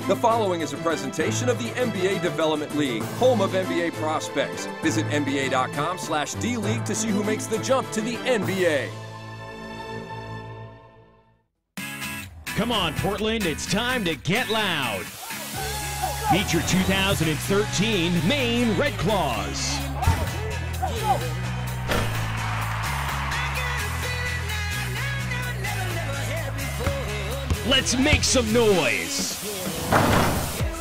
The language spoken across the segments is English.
The following is a presentation of the NBA Development League, home of NBA prospects. Visit NBA.com/D-League to see who makes the jump to the NBA. Come on, Portland, it's time to get loud. Meet your 2013 Maine Red Claws. Let's make some noise.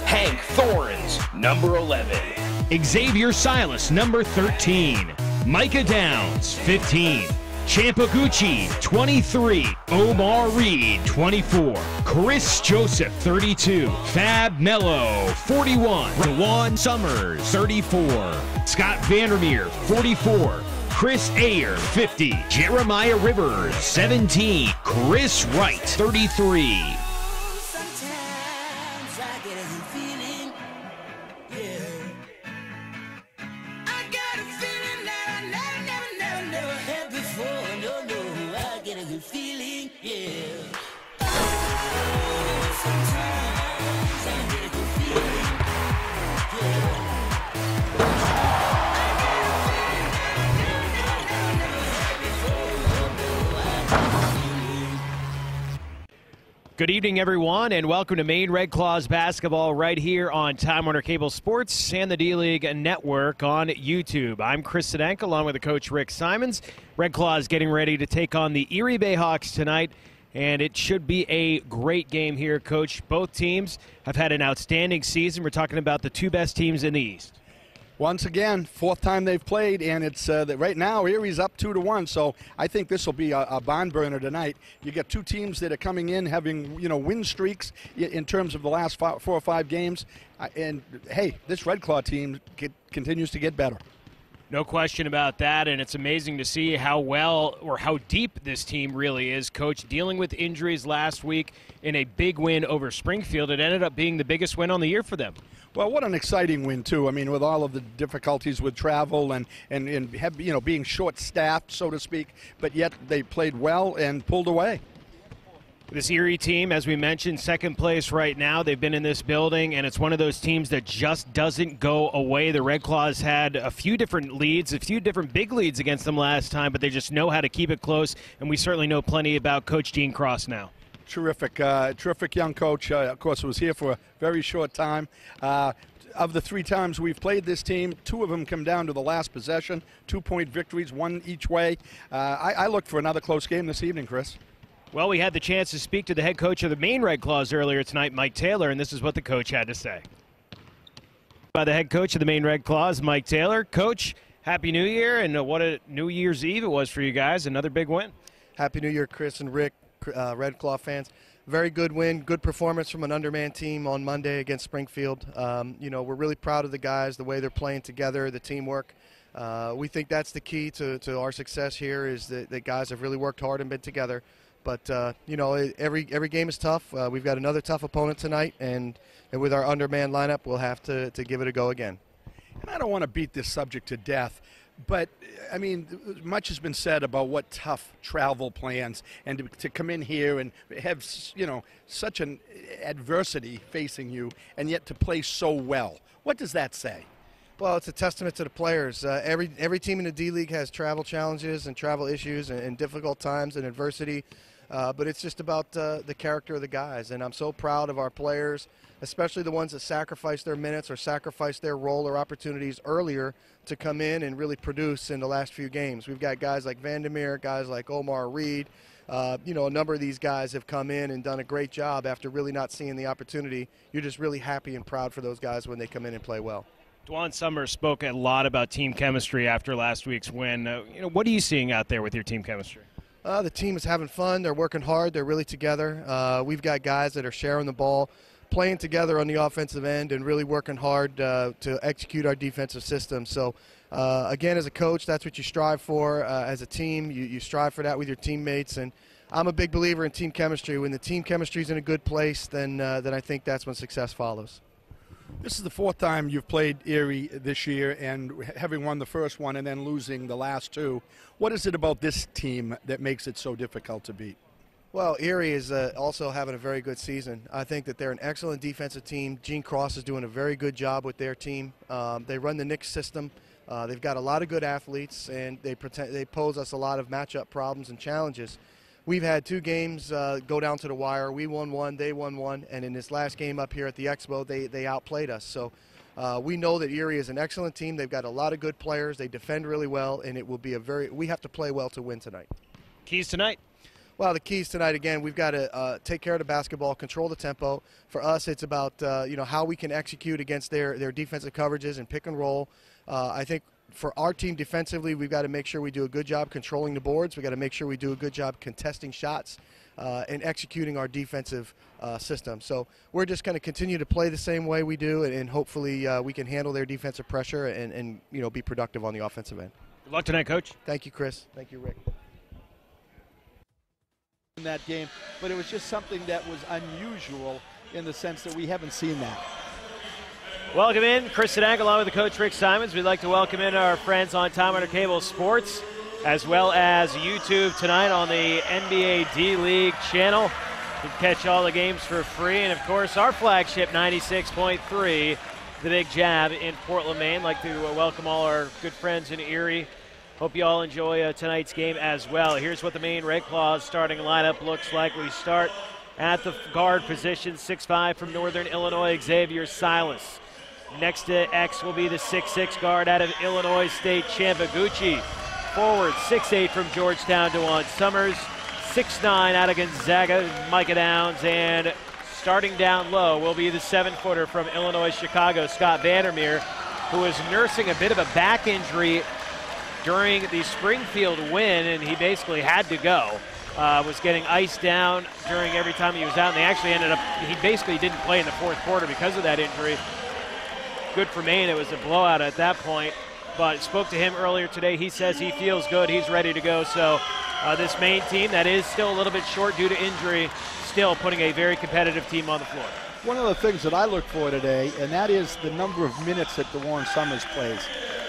Hank Thorns, number 11. Xavier Silas, number 13. Micah Downs, 15. Champaguchi, 23. Omar Reed, 24. Chris Joseph, 32. Fab Mello, 41. Juwan Summers, 34. Scott VanderMeer, 44. Chris Ayer, 50. Jeremiah Rivers, 17. Chris Wright, 33. Good evening, everyone, and welcome to Maine Red Claws basketball right here on Time Warner Cable Sports and the D-League Network on YouTube. I'm Chris Sedenka, along with the coach Rick Simons. Red Claws getting ready to take on the Erie BayHawks tonight, and it should be a great game here, Coach. Both teams have had an outstanding season. We're talking about the two best teams in the East. Once again, fourth time they've played, and it's right now Erie's up 2-1. So I think this will be a barn burner tonight. You get two teams that are coming in having win streaks in terms of the last 4 or 5 games, and hey, this Red Claw team continues to get better. No question about that, and it's amazing to see how well or how deep this team really is, Coach. Dealing with injuries last week in a big win over Springfield, it ended up being the biggest win on the year for them. Well, what an exciting win, too. I mean, with all of the difficulties with travel and being short-staffed, so to speak, but yet they played well and pulled away. This Erie team, as we mentioned, second place right now. They've been in this building, and it's one of those teams that just doesn't go away. The Red Claws had a few different leads, a few different big leads against them last time, but they just know how to keep it close, and we certainly know plenty about Coach Dean Cross now. Terrific young coach. Of course, was here for a very short time. Of the 3 times we've played this team, 2 of them come down to the last possession, 2-point victories, 1 each way. I look for another close game this evening, Chris. Well, we had the chance to speak to the head coach of the Maine Red Claws earlier tonight, Mike Taylor, and this is what the coach had to say. By the head coach of the Maine Red Claws, Mike Taylor. Coach, Happy New Year, and what a New Year's Eve it was for you guys. Another big win. Happy New Year, Chris and Rick. Red Claw fans. Very good win, good performance from an underman team on Monday against Springfield. We're really proud of the guys, the way they're playing together, the teamwork. We think that's the key to our success here is that guys have really worked hard and been together. But, every game is tough. We've got another tough opponent tonight, and with our underman lineup, we'll have to give it a go again. And I don't want to beat this subject to death, but, I mean, much has been said about what tough travel plans and to come in here and have, such an adversity facing you and yet to play so well. What does that say? Well, it's a testament to the players. Every team in the D-League has travel challenges and travel issues and difficult times and adversity. But it's just about the character of the guys. And I'm so proud of our players, especially the ones that sacrifice their minutes or sacrifice their role or opportunities earlier to come in and really produce in the last few games. We've got guys like VanderMeer, guys like Omar Reed. A number of these guys have come in and done a great job after really not seeing the opportunity. You're just really happy and proud for those guys when they come in and play well. Juwan Summers spoke a lot about team chemistry after last week's win. What are you seeing out there with your team chemistry? The team is having fun. They're working hard. They're really together. We've got guys that are sharing the ball, playing together on the offensive end, and really working hard to execute our defensive system. So, again, as a coach, that's what you strive for. As a team, you strive for that with your teammates. And I'm a big believer in team chemistry. When the team chemistry is in a good place, then I think that's when success follows. This is the 4th time you've played Erie this year, and having won the first one and then losing the last 2. What is it about this team that makes it so difficult to beat? Well, Erie is also having a very good season. I think that they're an excellent defensive team. Gene Cross is doing a very good job with their team. They run the Knicks system. They've got a lot of good athletes, and they pose us a lot of matchup problems and challenges. We've had 2 games go down to the wire. We won one, they won one, and in this last game up here at the Expo, they outplayed us. So we know that Erie is an excellent team. They've got a lot of good players. They defend really well, and it will be we have to play well to win tonight. Keys tonight? Well, the keys tonight, again, we've got to take care of the basketball, control the tempo. For us, it's about how we can execute against their defensive coverages and pick and roll. I think for our team defensively, we've got to make sure we do a good job controlling the boards. We've got to make sure we do a good job contesting shots and executing our defensive system. So we're just going to continue to play the same way we do, and hopefully we can handle their defensive pressure and be productive on the offensive end. Good luck tonight, Coach. Thank you, Chris. Thank you, Rick. In that game, but it was just something that was unusual in the sense that we haven't seen that. Welcome in, Chris Sedank, along with the coach Rick Simons. We'd like to welcome in our friends on Time Warner Cable Sports, as well as YouTube tonight on the NBA D-League channel. You can catch all the games for free, and of course our flagship 96.3, The Big Jab in Portland, Maine. Like to welcome all our good friends in Erie. Hope you all enjoy tonight's game as well. Here's what the Maine Red Claws starting lineup looks like. We start at the guard position, 6'5" from Northern Illinois, Xavier Silas. Next to X will be the 6'6" guard out of Illinois State, Champaguchi. Forward, 6'8" from Georgetown, DeJuan Summers. 6'9" out of Gonzaga, Micah Downs. And starting down low will be the 7-footer from Illinois Chicago, Scott VanderMeer, who is nursing a bit of a back injury during the Springfield win, and he basically had to go. Was getting iced down during every time he was out, and they actually he basically didn't play in the fourth quarter because of that injury. Good for Maine. It was a blowout at that point, but spoke to him earlier today. He says he feels good. He's ready to go. So this Maine team that is still a little bit short due to injury, still putting a very competitive team on the floor. One of the things that I look for today, and that is the number of minutes that DeJuan Summers plays.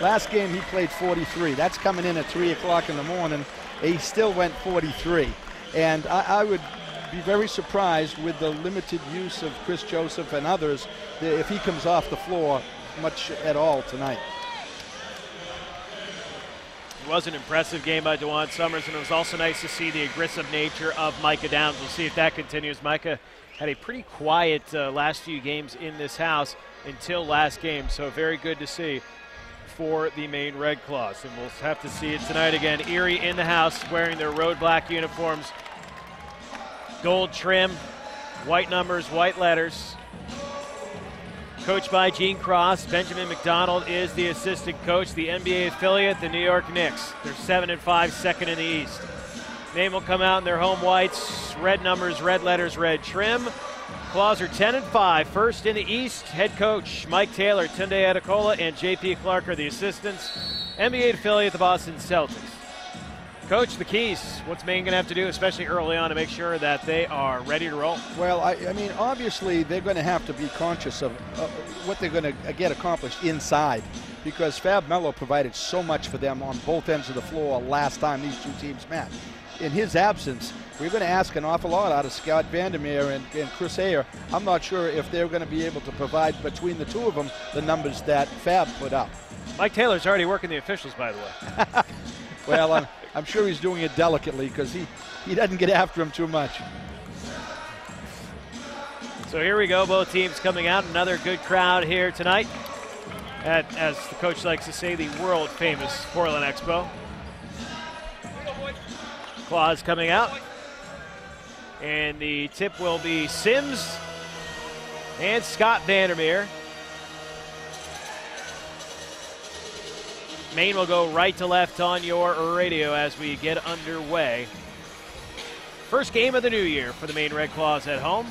Last game he played 43. That's coming in at 3 o'clock in the morning. He still went 43. And I would be very surprised with the limited use of Chris Joseph and others if he comes off the floor much at all tonight. It was an impressive game by DeJuan Summers, and it was also nice to see the aggressive nature of Micah Downs. We'll see if that continues. Micah had a pretty quiet last few games in this house until last game, so very good to see for the Maine Red Claws. And we'll have to see it tonight again. Erie in the house wearing their road black uniforms. Gold trim, white numbers, white letters. Coached by Gene Cross. Benjamin McDonald is the assistant coach. The NBA affiliate, the New York Knicks. They're 7-5, second in the East. Maine will come out in their home whites. Red numbers, red letters, red trim. Claws are 10-5, first in the East. Head coach Mike Taylor, Tunde Adekola, and J.P. Clark are the assistants. NBA affiliate, the Boston Celtics. Coach, the keys. What's Maine going to have to do, especially early on, to make sure that they are ready to roll? Well, I mean, obviously they're going to have to be conscious of what they're going to get accomplished inside, because Fab Melo provided so much for them on both ends of the floor last time these two teams met. In his absence, we're going to ask an awful lot out of Scott VanderMeer and Chris Ayer. I'm not sure if they're going to be able to provide between the two of them the numbers that Fab put up. Mike Taylor's already working the officials, by the way. Well, I'm sure he's doing it delicately because he doesn't get after him too much. So here we go, both teams coming out. Another good crowd here tonight at, as the coach likes to say, the world-famous Portland Expo. Claws coming out. And the tip will be Sims and Scott VanderMeer. Maine will go right to left on your radio as we get underway. First game of the new year for the Maine Red Claws at home.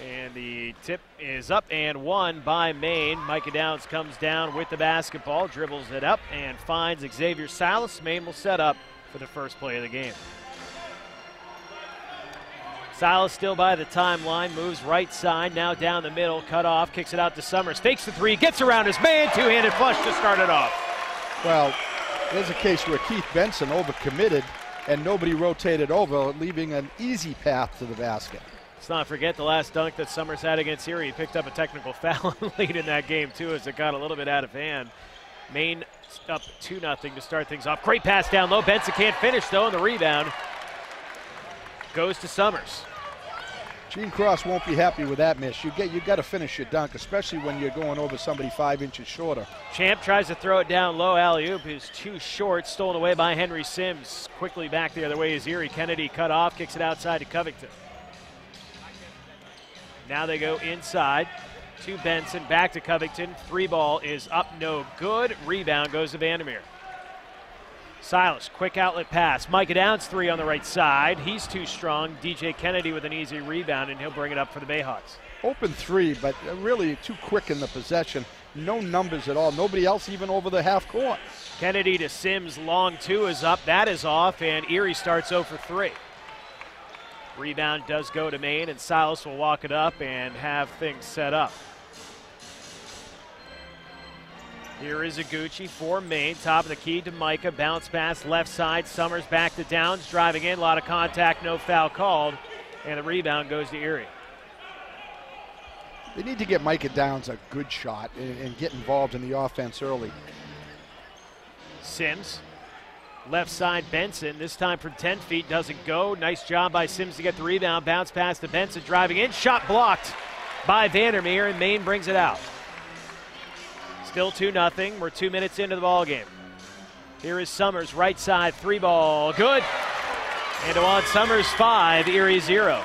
And the tip is up and won by Maine. Micah Downs comes down with the basketball, dribbles it up, and finds Xavier Salas. Maine will set up for the first play of the game. Salas still by the timeline, moves right side, now down the middle, cut off, kicks it out to Summers, fakes the three, gets around his man, two-handed flush to start it off. Well, There's a case where Keith Benson overcommitted and nobody rotated over, leaving an easy path to the basket. Let's not forget the last dunk that Summers had against Erie. He picked up a technical foul late in that game, too, as it got a little bit out of hand. Maine up 2-0 to start things off. Great pass down low. Benson can't finish, though, and the rebound goes to Summers. Gene Cross won't be happy with that miss. You got to finish your dunk, especially when you're going over somebody 5 inches shorter. Champ tries to throw it down low. Alley-oop is too short. Stolen away by Henry Sims. Quickly back the other way is Erie. Kennedy cut off, kicks it outside to Covington. Now they go inside to Benson, back to Covington. 3-ball is up, no good. Rebound goes to VanderMeer. Silas, quick outlet pass. Micah Downs 3 on the right side. He's too strong. DJ Kennedy with an easy rebound, and he'll bring it up for the BayHawks. Open 3, but really too quick in the possession. No numbers at all. Nobody else even over the half court. Kennedy to Sims, long 2 is up. That is off, and Erie starts 0 for 3. Rebound does go to Maine, and Silas will walk it up and have things set up. Here is Iguchi for Maine. Top of the key to Micah. Bounce pass left side. Summers back to Downs. Driving in. A lot of contact. No foul called. And the rebound goes to Erie. They need to get Micah Downs a good shot and get involved in the offense early. Sims. Left side Benson. This time from 10 feet. Doesn't go. Nice job by Sims to get the rebound. Bounce pass to Benson. Driving in. Shot blocked by VanderMeer. And Maine brings it out. Still 2-0. We're 2 minutes into the ball game. Here is Summers, right side, 3-ball, good. And DeJuan Summers 5, Erie 0.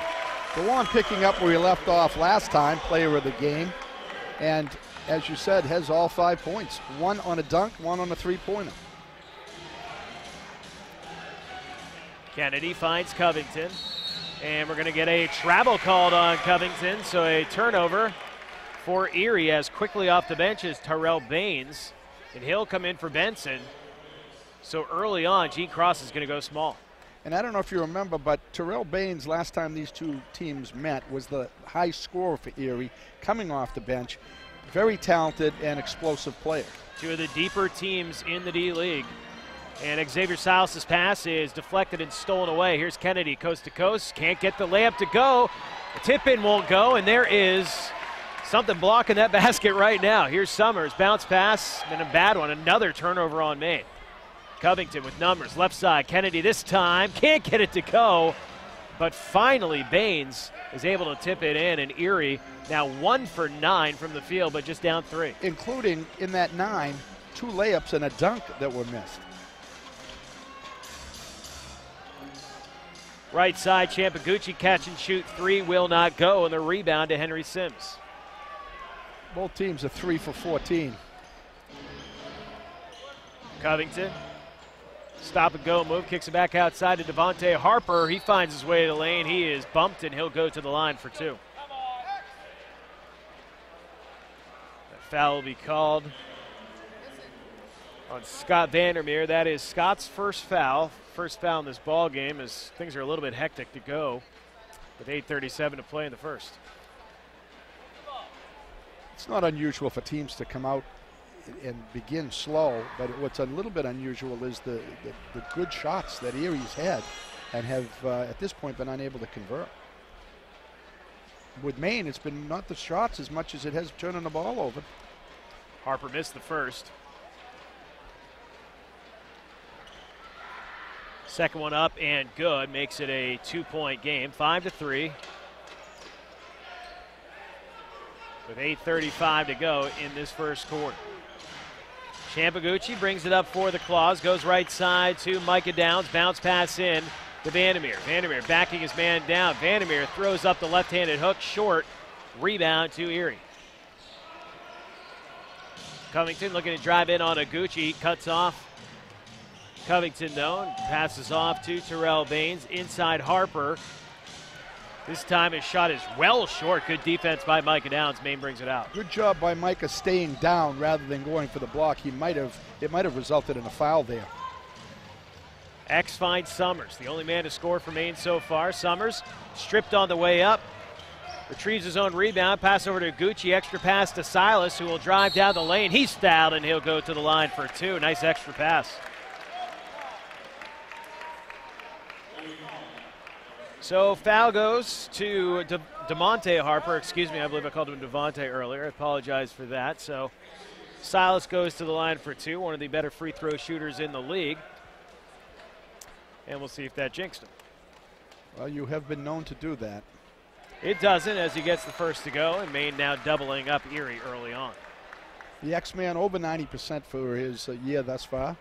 DeJuan picking up where he left off last time, player of the game, and as you said, has all 5 points. 1 on a dunk, 1 on a 3-pointer. Kennedy finds Covington, and we're going to get a travel called on Covington, so a turnover for Erie as quickly off the bench is Terrell Baines, and he'll come in for Benson. So early on, Gene Cross is going to go small. And I don't know if you remember, but Terrell Baines, last time these two teams met, was the high scorer for Erie, coming off the bench. Very talented and explosive player. Two of the deeper teams in the D-League. And Xavier Silas' pass is deflected and stolen away. Here's Kennedy, coast to coast. Can't get the layup to go. The tip-in won't go, and there is something blocking that basket right now. Here's Summers, bounce pass, and a bad one. Another turnover on Maine. Covington with numbers, left side. Kennedy this time, can't get it to go. But finally, Baines is able to tip it in, and Erie now 1 for 9 from the field, but just down 3. Including, in that 9, 2 layups and a dunk that were missed. Right side, Champaguchi catch and shoot 3 will not go, and the rebound to Henry Sims. Both teams are 3 for 14. Covington, stop and go move, kicks it back outside to Devontae Harper. He finds his way to the lane. He is bumped, and he'll go to the line for 2. That foul will be called on Scott VanderMeer. That is Scott's first foul in this ball game, as things are a little bit hectic to go with 8:37 to play in the first. It's not unusual for teams to come out and begin slow, but what's a little bit unusual is the good shots that Erie's had and have at this point been unable to convert. With Maine, it's been not the shots as much as it has turning the ball over. Harper missed the first. Second one up and good, makes it a 2-point game, 5-3. With 8:35 to go in this first quarter. Champaguchi brings it up for the Claws, goes right side to Micah Downs, bounce pass in to VanderMeer. VanderMeer backing his man down. VanderMeer throws up the left-handed hook, short, rebound to Erie. Covington looking to drive in on Iguchi, cuts off Covington though, and passes off to Terrell Baines, inside Harper. This time his shot is well short. Good defense by Micah Downs. Maine brings it out. Good job by Micah staying down rather than going for the block. It might have resulted in a foul there. X finds Summers, the only man to score for Maine so far. Summers stripped on the way up. Retrieves his own rebound. Pass over to Gucci. Extra pass to Silas, who will drive down the lane. He's fouled, and he'll go to the line for 2. Nice extra pass. So foul goes to DeMonte Harper. Excuse me, I believe I called him Devontae earlier. I apologize for that. So Silas goes to the line for 2, one of the better free throw shooters in the league. And we'll see if that jinxed him. Well, you have been known to do that. It doesn't, as he gets the first to go, and Maine now doubling up Erie early on. The X-Man over 90% for his year thus far.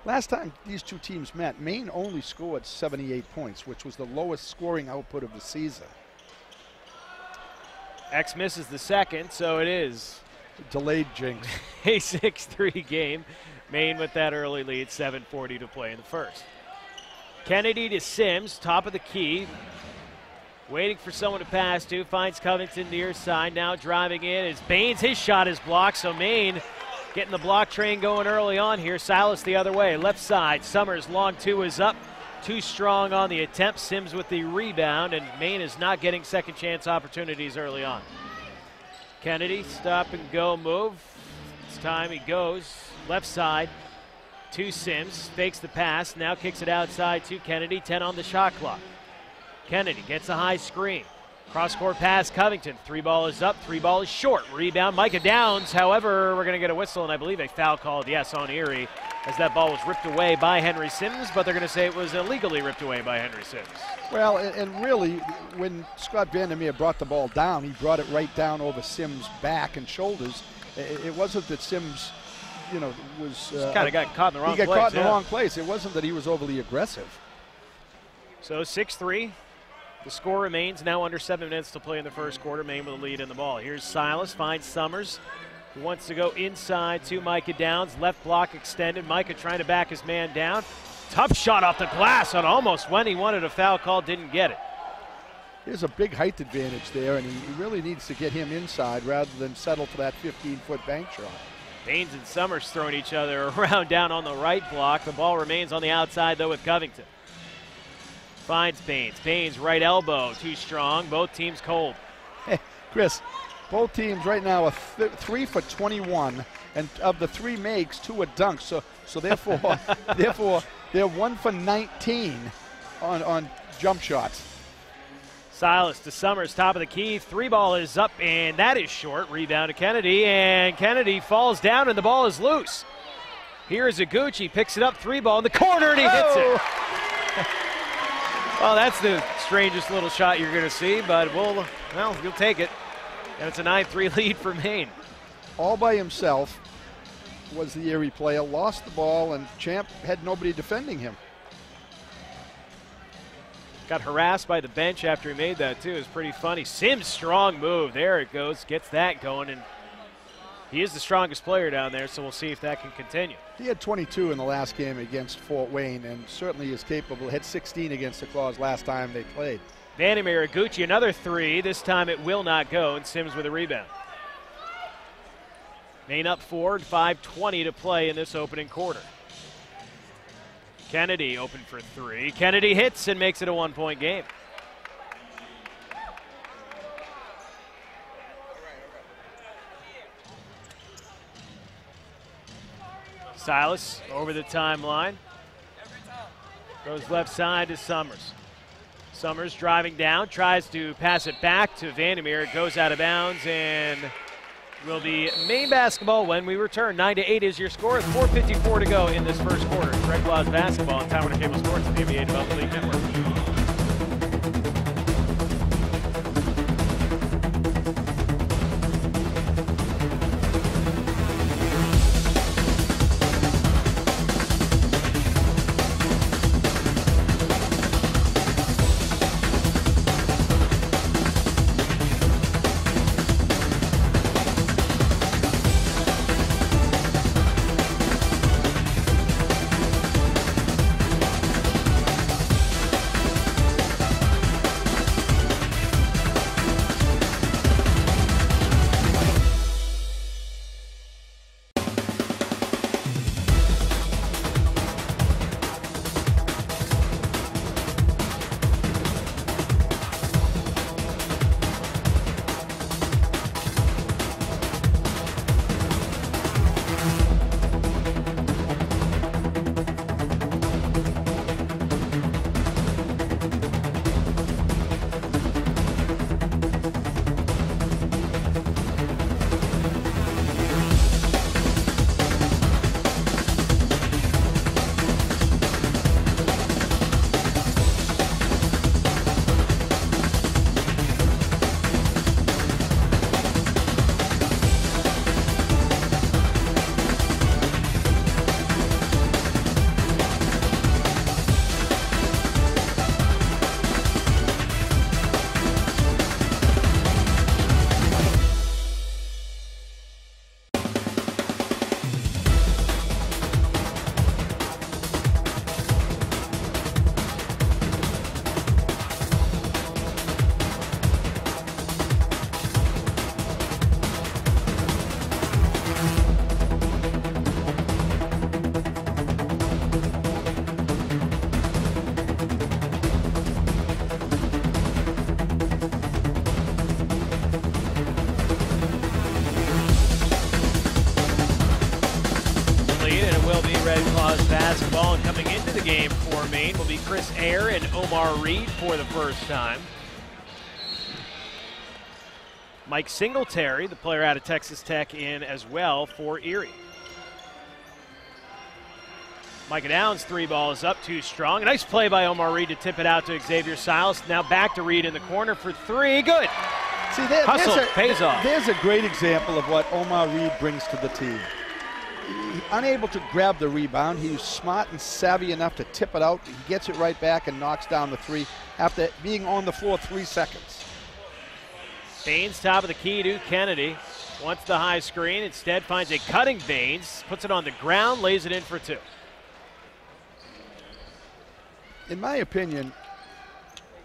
Last time these two teams met, Maine only scored 78 points, which was the lowest scoring output of the season. X misses the second, so it is Delayed jinx. a 6-3 game. Maine with that early lead, 7:40 to play in the first. Kennedy to Sims, top of the key. Waiting for someone to pass to, finds Covington near side, now driving in as Baines, his shot is blocked, so Maine getting the block train going early on here. Silas the other way, left side, Summers, long 2 is up, too strong on the attempt, Sims with the rebound, and Maine is not getting second chance opportunities early on. Kennedy, stop and go move, it's time he goes, left side, to Sims, fakes the pass, now kicks it outside to Kennedy, 10 on the shot clock. Kennedy gets a high screen. Cross-court pass, Covington. 3 ball is up, 3 ball is short. Rebound, Micah Downs. However, we're going to get a whistle, and I believe a foul called, yes, on Erie, as that ball was ripped away by Henry Sims, but they're going to say it was illegally ripped away by Henry Sims. Well, and really, when Scott VanderMeer brought the ball down, he brought it right down over Sims' back and shoulders. It wasn't that Sims, was... kind of got caught in the wrong place. He got caught in the wrong place. It wasn't that he was overly aggressive. So 6-3. The score remains now under 7 minutes to play in the first quarter. Maine with a lead in the ball. Here's Silas, finds Summers, who wants to go inside to Micah Downs. Left block extended. Micah trying to back his man down. Tough shot off the glass on almost when he wanted a foul call, didn't get it. There's a big height advantage there, and he really needs to get him inside rather than settle for that 15-foot bank shot. Baines and Summers throwing each other around down on the right block. The ball remains on the outside, though, with Covington. Finds Baines. Baines, right elbow, too strong. Both teams cold. Hey, Chris, both teams right now are 3 for 21, and of the 3 makes, 2 are dunks. So therefore, they're 1 for 19 on jump shots. Silas to Summers, top of the key. 3 ball is up, and that is short. Rebound to Kennedy, and Kennedy falls down, and the ball is loose. Here is Iguchi, picks it up, 3 ball in the corner, and he hits it. Well, that's the strangest little shot you're going to see, but you'll take it. And it's a 9-3 lead for Maine. All by himself was the Erie player, lost the ball, and Champ had nobody defending him. Got harassed by the bench after he made that, too. It was pretty funny. Sims, strong move. There it goes. Gets that going, and he is the strongest player down there, so we'll see if that can continue. He had 22 in the last game against Fort Wayne, and certainly is capable. Had 16 against the Claws last time they played. VanderMeer, Iguchi, another 3. This time it will not go, and Sims with a rebound. Maine up 4, 5:20 to play in this opening quarter. Kennedy open for 3. Kennedy hits and makes it a 1-point game. Silas over the timeline. Goes left side to Summers. Summers driving down, tries to pass it back to VanderMeer. It goes out of bounds and will be Maine basketball when we return. 9-8 is your score. It's 4:54 to go in this first quarter. It's Red Claws basketball on Time Warner Cable Sports and the NBA Development League Network. will be Red Claws basketball, and coming into the game for Maine will be Chris Eyre and Omar Reed for the first time. Mike Singletary, the player out of Texas Tech, in as well for Erie. Micah Downs' three ball is up too strong. A nice play by Omar Reed to tip it out to Xavier Silas. Now back to Reed in the corner for three. Good. See, Hustle pays off. There's a great example of what Omar Reed brings to the team. Unable to grab the rebound, he's smart and savvy enough to tip it out. He gets it right back and knocks down the three after being on the floor 3 seconds. Baines top of the key to Kennedy. Wants the high screen. Instead finds a cutting Baines. Puts it on the ground, lays it in for two. In my opinion,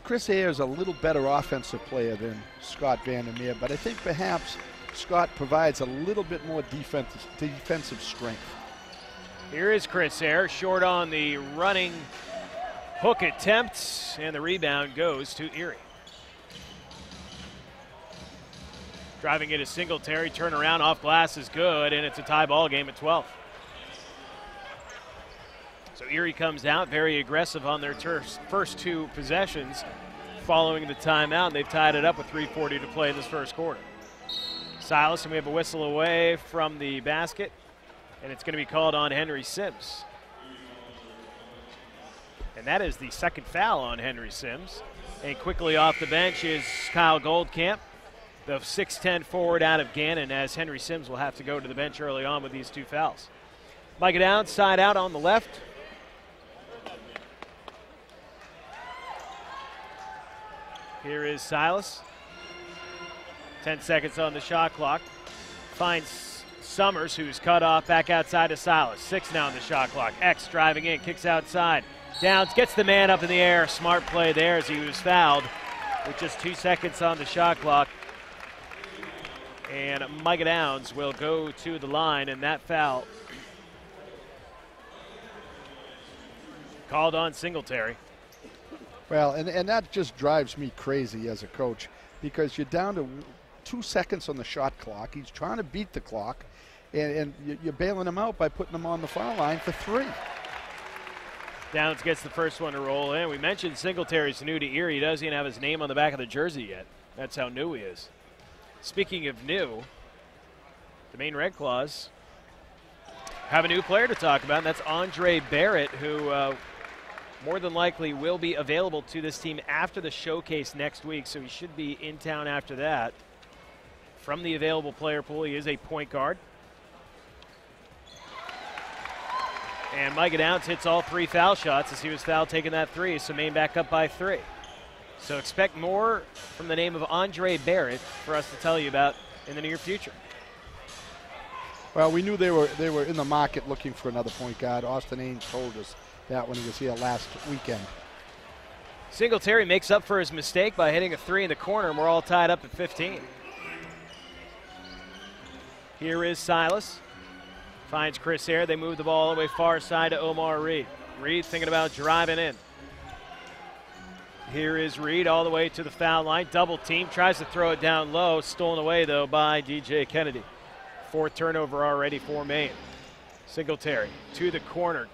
Chris Eyre is a little better offensive player than Scott VanderMeer, but I think perhaps Scott provides a little bit more defensive strength. Here is Chris Eyre, short on the running hook attempt, and the rebound goes to Erie. Driving it is Singletary, turnaround off glass is good, and it's a tie ball game at 12. So Erie comes out very aggressive on their first two possessions following the timeout, and they've tied it up with 3:40 to play in this first quarter. Silas, and we have a whistle away from the basket, and it's going to be called on Henry Sims. And that is the second foul on Henry Sims. And quickly off the bench is Kyle Goldcamp, the 6'10 forward out of Gannon, as Henry Sims will have to go to the bench early on with these two fouls. Micah Downs, side out on the left. Here is Silas. 10 seconds on the shot clock. Finds Summers, who's cut off, back outside to Silas. 6 now on the shot clock. X driving in, kicks outside. Downs gets the man up in the air. Smart play there as he was fouled with just 2 seconds on the shot clock. And Micah Downs will go to the line, and that foul called on Singletary. Well, and that just drives me crazy as a coach, because you're down to 2 seconds on the shot clock. He's trying to beat the clock, and you're bailing him out by putting him on the foul line for 3. Downs gets the first one to roll in. We mentioned Singletary's new to Erie. He doesn't even have his name on the back of the jersey yet. That's how new he is. Speaking of new, the Maine Red Claws have a new player to talk about, and that's Andre Barrett, who more than likely will be available to this team after the showcase next week, so he should be in town after that. From the available player pool, he is a point guard. And Micah Downs hits all 3 foul shots as he was fouled taking that 3, so Maine back up by 3. So expect more from the name of Andre Barrett for us to tell you about in the near future. Well, we knew they were in the market looking for another point guard. Austin Ames told us that when he was here last weekend. Singletary makes up for his mistake by hitting a 3 in the corner, and we're all tied up at 15. Here is Silas. Finds Chris Eyre. They move the ball all the way far side to Omar Reed. Reed thinking about driving in. Here is Reed all the way to the foul line. Double team. Tries to throw it down low. Stolen away, though, by DJ Kennedy. 4th turnover already for Maine. Singletary to the corner.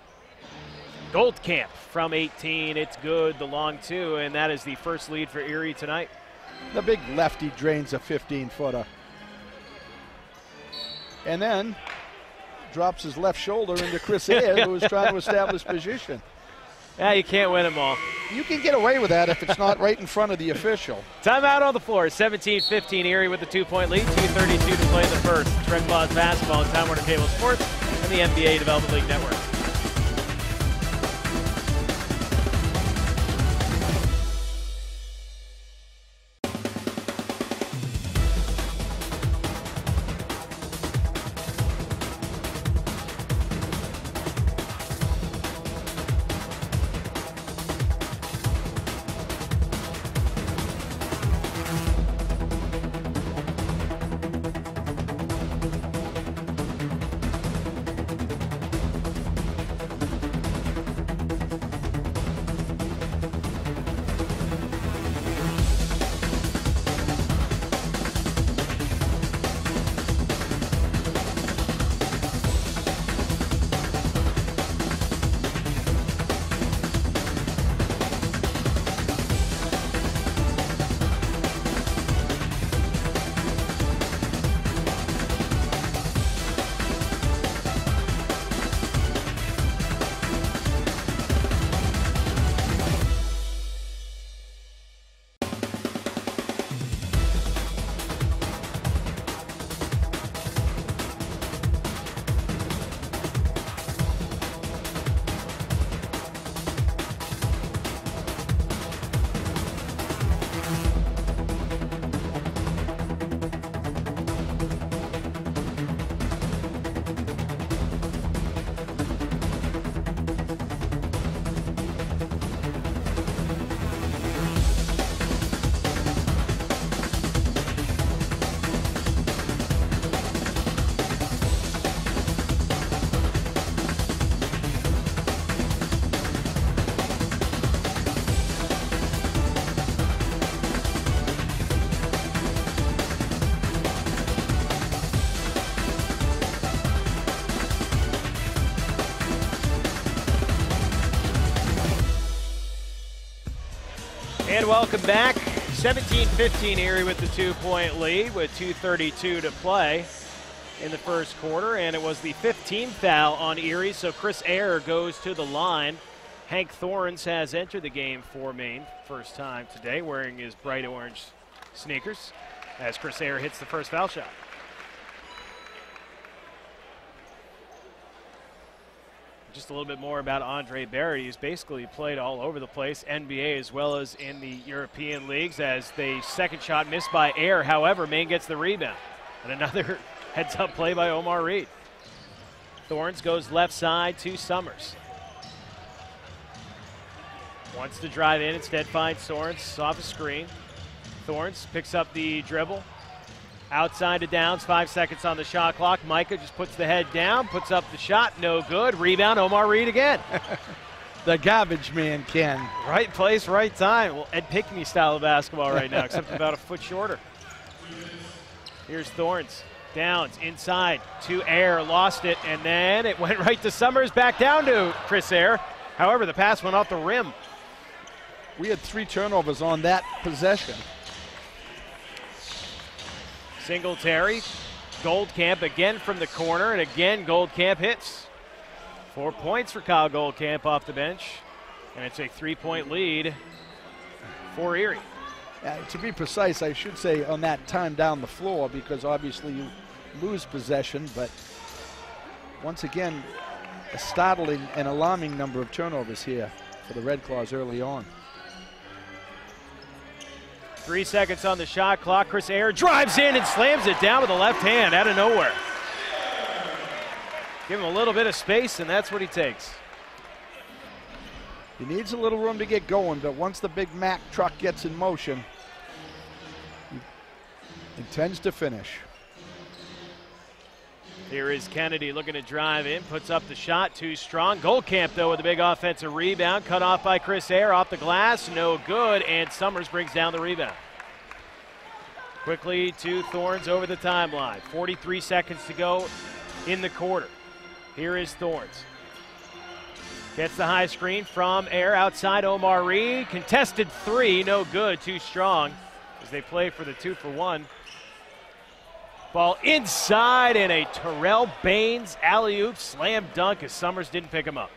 Goldcamp from 18. It's good. The long 2, and that is the first lead for Erie tonight. The big lefty drains a 15-footer. And then drops his left shoulder into Chris Eyre, who is trying to establish position. Yeah, you can't win them all. You can get away with that if it's not right in front of the official. Timeout on the floor. 17-15 Erie with the 2-point lead. 2:32 to play in the first. Red Claws basketball on Time Warner Cable Sports and the NBA Development League Network. And welcome back. 17-15 Erie with the 2-point lead with 2:32 to play in the first quarter. And it was the 15th foul on Erie, so Chris Eyre goes to the line. Hank Thorns has entered the game for Maine first time today, wearing his bright orange sneakers as Chris Eyre hits the first foul shot. Just a little bit more about Andre Barry. He's basically played all over the place, NBA as well as in the European leagues, as the second shot missed by Eyre. However, Maine gets the rebound. And another heads-up play by Omar Reed. Thorns goes left side to Summers. Wants to drive in, instead finds Thorns off a screen. Thorns picks up the dribble. Outside to Downs, 5 seconds on the shot clock. Micah just puts the head down, puts up the shot, no good. Rebound, Omar Reed again. The garbage man, Ken. Right place, right time. Well, Ed Pinkney style of basketball right now, except about a foot shorter. Here's Thorns. Downs inside to Eyre, lost it, and then it went right to Summers, back down to Chris Eyre. However, the pass went off the rim. We had 3 turnovers on that possession. Singletary, Goldcamp again from the corner, and again Goldcamp hits. 4 points for Kyle Goldcamp off the bench, and it's a 3-point lead for Erie. To be precise, I should say on that time down the floor, because obviously you lose possession, but once again, a startling and alarming number of turnovers here for the Red Claws early on. 3 seconds on the shot clock. Chris Eyre drives in and slams it down with the left hand out of nowhere. Give him a little bit of space, and that's what he takes. He needs a little room to get going, but once the big Mack truck gets in motion, he intends to finish. Here is Kennedy looking to drive in, puts up the shot, too strong. Goldcamp, though, with a big offensive rebound, cut off by Chris Eyre, off the glass, no good, and Summers brings down the rebound. Quickly to Thorns over the timeline. 43 seconds to go in the quarter. Here is Thorns. Gets the high screen from Eyre, outside Omar Reed. Contested 3, no good, too strong, as they play for the 2-for-1. Ball inside, and a Terrell Baines alley-oop slam dunk as Summers didn't pick him up.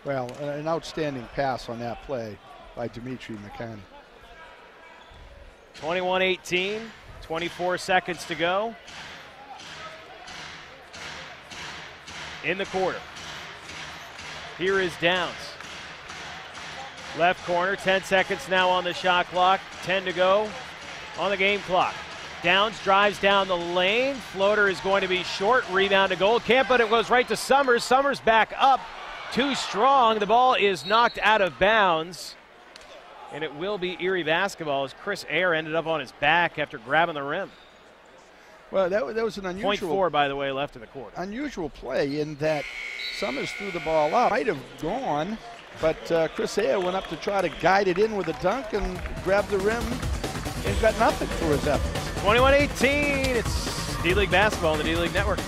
Well, an outstanding pass on that play by Dimitri McCann. 21-18, 24 seconds to go in the quarter. Here is Downs. Left corner, 10 seconds now on the shot clock, 10 to go on the game clock. Downs drives down the lane. Floater is going to be short. Rebound to Goldcamp, but it goes right to Summers. Summers back up. Too strong. The ball is knocked out of bounds. And it will be Erie basketball as Chris Eyre ended up on his back after grabbing the rim. Well, that was an unusual. 0.4, by the way, left in the quarter. Unusual play in that Summers threw the ball up. Might have gone, but Chris Eyre went up to try to guide it in with a dunk and grabbed the rim and got nothing for his efforts. 21-18, it's D-League basketball on the D-League Network.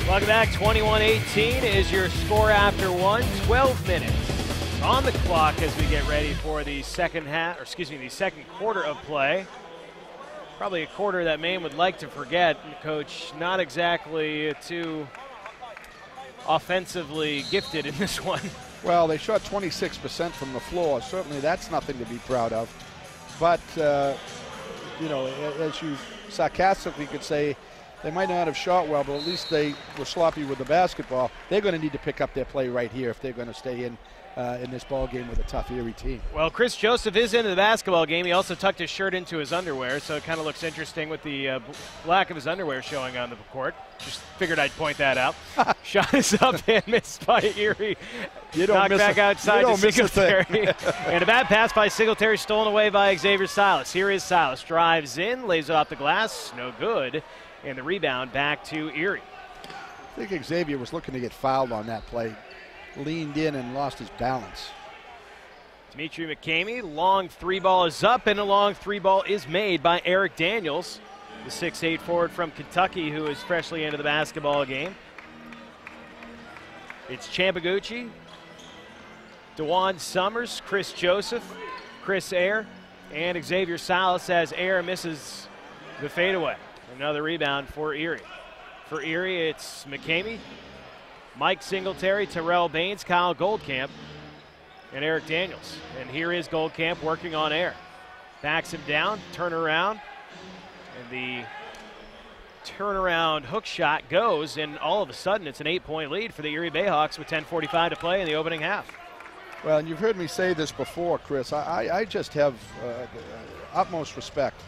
Welcome back. 21-18 is your score after one. 12 minutes on the clock as we get ready for the second quarter of play. Probably a quarter that Maine would like to forget. Coach, not exactly too offensively gifted in this one. Well, they shot 26% from the floor. Certainly that's nothing to be proud of. But, you know, as you sarcastically could say, they might not have shot well, but at least they were sloppy with the basketball. They're going to need to pick up their play right here if they're going to stay in this ball game with a tough Erie team. Well, Chris Joseph is into the basketball game. He also tucked his shirt into his underwear, so it kind of looks interesting with the black of his underwear showing on the court. Just figured I'd point that out. Shot is up and missed by Erie. Knocked back outside to Singletary. And a bad pass by Singletary, stolen away by Xavier Silas. Here is Silas. Drives in, lays it off the glass. No good. And the rebound back to Erie. I think Xavier was looking to get fouled on that play. Leaned in and lost his balance. Dimitri McCamey, long three ball is up, and a long three ball is made by Eric Daniels, the 6'8" forward from Kentucky who is freshly into the basketball game. It's Champaguchi, DeJuan Summers, Chris Joseph, Chris Ayer, and Xavier Silas as Ayer misses the fadeaway. Another rebound for Erie. For Erie, it's McCamey, Mike Singletary, Terrell Baines, Kyle Goldcamp, and Eric Daniels. And here is Goldcamp working on Ayer. Backs him down, turn around, and the turnaround hook shot goes, and all of a sudden it's an 8-point lead for the Erie BayHawks with 10:45 to play in the opening half. Well, and you've heard me say this before, Chris. I just have utmost respect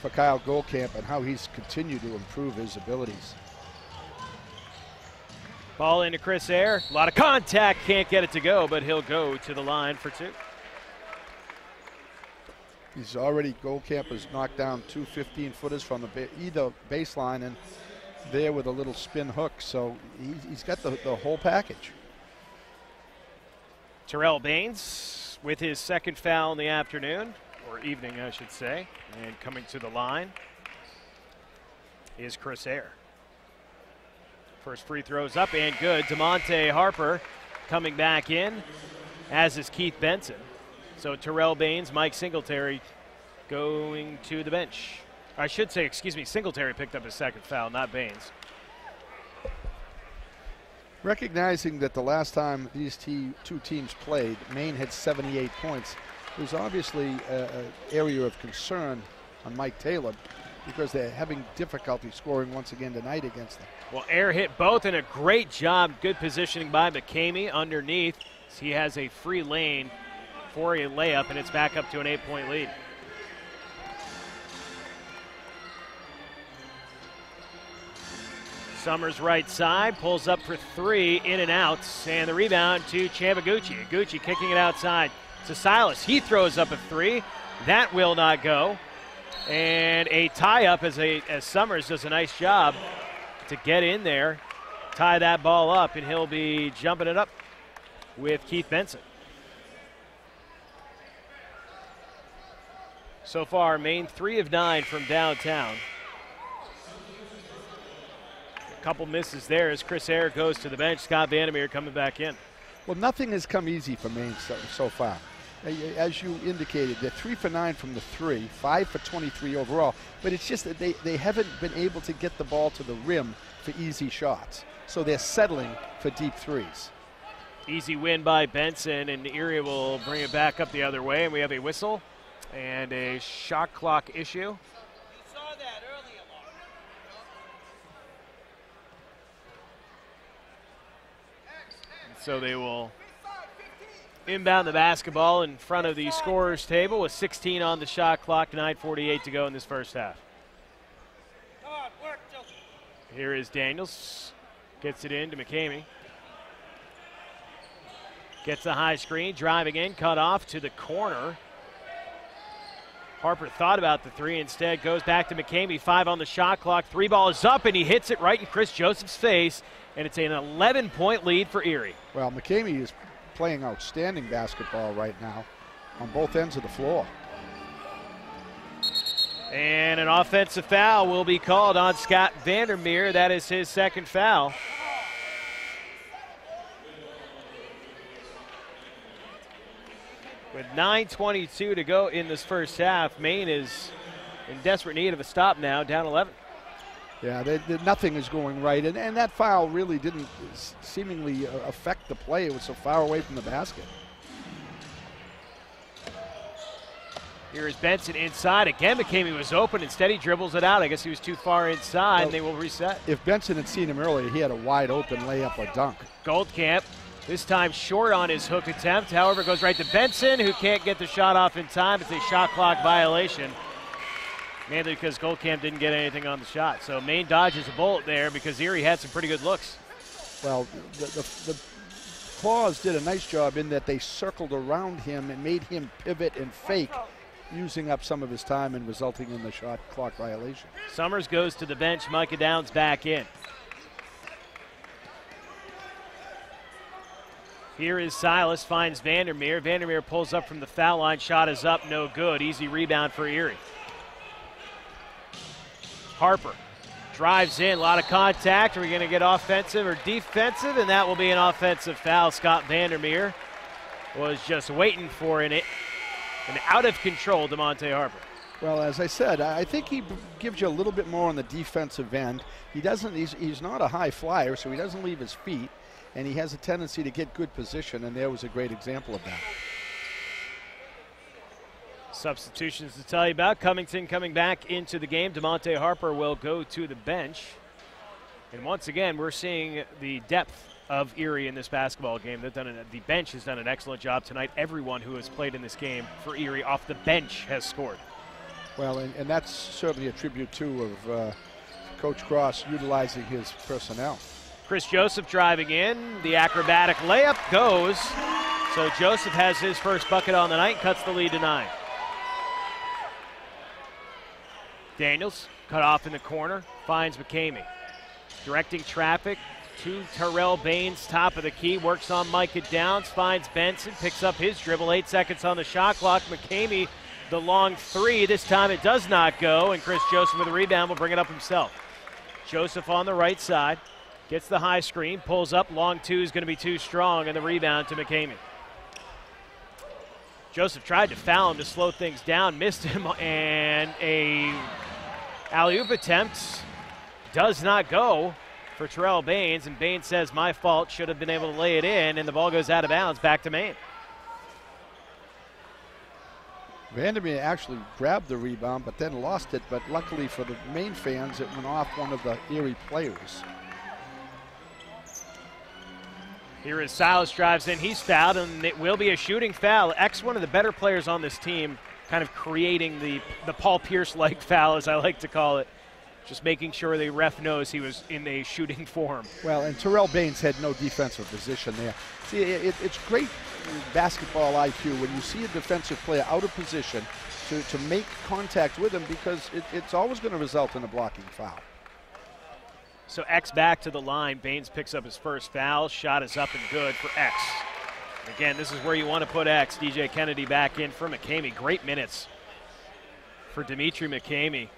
for Kyle Goldcamp and how he's continued to improve his abilities. Ball into Chris Ayer. A lot of contact. Can't get it to go, but he'll go to the line for two. Goldcamp has knocked down two 15-footers from either baseline and there with a little spin hook. So he's got the whole package. Terrell Baines with his second foul in the afternoon, or evening, I should say. And coming to the line is Chris Ayer. First free throw's up and good. DeMonte Harper coming back in, as is Keith Benson. So Terrell Baines, Mike Singletary going to the bench. I should say, Singletary picked up his second foul, not Baines. Recognizing that the last time these two teams played, Maine had 78 points. There's obviously an area of concern on Mike Taylor because they're having difficulty scoring once again tonight against them. Well, Ayer hit both, and a great job, good positioning by McCamey underneath. He has a free lane for a layup, and it's back up to an 8-point lead. Summers right side, pulls up for three, in and out, and the rebound to Champaguchi. Gucci kicking it outside to Silas. He throws up a three. That will not go. And a tie-up as Summers does a nice job to get in there, tie that ball up, and he'll be jumping it up with Keith Benson. So far, Maine 3 of 9 from downtown. A couple misses there as Chris Ayer goes to the bench. Scott VanderMeer coming back in. Well, nothing has come easy for Maine so far. As you indicated, they're 3 for 9 from the three, 5 for 23 overall. But it's just that they haven't been able to get the ball to the rim for easy shots. So they're settling for deep threes. Easy win by Benson, and Erie will bring it back up the other way. And we have a whistle and a shot clock issue. So they will inbound the basketball in front of the scorer's table with 16 on the shot clock, 9:48 to go in this first half. Here is Daniels. Gets it in to McCamey. Gets the high screen, driving in, cut off to the corner. Harper thought about the three, instead goes back to McCamey. 5 on the shot clock. 3 ball is up, and he hits it right in Chris Joseph's face, and it's an 11-point lead for Erie. Well, McCamey is playing outstanding basketball right now on both ends of the floor. And an offensive foul will be called on Scott VanderMeer. That is his second foul. With 9:22 to go in this first half, Maine is in desperate need of a stop now, down 11. Yeah, nothing is going right, and that foul really didn't seemingly affect the play. It was so far away from the basket. Here is Benson inside. Again, McCamey was open. Instead, he dribbles it out. I guess he was too far inside, well, and they will reset. If Benson had seen him earlier, he had a wide open layup or dunk. Goldcamp, this time short on his hook attempt. However, goes right to Benson, who can't get the shot off in time. It's a shot clock violation, mainly because Goldcamp didn't get anything on the shot. So Maine dodges a bullet there because Erie had some pretty good looks. Well, the Claws did a nice job in that they circled around him and made him pivot and fake, using up some of his time and resulting in the shot clock violation. Summers goes to the bench. Micah Downs back in. Here is Silas, finds VanderMeer. VanderMeer pulls up from the foul line. Shot is up, no good. Easy rebound for Erie. Harper drives in, a lot of contact. Are we going to get offensive or defensive? And that will be an offensive foul. Scott VanderMeer was just waiting for an out-of-control DeMonte Harper. Well, as I said, I think he gives you a little bit more on the defensive end. He's not a high flyer, so he doesn't leave his feet, and he has a tendency to get good position, and there was a great example of that. Substitutions to tell you about. Covington coming back into the game. DeMonte Harper will go to the bench. And once again, we're seeing the depth of Erie in this basketball game. The bench has done an excellent job tonight. Everyone who has played in this game for Erie off the bench has scored. Well, and that's certainly a tribute, too, of Coach Cross utilizing his personnel. Chris Joseph driving in. The acrobatic layup goes. So Joseph has his first bucket on the night, cuts the lead to 9. Daniels cut off in the corner, finds McCamey. Directing traffic to Terrell Baines, top of the key, works on Micah Downs, finds Benson, picks up his dribble, 8 seconds on the shot clock. McCamey, the long three, this time it does not go, and Chris Joseph with a rebound will bring it up himself. Joseph on the right side, gets the high screen, pulls up, long two is going to be too strong, and the rebound to McCamey. Joseph tried to foul him to slow things down, missed him, and a alley-oop attempt does not go for Terrell Baines, and Baines says, my fault, should have been able to lay it in, and the ball goes out of bounds, back to Maine. VanderMeer actually grabbed the rebound, but then lost it, but luckily for the Maine fans, it went off one of the Erie players. Here is Silas, drives in, he's fouled, and it will be a shooting foul. X, one of the better players on this team, kind of creating the Paul Pierce-like foul, as I like to call it. Just making sure the ref knows he was in a shooting form. Well, and Terrell Baines had no defensive position there. See, it's great basketball IQ when you see a defensive player out of position to make contact with him, because it's always going to result in a blocking foul. So X back to the line. Baines picks up his first foul. Shot is up and good for X. And again, this is where you want to put X. DJ Kennedy back in for McCamey. Great minutes for Dimitri McCamey,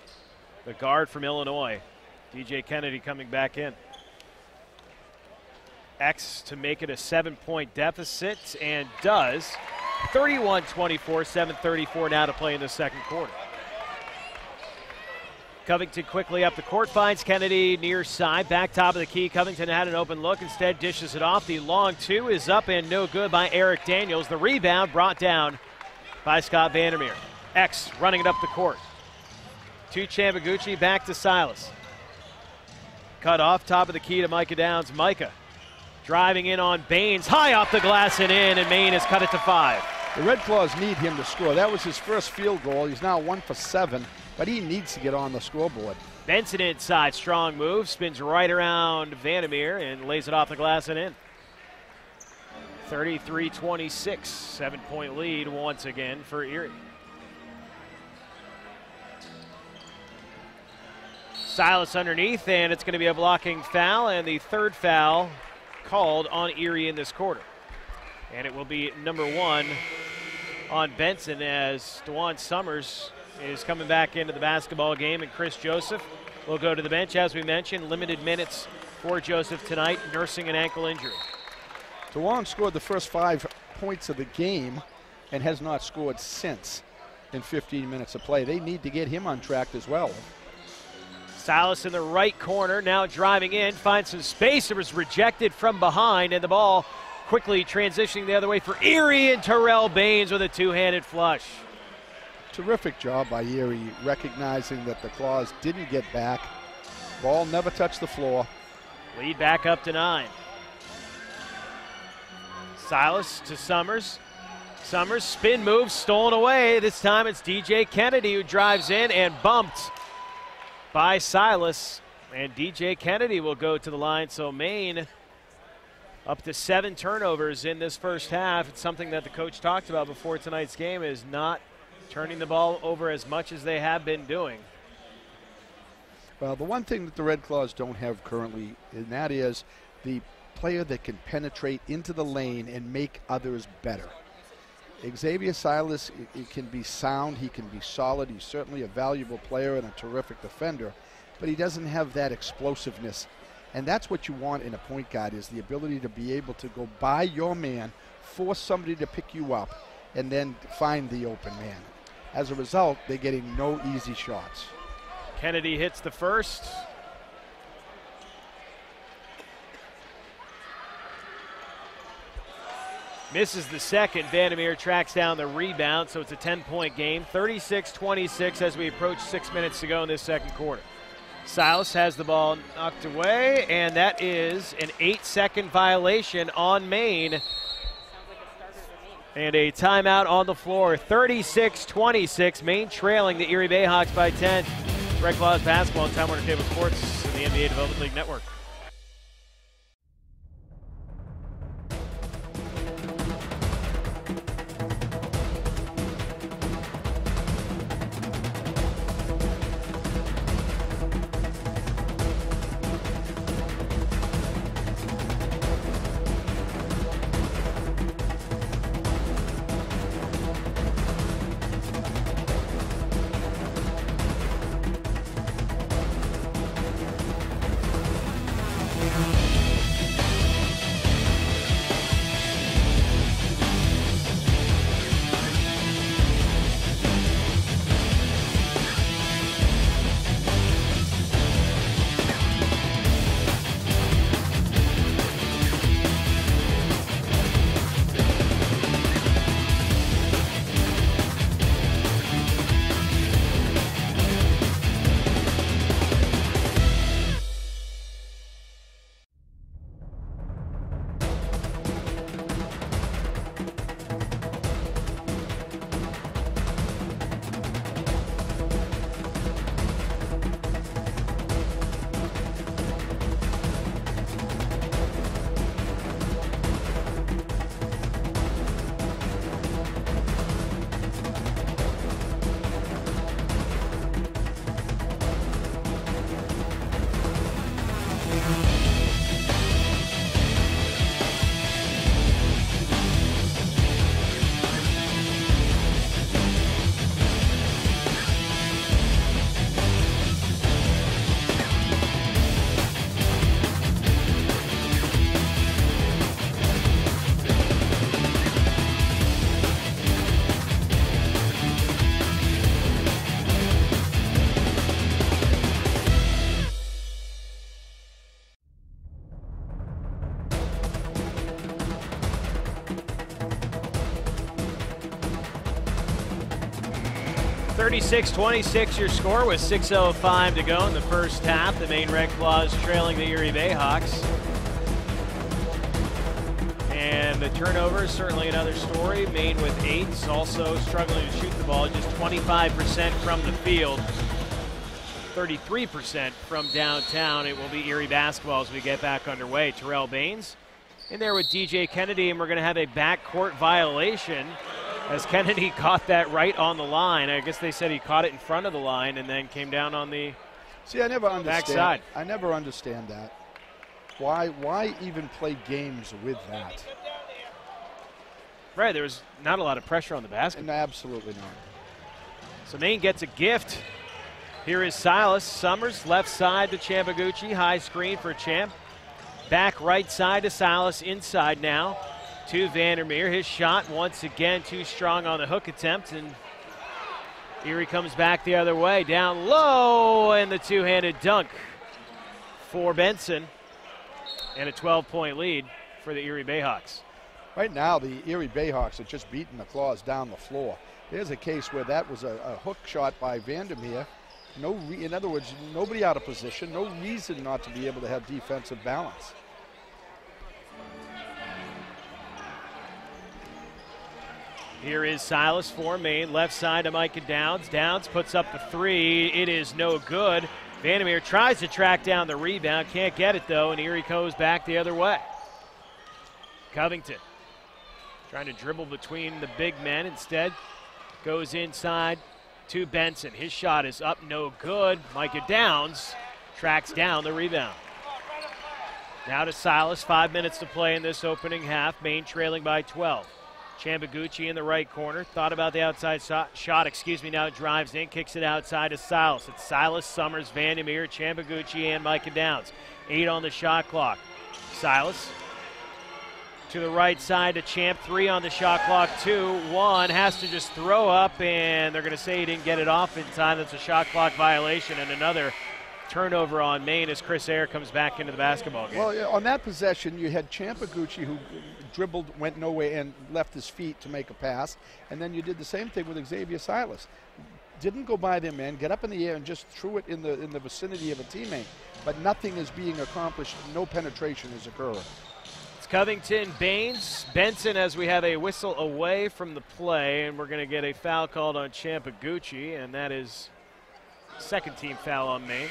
the guard from Illinois. DJ Kennedy coming back in. X to make it a 7-point deficit, and does. 31-24, 7:34 now to play in the second quarter. Covington quickly up the court, finds Kennedy near side, back top of the key. Covington had an open look, instead dishes it off. The long two is up and no good by Eric Daniels. The rebound brought down by Scott VanderMeer. X running it up the court. To Chambaguchi, back to Silas. Cut off, top of the key to Micah Downs. Micah driving in on Baines, high off the glass and in, and Maine has cut it to 5. The Red Claws need him to score. That was his first field goal. He's now 1 for 7, but he needs to get on the scoreboard. Benson inside, strong move, spins right around VanderMeer and lays it off the glass and in. 33-26, 7-point lead once again for Erie. Silas underneath, and it's going to be a blocking foul, and the third foul called on Erie in this quarter. And it will be number 1 on Benson as DeJuan Summers is coming back into the basketball game, and Chris Joseph will go to the bench. As we mentioned, limited minutes for Joseph tonight, nursing an ankle injury. DeJuan scored the first 5 points of the game and has not scored since in 15 minutes of play. They need to get him on track as well. Silas in the right corner, now driving in, finds some space. It was rejected from behind, and the ball quickly transitioning the other way for Erie, and Terrell Baines with a two-handed flush. Terrific job by Erie, recognizing that the Claws didn't get back. Ball never touched the floor. Lead back up to 9. Silas to Summers. Summers, spin move, stolen away. This time it's DJ Kennedy who drives in and bumped by Silas. And DJ Kennedy will go to the line. So Maine up to 7 turnovers in this first half. It's something that the coach talked about before tonight's game, is not turning the ball over as much as they have been doing. Well, the one thing that the Red Claws don't have currently, and that is the player that can penetrate into the lane and make others better. Xavier Silas, he can be sound, he can be solid, he's certainly a valuable player and a terrific defender, but he doesn't have that explosiveness. And that's what you want in a point guard, is the ability to be able to go by your man, force somebody to pick you up, and then find the open man. As a result, they're getting no easy shots. Kennedy hits the first. Misses the second. VanderMeer tracks down the rebound, so it's a 10-point game. 36-26 as we approach 6 minutes to go in this second quarter. Silas has the ball knocked away, and that is an 8-second violation on Maine. And a timeout on the floor. 36-26, Maine trailing the Erie BayHawks by 10. Red Claws basketball on Time Warner Cable Sports and the NBA Development League Network. (36-26) your score with 6:05 to go in the first half. The Maine Red Claws trailing the Erie BayHawks. And the turnover is certainly another story. Maine with 8, also struggling to shoot the ball, just 25% from the field, 33% from downtown. It will be Erie basketball as we get back underway. Terrell Baines in there with DJ Kennedy, and we're going to have a backcourt violation as Kennedy caught that right on the line. I guess they said he caught it in front of the line and then came down on the See, I never understand. Backside. I never understand that. Why even play games with that? Right, there was not a lot of pressure on the basket. And absolutely not. So Maine gets a gift. Here is Silas Summers, left side to Champaguchi, high screen for Champ. Back right side to Silas, inside now to VanderMeer. His shot once again too strong on the hook attempt, and Erie comes back the other way, down low, and the two-handed dunk for Benson, and a 12-point lead for the Erie BayHawks. Right now, the Erie BayHawks are just beating the Claws down the floor. There's a case where that was a hook shot by VanderMeer. In other words, nobody out of position, no reason not to be able to have defensive balance. Here is Silas for Maine, left side to Micah Downs. Downs puts up the three. It is no good. VanderMeer tries to track down the rebound, can't get it though, and Erie goes back the other way. Covington trying to dribble between the big men, instead goes inside to Benson. His shot is up, no good. Micah Downs tracks down the rebound. Now to Silas, 5 minutes to play in this opening half. Maine trailing by 12. Champaguchi in the right corner, thought about the outside shot, now drives in, kicks it outside to Silas. It's Silas, Summers, VanderMeer, Champaguchi, and Micah Downs. 8 on the shot clock. Silas to the right side to Champ, 3 on the shot clock, 2-1, has to just throw up, and they're going to say he didn't get it off in time. That's a shot clock violation, and another turnover on Maine as Chris Eyre comes back into the basketball game. Well, on that possession, you had Champaguchi who dribbled, went nowhere, and left his feet to make a pass, and then you did the same thing with Xavier Silas. Didn't go by their man, get up in the air, and just threw it in the vicinity of a teammate. But nothing is being accomplished, no penetration is occurring. It's Covington, Baines, Benson as we have a whistle away from the play, and we're going to get a foul called on Champaguchi, and that is second team foul on Maine.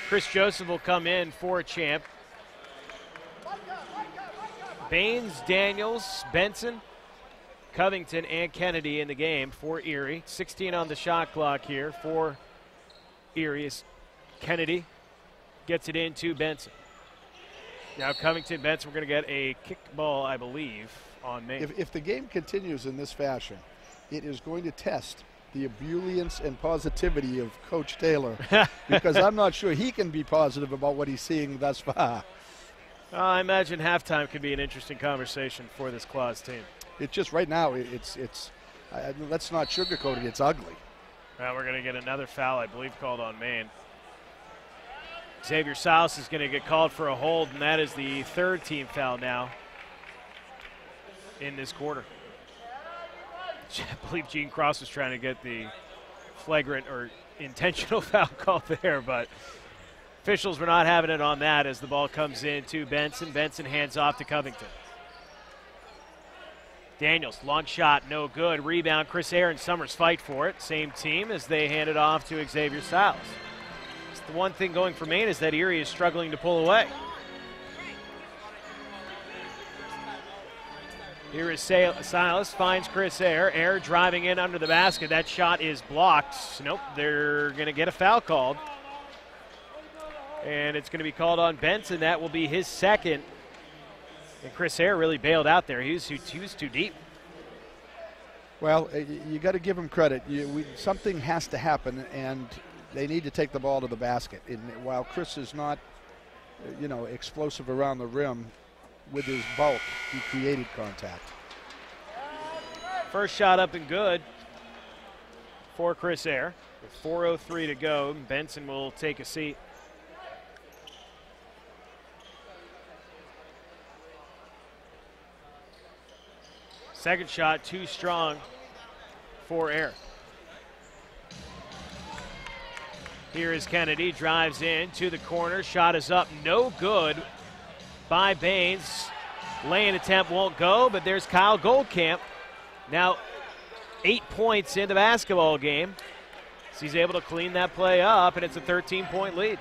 Chris Joseph will come in for Champ. Baines, Daniels, Benson, Covington, and Kennedy in the game for Erie. 16 on the shot clock here for Erie. Kennedy gets it into Benson. Now Covington, Benson, we're going to get a kick ball, I believe, on Maine. If the game continues in this fashion, it is going to test the ebullience and positivity of Coach Taylor, because I'm not sure he can be positive about what he's seeing thus far. I imagine halftime could be an interesting conversation for this Claws team. It's just right now, it's let's not sugarcoat it, it's ugly. Well, we're going to get another foul, I believe, called on Maine. Xavier Silas is going to get called for a hold, and that is the third team foul now in this quarter. I believe Gene Cross was trying to get the flagrant or intentional foul call there, but officials were not having it on that as the ball comes in to Benson. Benson hands off to Covington. Daniels, long shot, no good. Rebound, Chris Eyre and Summers fight for it. Same team as they hand it off to Xavier Silas. The one thing going for Maine is that Erie is struggling to pull away. Here is Silas, finds Chris Eyre. Eyre driving in under the basket. That shot is blocked. Nope, they're going to get a foul called. And it's going to be called on Benson. That will be his second. And Chris Eyre really bailed out there. He was too deep. Well, you got to give him credit. Something has to happen, and they need to take the ball to the basket. And while Chris is not, explosive around the rim, with his bulk, he created contact. First shot up and good for Chris Eyre. With 4:03 to go, Benson will take a seat. Second shot too strong for Eyre. Here is Kennedy, drives in to the corner. Shot is up, no good by Baines. Lay-in attempt won't go, but there's Kyle Goldcamp. Now 8 points in the basketball game. So he's able to clean that play up, and it's a 13-point lead.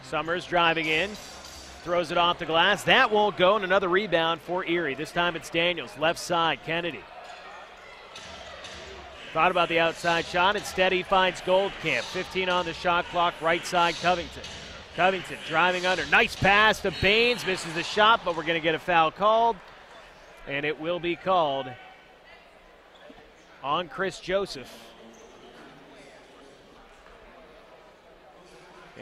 Summers driving in, throws it off the glass. That won't go, and another rebound for Erie. This time it's Daniels, left side, Kennedy. Thought about the outside shot. Instead, he finds Goldcamp. 15 on the shot clock, right side Covington. Covington driving under. Nice pass to Baines. Misses the shot, but we're going to get a foul called. And it will be called on Chris Joseph.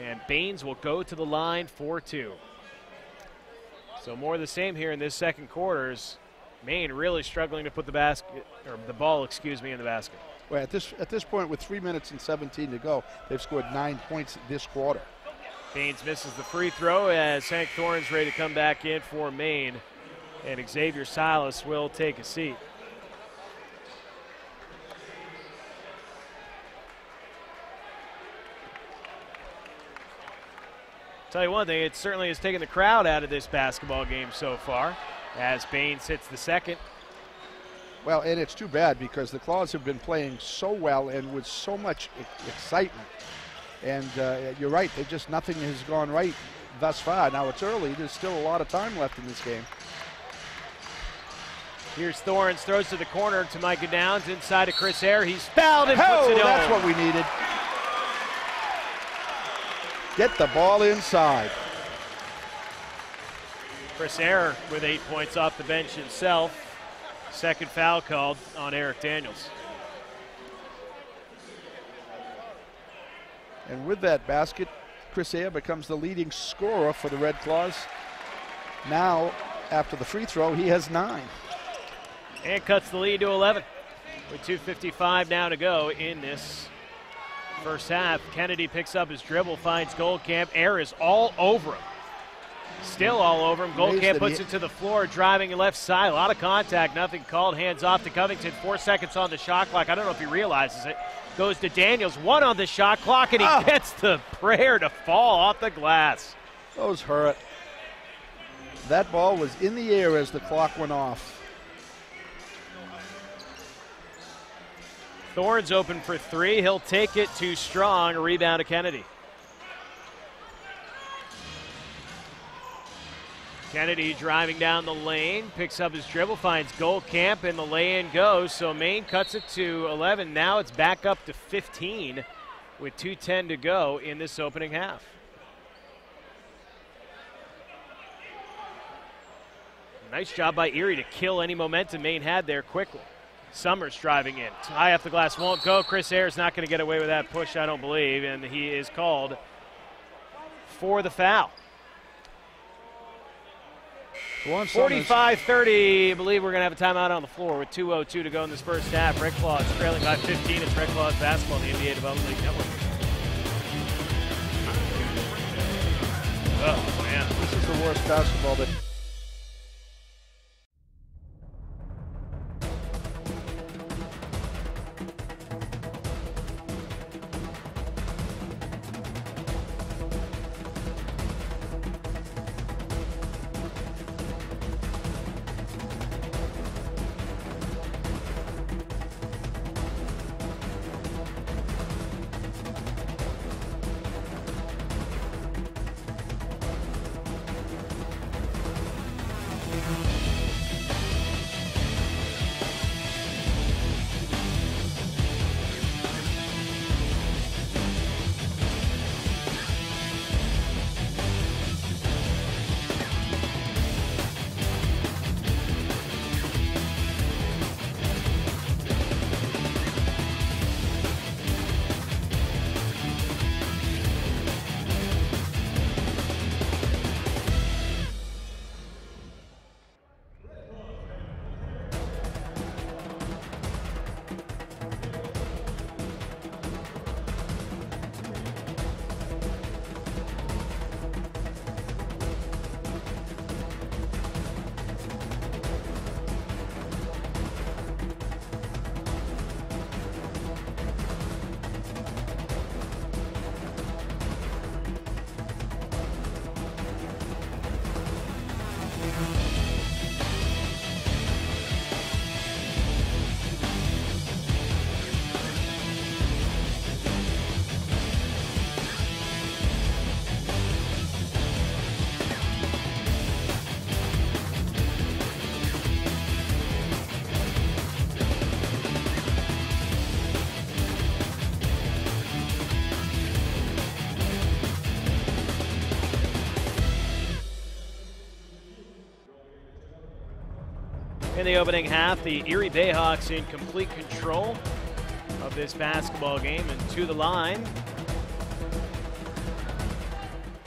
And Baines will go to the line for 2. So more of the same here in this second quarter. Maine really struggling to put the ball in the basket. Well, at this point, with 3 minutes and 17 to go, they've scored 9 points this quarter. Baines misses the free throw as Hank Thorne's ready to come back in for Maine, and Xavier Silas will take a seat. Tell you one thing, it certainly has taken the crowd out of this basketball game so far, as Baines hits the second. Well, and it's too bad because the Claws have been playing so well and with so much excitement. And you're right, nothing has gone right thus far. Now it's early, there's still a lot of time left in this game. Here's Thorns, throws to the corner to Micah Downs, inside to Chris Hare. He's fouled and puts it that's on. what we needed. Get the ball inside. Chris Hare with 8 points off the bench himself. Second foul called on Eric Daniels. And with that basket, Chris Hare becomes the leading scorer for the Red Claws. Now, after the free throw, he has 9. And cuts the lead to 11 with 2:55 now to go in this first half. Kennedy picks up his dribble, finds Goldcamp. Hare is all over him. Still all over him. Goldcamp puts it to the floor, driving left side. A lot of contact, nothing called. Hands off to Covington. 4 seconds on the shot clock. I don't know if he realizes it. Goes to Daniels. 1 on the shot clock, and he gets the prayer to fall off the glass. Those hurt. That ball was in the air as the clock went off. Thorns open for 3. He'll take it too strong. A rebound to Kennedy. Kennedy driving down the lane, picks up his dribble, finds Goldcamp, and the lay-in goes. So Maine cuts it to 11. Now it's back up to 15 with 2:10 to go in this opening half. Nice job by Erie to kill any momentum Maine had there quickly. Summers driving in. High off the glass, won't go. Chris Hare's not going to get away with that push, I don't believe, and he is called for the foul. 45-30. I believe we're going to have a timeout on the floor with 2:02 to go in this first half. Red Claws trailing by 15. It's Red Claws basketball on the NBA Development League Network. Oh, man. This is the worst basketball that... In the opening half, the Erie BayHawks in complete control of this basketball game, and to the line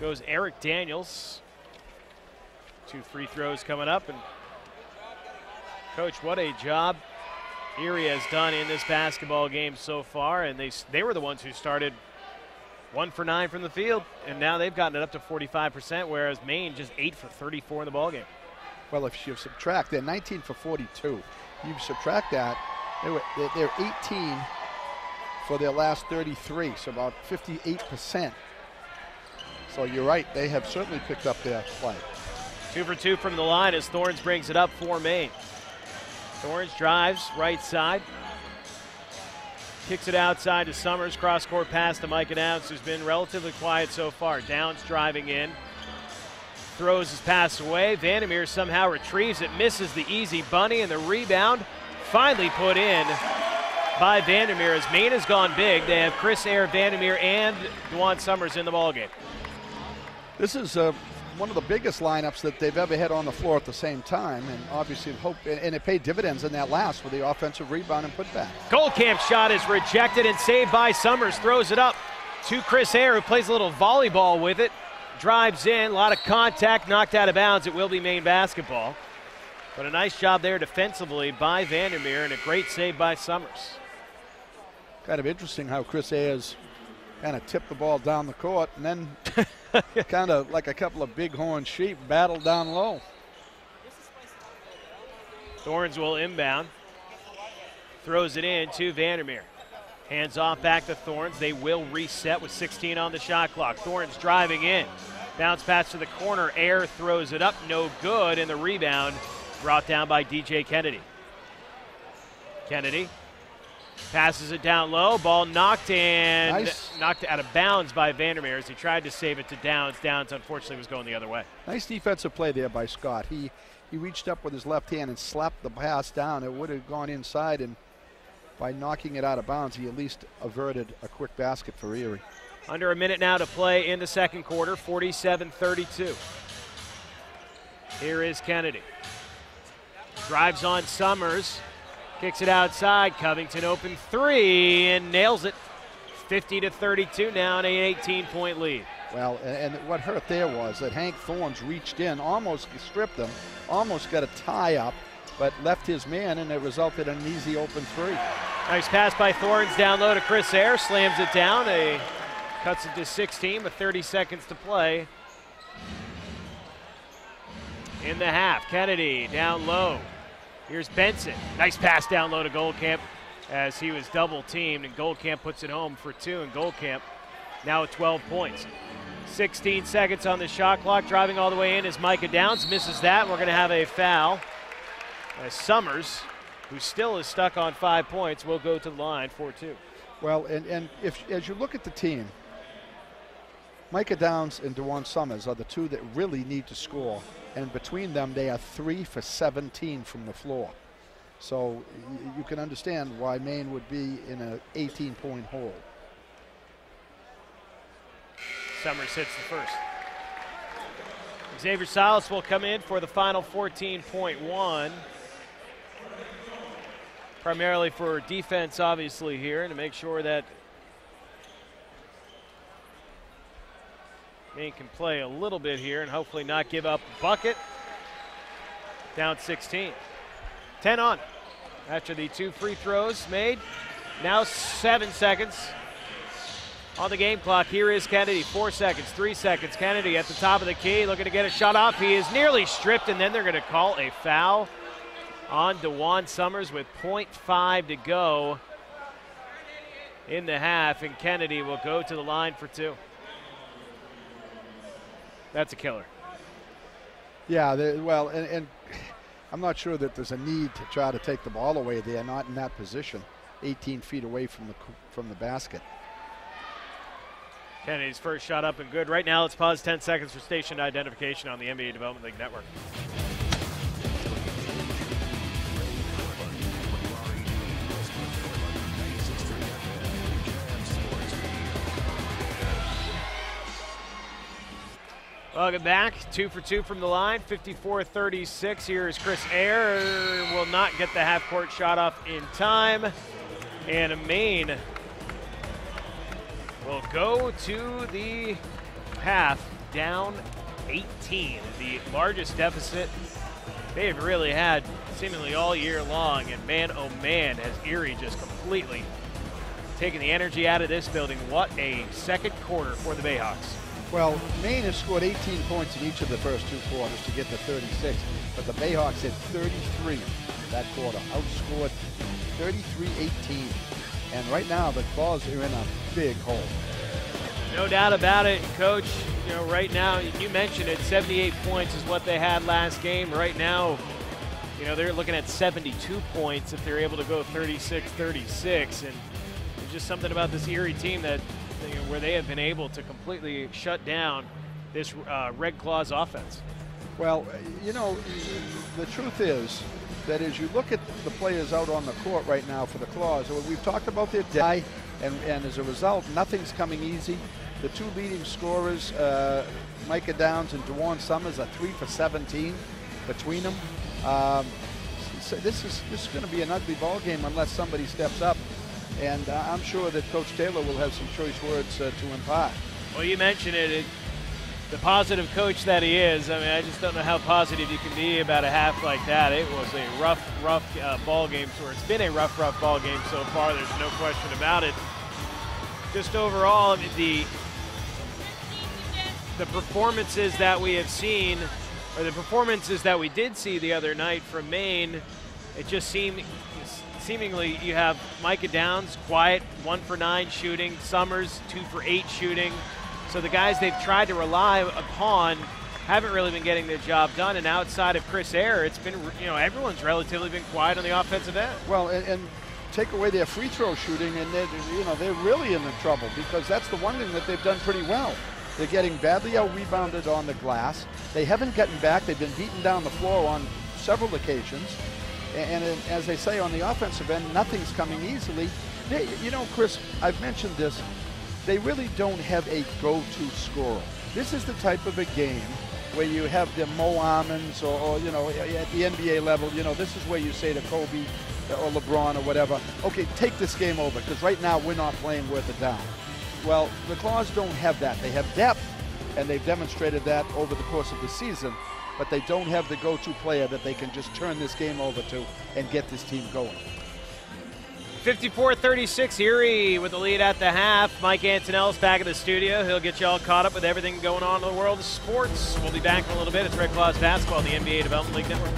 goes Eric Daniels. 2 free throws coming up, and Coach, what a job Erie has done in this basketball game so far, and they were the ones who started 1 for 9 from the field, and now they've gotten it up to 45%, whereas Maine just 8 for 34 in the ballgame. Well, if you subtract, they're 19 for 42. You subtract that, they're 18 for their last 33, so about 58%. So you're right, they have certainly picked up their play. 2 for 2 from the line as Thorns brings it up for Maine. Thorns drives right side. Kicks it outside to Summers. Cross-court pass to Micah Downs, who's been relatively quiet so far. Downs driving in. Throws his pass away. VanderMeer somehow retrieves it. Misses the easy bunny, and the rebound finally put in by VanderMeer as Maine has gone big. They have Chris Ayer, VanderMeer, and DeJuan Summers in the ballgame. This is one of the biggest lineups that they've ever had on the floor at the same time, and obviously hope, and it paid dividends in that last with the offensive rebound and putback. Goldcamp's shot is rejected and saved by Summers. Throws it up to Chris Ayer, who plays a little volleyball with it. Drives in, a lot of contact, knocked out of bounds. It will be Maine basketball. But a nice job there defensively by VanderMeer, and a great save by Summers. Kind of interesting how Chris Ayers kind of tipped the ball down the court, and then kind of like a couple of bighorn sheep battled down low. Thorns will inbound. Throws it in to VanderMeer. Hands off back to Thorns. They will reset with 16 on the shot clock. Thorns driving in. Bounce pass to the corner. Ayer throws it up. No good. And the rebound brought down by DJ Kennedy. Kennedy passes it down low. Ball knocked out of bounds by VanderMeer as he tried to save it to Downs. Downs, unfortunately, was going the other way. Nice defensive play there by Scott. He reached up with his left hand and slapped the pass down. It would have gone inside, and by knocking it out of bounds, he at least averted a quick basket for Erie. Under a minute now to play in the second quarter, 47-32. Here is Kennedy. Drives on Summers. Kicks it outside. Covington open 3 and nails it. 50-32 now, and an 18-point lead. Well, and what hurt there was that Hank Thorns reached in, almost stripped him, almost got a tie up, but left his man, and it resulted in an easy open 3. Nice pass by Thorns down low to Chris Ayer. Slams it down. Cuts it to 16 with 30 seconds to play in the half. Kennedy down low. Here's Benson. Nice pass down low to Goldcamp as he was double teamed, and Goldcamp puts it home for 2, and Goldcamp now with 12 points. 16 seconds on the shot clock. Driving all the way in is Micah Downs. Misses that. We're going to have a foul. Summers, who still is stuck on 5 points, will go to the line for 2. Well, and if as you look at the team, Micah Downs and DeJuan Summers are the two that really need to score, and between them they are 3 for 17 from the floor. So you can understand why Maine would be in an 18-point hole. Summers hits the first. Xavier Silas will come in for the final 14.1. Primarily for defense, obviously, here, to make sure that Maine can play a little bit here and hopefully not give up a bucket. Down 16. 10 on after the 2 free throws made. Now 7 seconds on the game clock. Here is Kennedy. 4 seconds, 3 seconds. Kennedy at the top of the key looking to get a shot off. He is nearly stripped, and then they're going to call a foul on DeJuan Summers with 0.5 to go in the half, and Kennedy will go to the line for 2. That's a killer. Yeah, well, and I'm not sure that there's a need to try to take the ball away there, not in that position, 18 feet away from the basket. Kennedy's first shot up and good. Right now, let's pause 10 seconds for station identification on the NBA Development League Network. Welcome back. 2 for 2 from the line. 54-36. Here is Chris Eyre. Will not get the half-court shot off in time. And Maine will go to the half down 18. The largest deficit they've really had seemingly all year long. And man, oh man, has Erie just completely taken the energy out of this building. What a second quarter for the BayHawks. Well, Maine has scored 18 points in each of the first 2 quarters to get to 36, but the BayHawks hit 33 that quarter, outscored 33-18. And right now, the Claws are in a big hole. No doubt about it, Coach. You know, right now, you mentioned it, 78 points is what they had last game. Right now, you know, they're looking at 72 points if they're able to go 36-36. And there's just something about this Erie team that, you know, where they have been able to completely shut down this Red Claws offense. Well, you know, the truth is that as you look at the players out on the court right now for the Claws, we've talked about their depth, and as a result, nothing's coming easy. The 2 leading scorers, Micah Downs and DeJuan Summers, are 3 for 17 between them. So this is going to be an ugly ball game unless somebody steps up. And I'm sure that Coach Taylor will have some choice words to impart. Well, you mentioned it, the positive coach that he is. I mean, I just don't know how positive you can be about a half like that. It was a rough ball game, or it's been a rough ball game so far. There's no question about it. Just overall, I mean, the performances that we have seen, or the performances that we did see the other night from Maine, it just seemingly you have Micah Downs, quiet, 1 for 9 shooting, Summers, 2 for 8 shooting. So the guys they've tried to rely upon haven't really been getting their job done. And outside of Chris Eyre, it's been, you know, everyone's relatively been quiet on the offensive end. Well, and take away their free throw shooting, and they're really in the trouble, because that's the one thing that they've done pretty well. They're getting badly out-rebounded on the glass. They haven't gotten back. They've been beaten down the floor on several occasions. And as they say on the offensive end, nothing's coming easily. You know, Chris, I've mentioned this. They really don't have a go-to scorer. This is the type of a game where you have the Mo Amons or you know, at the NBA level, you know, this is where you say to Kobe or LeBron or whatever, okay, take this game over, because right now we're not playing worth a down. Well, the Claws don't have that. They have depth, and they've demonstrated that over the course of the season, but they don't have the go-to player that they can just turn this game over to and get this team going. 54-36, Erie with the lead at the half. Mike Antonelli's back in the studio. He'll get you all caught up with everything going on in the world of sports. We'll be back in a little bit. It's Red Claws Basketball, the NBA Development League Network.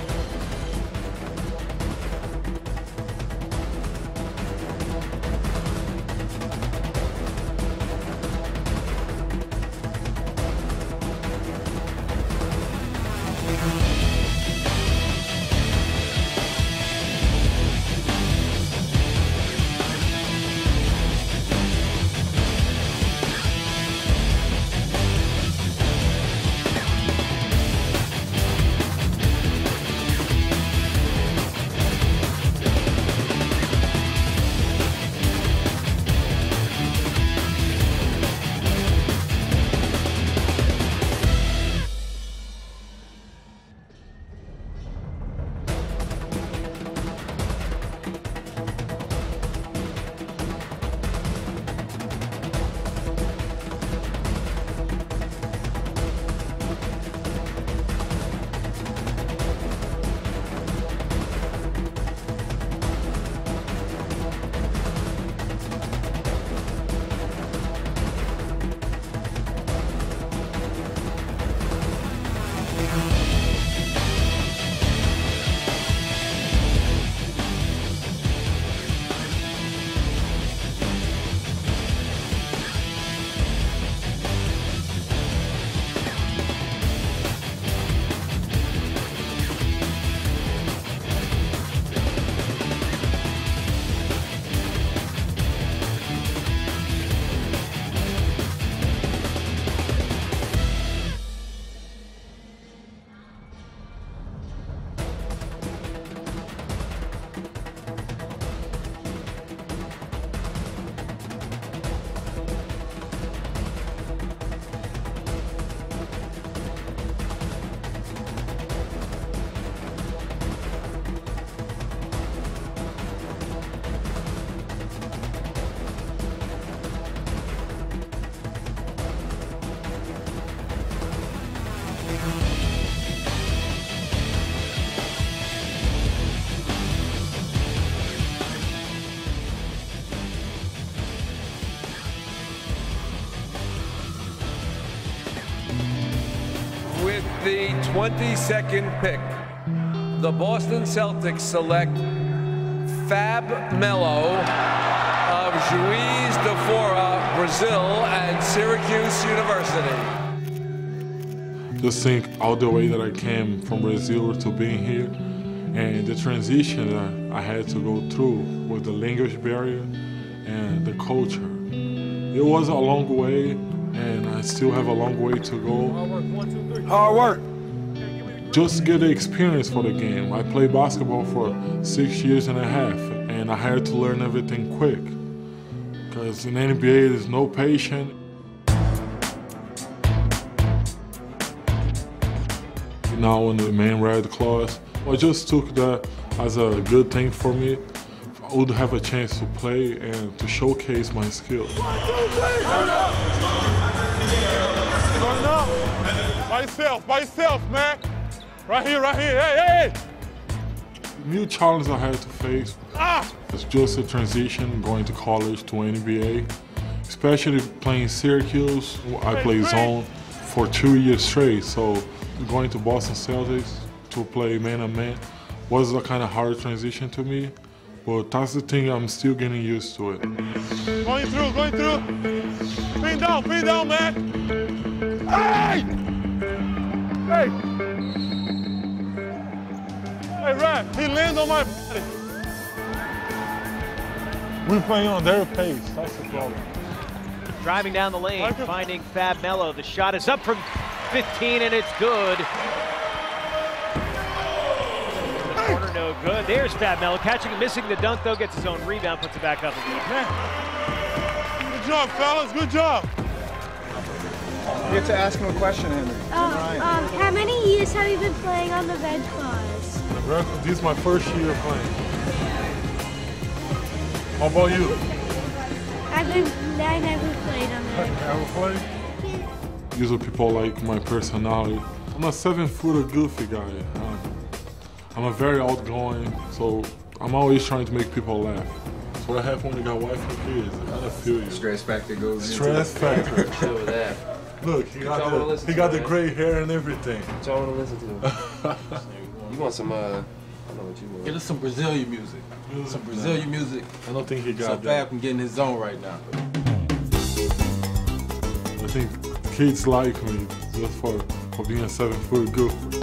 22nd pick, the Boston Celtics select Fab Melo of Juiz de Fora, Brazil, and Syracuse University. Just think all the way that I came from Brazil to being here, and the transition that I had to go through with the language barrier and the culture. It was a long way, and I still have a long way to go. Hard work, 1, 2, 3. Hard work. Just to get the experience for the game. I played basketball for 6 years and a half, and I had to learn everything quick. Because in NBA, there's no patience. Now in the Maine Red Claws, I just took that as a good thing for me. I would have a chance to play and to showcase my skills. Turn up. By yourself, man. Right here, hey! New challenge I had to face. It's just a transition going to college to NBA, especially playing Syracuse. I played zone for 2 years straight, so going to Boston Celtics to play man-on-man was a kind of hard transition to me, but that's the thing, I'm still getting used to it. Going through. Pin down, man. Hey, Rap, he lands on my body. We're playing on their pace, that's the problem. Driving down the lane, finding Fab Melo. The shot is up from 15 and it's good. The corner no good. There's Fab Melo catching and missing the dunk though, gets his own rebound, puts it back up again. Man. Good job, fellas, good job. You get to ask him a question, Henry. How many years have you been playing on the Red Claws? This is my first year playing. How about you? I never played on the Red Claws. Never played? Usually people like my personality. I'm a 7-footer goofy guy. I'm a very outgoing, so I'm always trying to make people laugh. That's what I have when you got wife and kids. I kind of feel you. Stress factor goes Stress factor. Chill with that. Look, he got the gray hair and everything. That's all I want to listen to. You want some, I don't know what you want. Get us some Brazilian music. Some Brazilian music. I don't think he got so Fab can get in his zone right now. I think kids like me just for being a 7-foot goofy.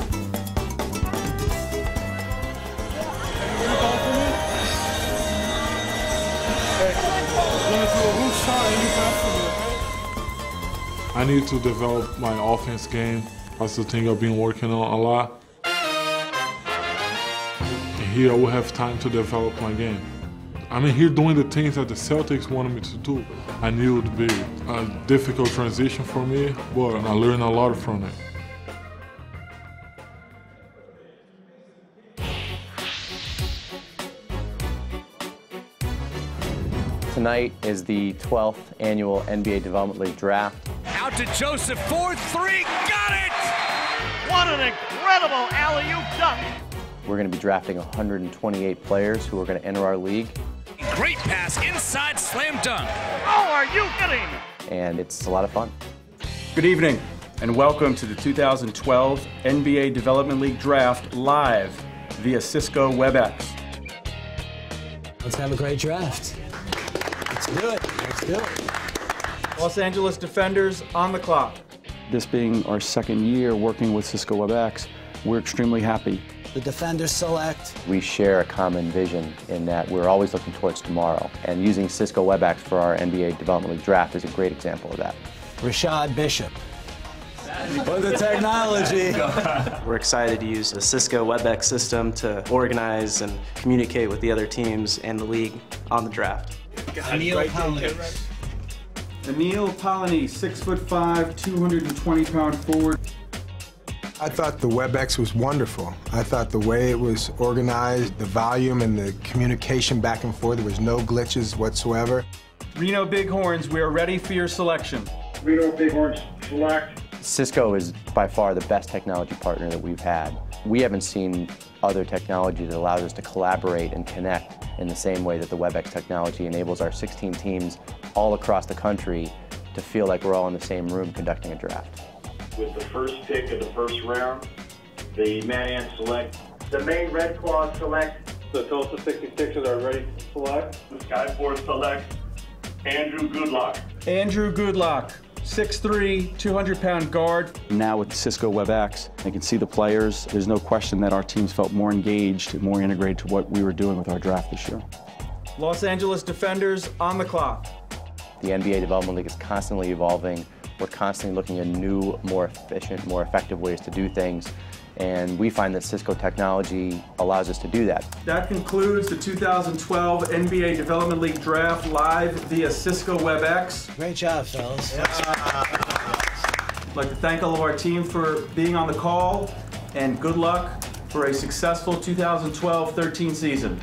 I need to develop my offense game. That's the thing I've been working on a lot. And here I will have time to develop my game. I'm in here doing the things that the Celtics wanted me to do. I knew it would be a difficult transition for me, but I learned a lot from it. Tonight is the 12th annual NBA Development League Draft. Out to Joseph, 4-3, got it! What an incredible alley-oop dunk! We're going to be drafting 128 players who are going to enter our league. Great pass, inside slam dunk. Oh, are you kidding? And it's a lot of fun. Good evening, and welcome to the 2012 NBA Development League Draft live via Cisco WebEx. Let's have a great draft. Let's do it. Let's do it. Los Angeles Defenders on the clock. This being our second year working with Cisco WebEx, we're extremely happy. The Defenders select. We share a common vision in that we're always looking towards tomorrow, and using Cisco WebEx for our NBA Development League Draft is a great example of that. Rashad Bishop. For the technology. We're excited to use the Cisco WebEx system to organize and communicate with the other teams and the league on the draft. Anil Polony. Anil Polony, 6'5", 220-pound forward. I thought the WebEx was wonderful. I thought the way it was organized, the volume and the communication back and forth, there was no glitches whatsoever. Reno Bighorns, we are ready for your selection. Reno Bighorns, select. Cisco is by far the best technology partner that we've had. We haven't seen other technology that allows us to collaborate and connect in the same way that the WebEx technology enables our 16 teams all across the country to feel like we're all in the same room conducting a draft. With the first pick of the first round, The Man select. The Maine Red Claws select. The Tulsa 66ers are ready to select. The Skyforce select. Andrew Goodlock. Andrew Goodlock, 6'3", 200-pound guard. Now with Cisco WebEx, they can see the players. There's no question that our teams felt more engaged and more integrated to what we were doing with our draft this year. Los Angeles Defenders on the clock. The NBA Development League is constantly evolving. We're constantly looking at new, more efficient, more effective ways to do things. And we find that Cisco technology allows us to do that. That concludes the 2012 NBA Development League Draft live via Cisco WebEx. Great job, fellas. I'd like to thank all of our team for being on the call, and good luck for a successful 2012-13 season.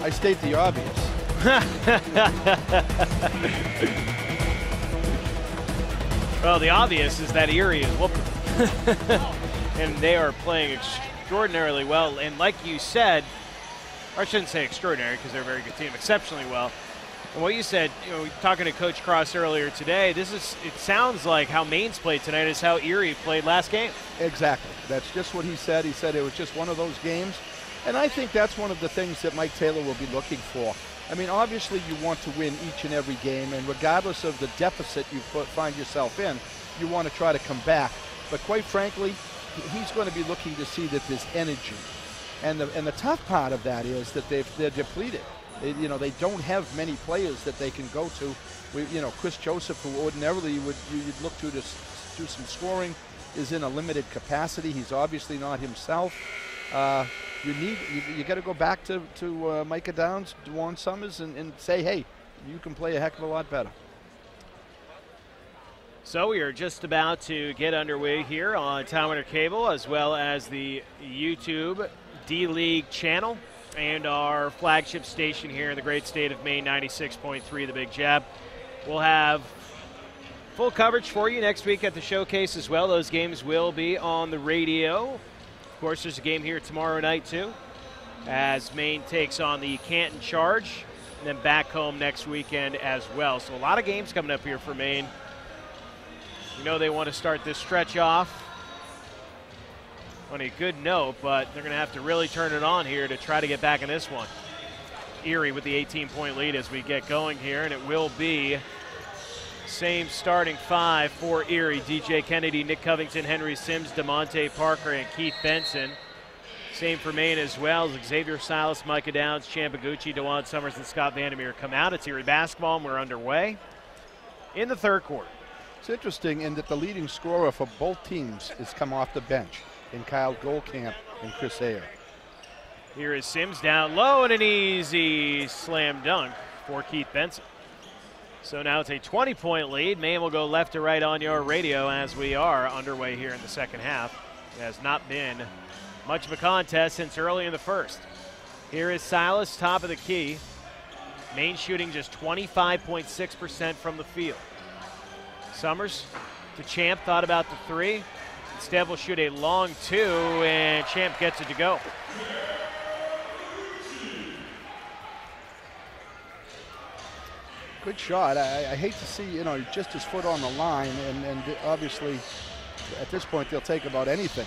I state the obvious. Well, the obvious is that Erie is whooping. And they are playing extraordinarily well. And like you said, or I shouldn't say extraordinary because they're a very good team, exceptionally well. And what you said, talking to Coach Cross earlier today, it sounds like how Maine's played tonight is how Erie played last game. Exactly. That's just what he said. He said it was just one of those games. And I think that's one of the things that Mike Taylor will be looking for. I mean, obviously you want to win each and every game, and regardless of the deficit you find yourself in, you want to try to come back. But quite frankly, he's going to be looking to see that there's energy. And the tough part of that is that they're depleted. They don't have many players that they can go to. Chris Joseph, who ordinarily you'd look to do some scoring, is in a limited capacity. He's obviously not himself. You got to go back to Micah Downs, Dewan Summers, and say, hey, you can play a heck of a lot better. So we are just about to get underway here on Time Warner Cable, as well as the YouTube D-League channel and our flagship station here in the great state of Maine, 96.3 The Big Jab. We'll have full coverage for you next week at the showcase as well. Those games will be on the radio. Of course, there's a game here tomorrow night, too, as Maine takes on the Canton Charge, and then back home next weekend as well. So a lot of games coming up here for Maine. They want to start this stretch off on a good note, but they're going to have to really turn it on here to try to get back in this one. Erie with the 18-point lead as we get going here, and it will be same starting five for Erie. DJ Kennedy, Nick Covington, Henry Sims, DeMonte Parker, and Keith Benson. Same for Maine as well. Xavier Silas, Micah Downs, Champaguchi, DeJuan Summers, and Scott VanderMeer come out. It's Erie basketball, and we're underway in the third quarter. It's interesting in that the leading scorer for both teams has come off the bench in Kyle Goldcamp and Chris Ayer. Here is Sims down low and an easy slam dunk for Keith Benson. So now it's a 20-point lead. Maine will go left to right on your radio as we are underway here in the second half. It has not been much of a contest since early in the first. Here is Silas, top of the key. Maine shooting just 25.6% from the field. Summers to Champ, thought about the three. Instead will shoot a long two, and Champ gets it to go. Good shot. I hate to see, just his foot on the line, and obviously at this point they'll take about anything.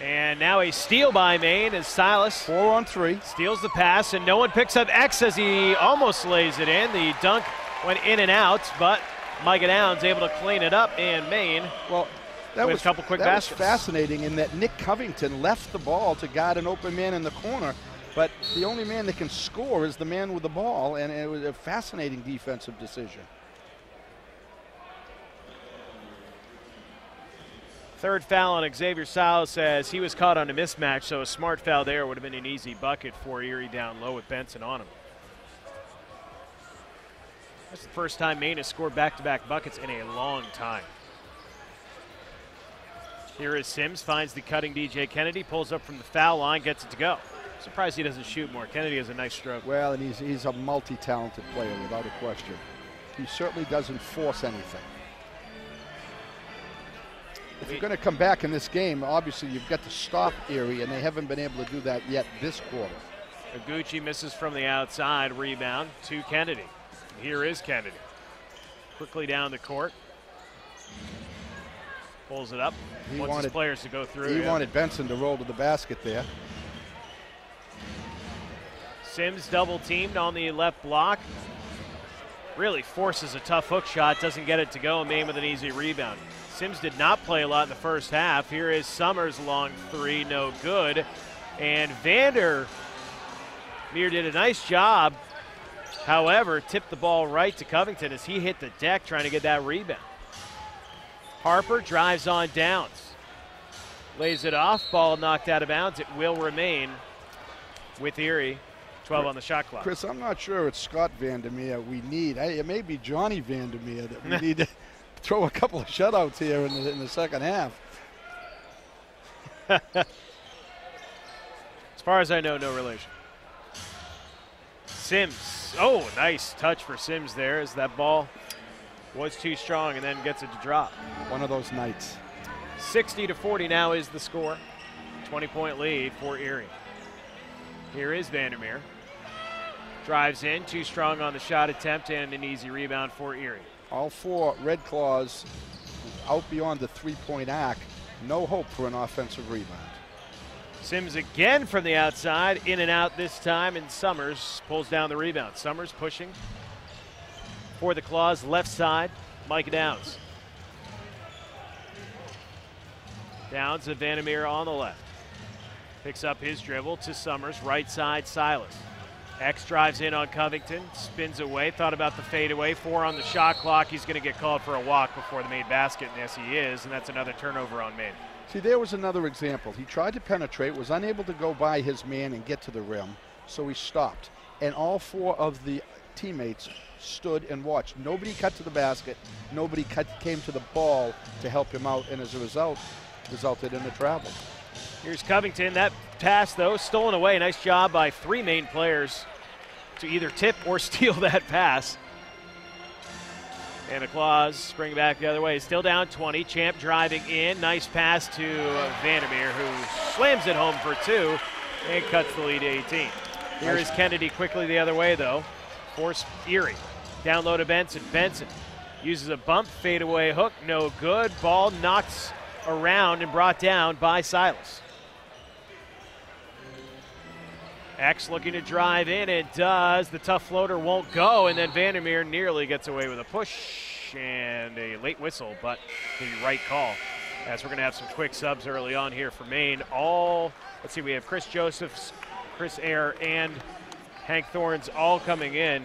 And now a steal by Maine as Silas 4 on 3 steals the pass, and no one picks up X as he almost lays it in. The dunk went in and out, but Micah Downs able to clean it up, and Maine that with a couple quick baskets. Was fascinating in that Nick Covington left the ball to guard an open man in the corner, but the only man that can score is the man with the ball, and it was a fascinating defensive decision. Third foul on Xavier Silas as he was caught on a mismatch, so a smart foul there would have been an easy bucket for Erie down low with Benson on him. That's the first time Maine has scored back-to-back buckets in a long time. Here is Sims, finds the cutting DJ Kennedy, pulls up from the foul line, gets it to go. Surprised he doesn't shoot more. Kennedy has a nice stroke. Well, and he's a multi-talented player without a question. He certainly doesn't force anything. If you're going to come back in this game, obviously you've got to stop Erie, and they haven't been able to do that yet this quarter. Iguchi misses from the outside, rebound to Kennedy. Here is Kennedy. Quickly down the court. Pulls it up. Wants his players to go through. He wanted Benson to roll to the basket there. Sims double teamed on the left block. Really forces a tough hook shot, doesn't get it to go, and Maine with an easy rebound. Sims did not play a lot in the first half. Here is Summers, long three, no good. And VanderMeer did a nice job. However, tipped the ball right to Covington as he hit the deck trying to get that rebound. Harper drives on Downs. Lays it off, ball knocked out of bounds. It will remain with Erie. 12 on the shot clock. Chris, I'm not sure it's Scott VanderMeer we need. It may be Johnny VanderMeer that we need to throw a couple of shutouts here in the second half. As far as I know, no relation. Sims. Oh, nice touch for Sims there as that ball was too strong and then gets it to drop. One of those nights. 60-40 now is the score. 20-point lead for Erie. Here is VanderMeer. Drives in, too strong on the shot attempt, and an easy rebound for Erie. All four Red Claws out beyond the three-point arc. No hope for an offensive rebound. Sims again from the outside, in and out this time, and Summers pulls down the rebound. Summers pushing for the Claws, left side, Micah Downs. Downs and VanderMeer on the left. Picks up his dribble to Summers, right side, Silas. X drives in on Covington, spins away, thought about the fadeaway. 4 on the shot clock. He's going to get called for a walk before the Maine basket, and yes, he is, and that's another turnover on Maine. See, there was another example. He tried to penetrate, was unable to go by his man and get to the rim, so he stopped. And all four of the teammates stood and watched. Nobody cut to the basket. Nobody came to the ball to help him out, and as a result, resulted in a travel. Here's Covington. That pass, though, stolen away. Nice job by 3 Maine players to either tip or steal that pass. And the Claws bring it back the other way. Still down 20. Champ driving in. Nice pass to VanderMeer, who slams it home for 2 and cuts the lead to 18. Here is Kennedy quickly the other way, though. Force Erie. Down low to Benson. Benson uses a bump, fadeaway hook. No good. Ball knocked around and brought down by Silas. X looking to drive in. It does. The tough floater won't go, and then VanderMeer nearly gets away with a push and a late whistle, but the right call. As we're going to have some quick subs early on here for Maine. Let's see, we have Chris Josephs, Chris Eyre, and Hank Thorns all coming in.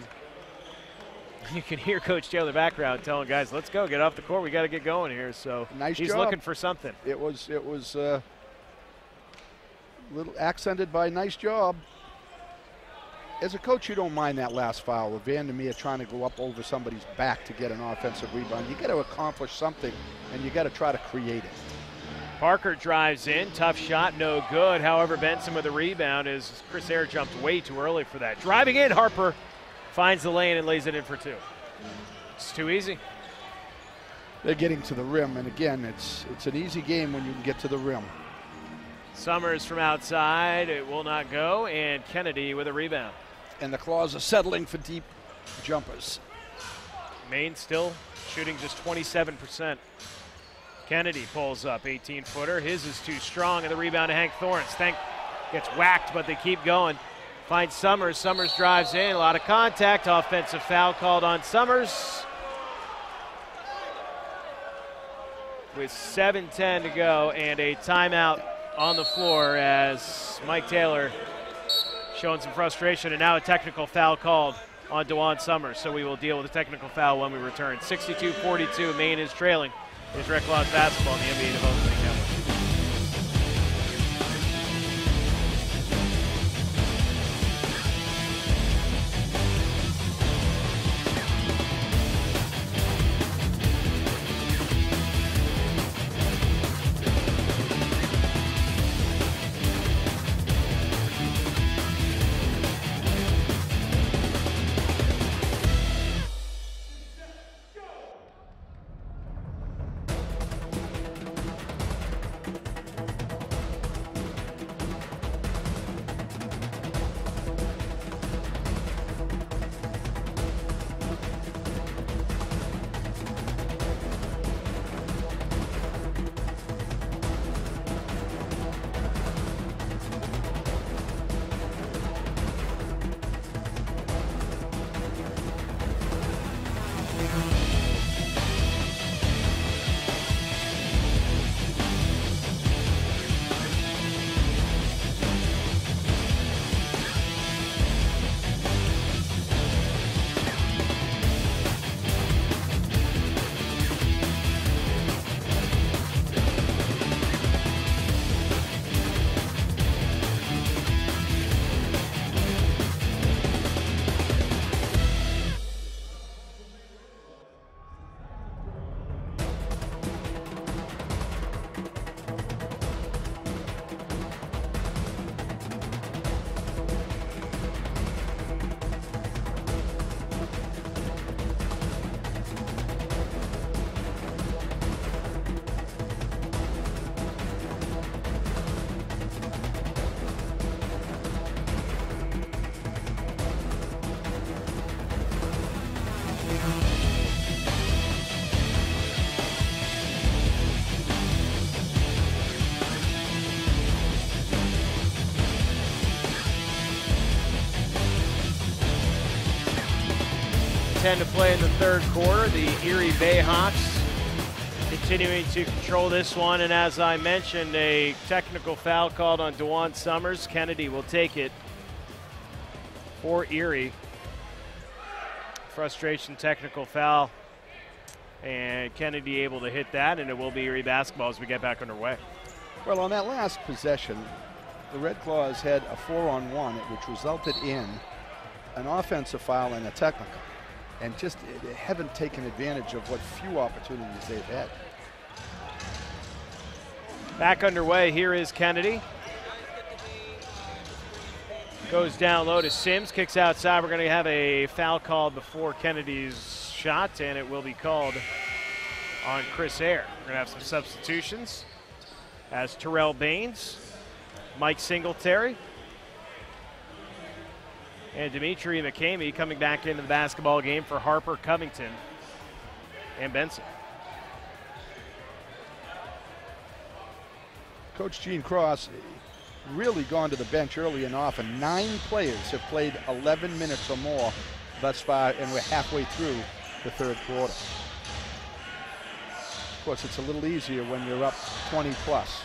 You can hear Coach Taylor in the background telling guys, let's go, get off the court. We got to get going here. So nice he's job. looking for something. It was a little accented by nice job. As a coach, you don't mind that last foul of VanderMeer trying to go up over somebody's back to get an offensive rebound. You got to accomplish something, and you got to try to create it. Parker drives in, tough shot, no good. However, Benson with a rebound as Chris Eyre jumped way too early for that. Driving in, Harper finds the lane and lays it in for two. It's too easy. They're getting to the rim, and again, it's an easy game when you can get to the rim. Summers from outside, it will not go, and Kennedy with a rebound. And the Claws are settling for deep jumpers. Maine still shooting just 27%. Kennedy pulls up, 18-footer. His is too strong, and the rebound to Hank Thorns. Gets whacked, but they keep going. Finds Summers. Summers drives in. A lot of contact. Offensive foul called on Summers. With 7:10 to go and a timeout on the floor as Mike Taylor showing some frustration, and now a technical foul called on DeJuan Summers. So we will deal with a technical foul when we return. 62-42, Maine is trailing. Is Red Claws basketball in the NBA Development League Network. To play in the third quarter. The Erie BayHawks continuing to control this one, and as I mentioned, a technical foul called on DeJuan Summers. Kennedy will take it for Erie. Frustration technical foul, and Kennedy able to hit that, and it will be Erie basketball as we get back underway. Well, on that last possession, the Red Claws had a 4-on-1, which resulted in an offensive foul and a technical. And just haven't taken advantage of what few opportunities they've had. Back underway, here is Kennedy. Goes down low to Sims, kicks outside. We're going to have a foul called before Kennedy's shot, and it will be called on Chris Eyre. We're going to have some substitutions as Terrell Baines, Mike Singletary, and Dimitri McCamey coming back into the basketball game for Harper, Covington, and Benson. Coach Gene Cross really gone to the bench early and often. 9 players have played 11 minutes or more thus far, and we're halfway through the third quarter. Of course, it's a little easier when you're up 20 plus.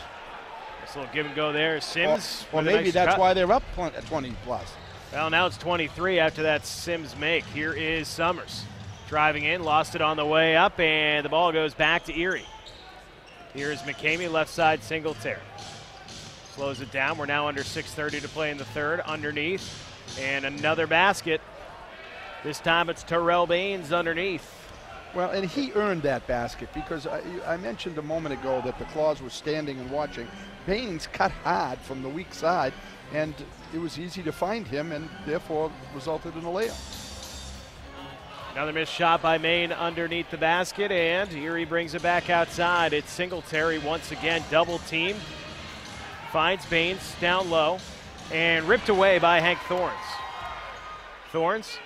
This little give and go there. Sims. Well, maybe that's why they're up 20 plus. Well, now it's 23 after that Sims make. Here is Summers. Driving in, lost it on the way up, and the ball goes back to Erie. Here's McCamey, left side Singletary. Slows it down. We're now under 6:30 to play in the third. Underneath, and another basket. This time it's Terrell Baines underneath. Well, and he earned that basket because I mentioned a moment ago that the Claws were standing and watching. Baines cut hard from the weak side, and it was easy to find him, and therefore resulted in a layup. Another missed shot by Maine underneath the basket, and Erie brings it back outside. It's Singletary once again, double team. Finds Baines down low, and ripped away by Hank Thorns. Thorns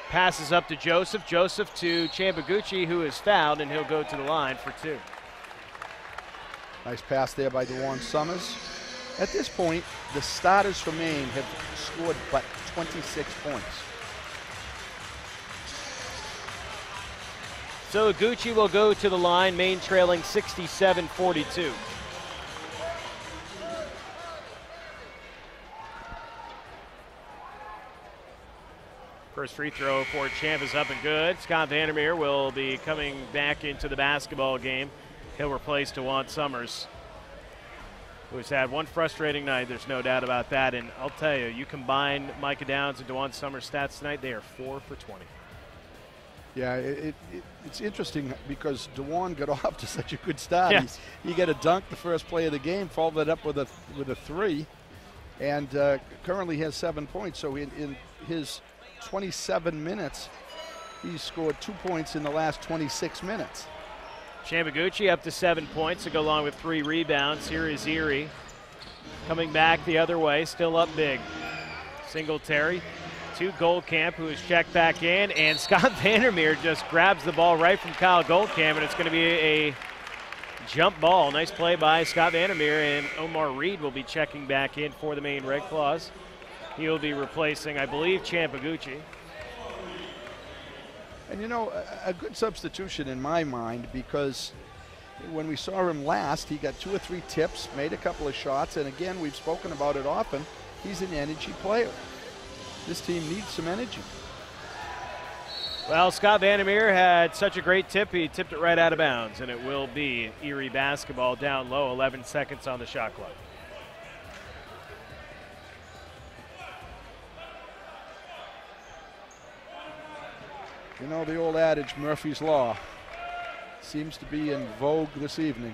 passes up to Joseph. Joseph to Chambaguchi, who is fouled, and he'll go to the line for 2. Nice pass there by DeJuan Summers. At this point, the starters for Maine have scored but 26 points. So Gucci will go to the line, Maine trailing 67-42. First free throw for Champ is up and good. Scott VanderMeer will be coming back into the basketball game. He'll replace DeJuan Summers, who's had one frustrating night, there's no doubt about that. And I'll tell you, you combine Micah Downs and DeJuan Summers' stats tonight, they are 4 for 20. Yeah, it's interesting because DeJuan got off to such a good start. Yes. He got a dunk the first play of the game, followed it up with a 3, and currently has 7 points. So in his 27 minutes, he's scored 2 points in the last 26 minutes. Chambaguchi up to 7 points to go along with 3 rebounds. Here is Erie coming back the other way, still up big. Singletary to Goldcamp, who is checked back in, and Scott VanderMeer just grabs the ball right from Kyle Goldcamp, and it's going to be a jump ball. Nice play by Scott VanderMeer, and Omar Reed will be checking back in for the Maine Red Claws. He will be replacing, I believe, Chambaguchi. And you know, a good substitution in my mind, because when we saw him last, he got 2 or 3 tips, made a couple of shots, and again, we've spoken about it often, he's an energy player. This team needs some energy. Well, Scott VanderMeer had such a great tip, he tipped it right out of bounds, and it will be Erie basketball down low, 11 seconds on the shot clock. You know, the old adage, Murphy's Law, seems to be in vogue this evening.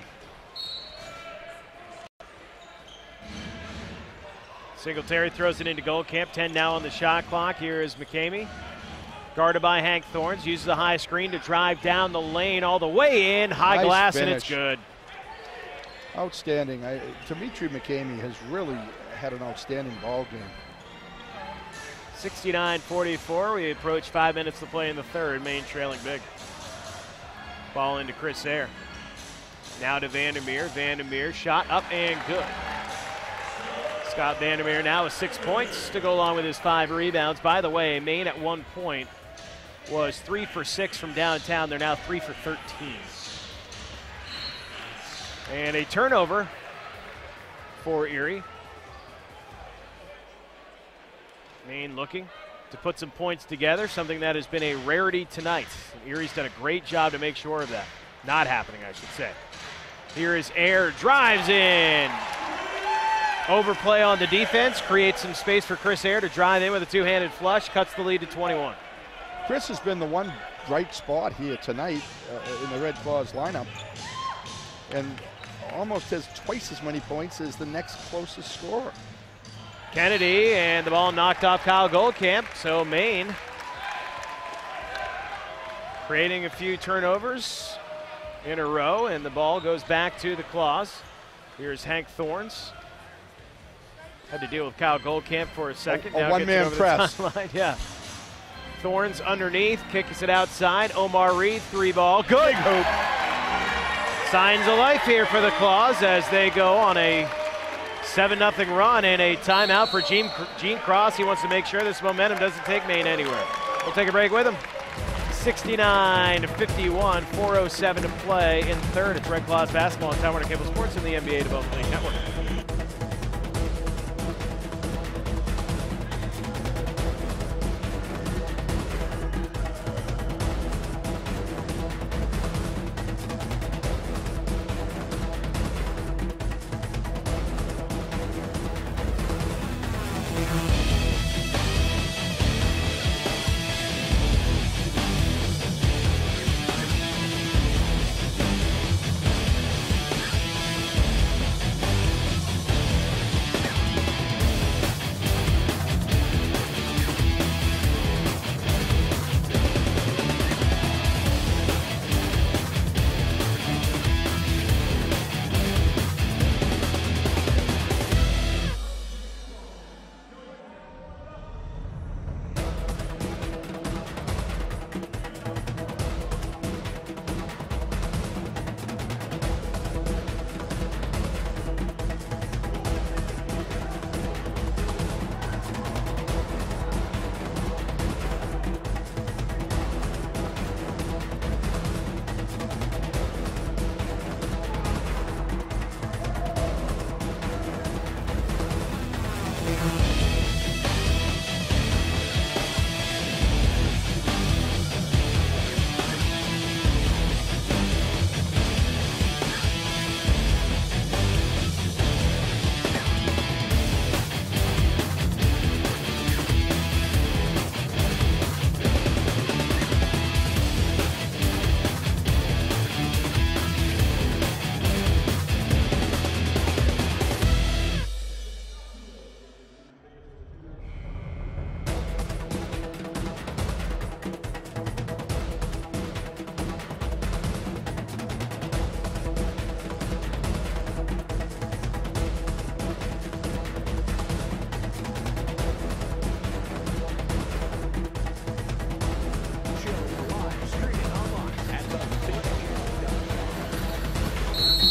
Singletary throws it into Goldcamp, 10 now on the shot clock. Here is McCamey, guarded by Hank Thorns, uses the high screen to drive down the lane all the way in, high Nice glass, finish. and it's good. Outstanding. Dimitri McCamey has really had an outstanding ball game. 69-44, we approach 5 minutes to play in the third, Maine trailing big. Ball into Chris Eyre. Now to VanderMeer. VanderMeer shot up and good. Scott VanderMeer now with 6 points to go along with his 5 rebounds. By the way, Maine at one point was 3 for 6 from downtown. They're now 3 for 13. And a turnover for Erie. Maine looking to put some points together, something that has been a rarity tonight. Erie's done a great job to make sure of that. Not happening, I should say. Here is Eyre, drives in. Overplay on the defense, creates some space for Chris Eyre to drive in with a two-handed flush, cuts the lead to 21. Chris has been the one bright spot here tonight in the Red Claws lineup, and almost has twice as many points as the next closest scorer. Kennedy, and the ball knocked off Kyle Goldcamp, so Maine creating a few turnovers in a row, and the ball goes back to the Claws. Here's Hank Thorns. Had to deal with Kyle Goldcamp for a second. A one-man press. Yeah. Thorns underneath, kicks it outside. Omar Reed, 3-ball, good hoop. Signs of life here for the Claws as they go on a 7-0 run and a timeout for Gene Cross. He wants to make sure this momentum doesn't take Maine anywhere. We'll take a break with him. 69-51, 4:07 to play in third. It's Red Claws basketball on Time Warner Cable Sports and the NBA Development League Network.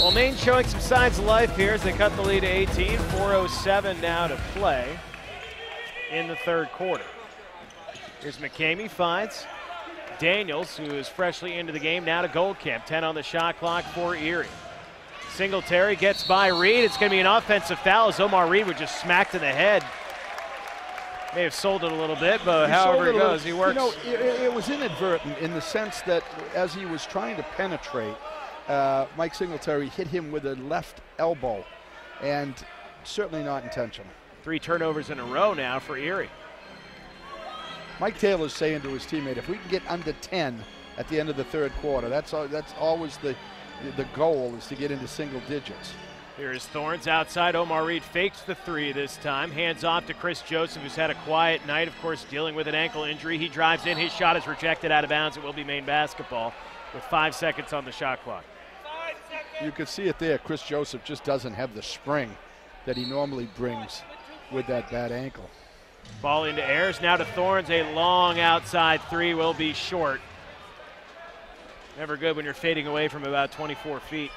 Well, Maine showing some signs of life here as they cut the lead to 18. 4:07 now to play in the third quarter. Here's McCamey, finds Daniels, who is freshly into the game, now to Goldcamp. 10 on the shot clock for Erie. Singletary gets by Reed. It's going to be an offensive foul as Omar Reed was just smacked in the head. May have sold it a little bit, but however it goes, he works. You know, it was inadvertent in the sense that as he was trying to penetrate, Mike Singletary hit him with a left elbow, and certainly not intentional. 3 turnovers in a row now for Erie. Mike Taylor's saying to his teammate, if we can get under 10 at the end of the third quarter, that's always the goal, is to get into single digits. Here is Thorns outside. Omar Reed fakes the 3 this time. Hands off to Chris Joseph, who's had a quiet night, of course, dealing with an ankle injury. He drives in. His shot is rejected out of bounds. It will be Maine basketball with 5 seconds on the shot clock. You can see it there. Chris Joseph just doesn't have the spring that he normally brings with that bad ankle. Ball into Ayers. Now to Thorns. A long outside 3 will be short. Never good when you're fading away from about 24 feet.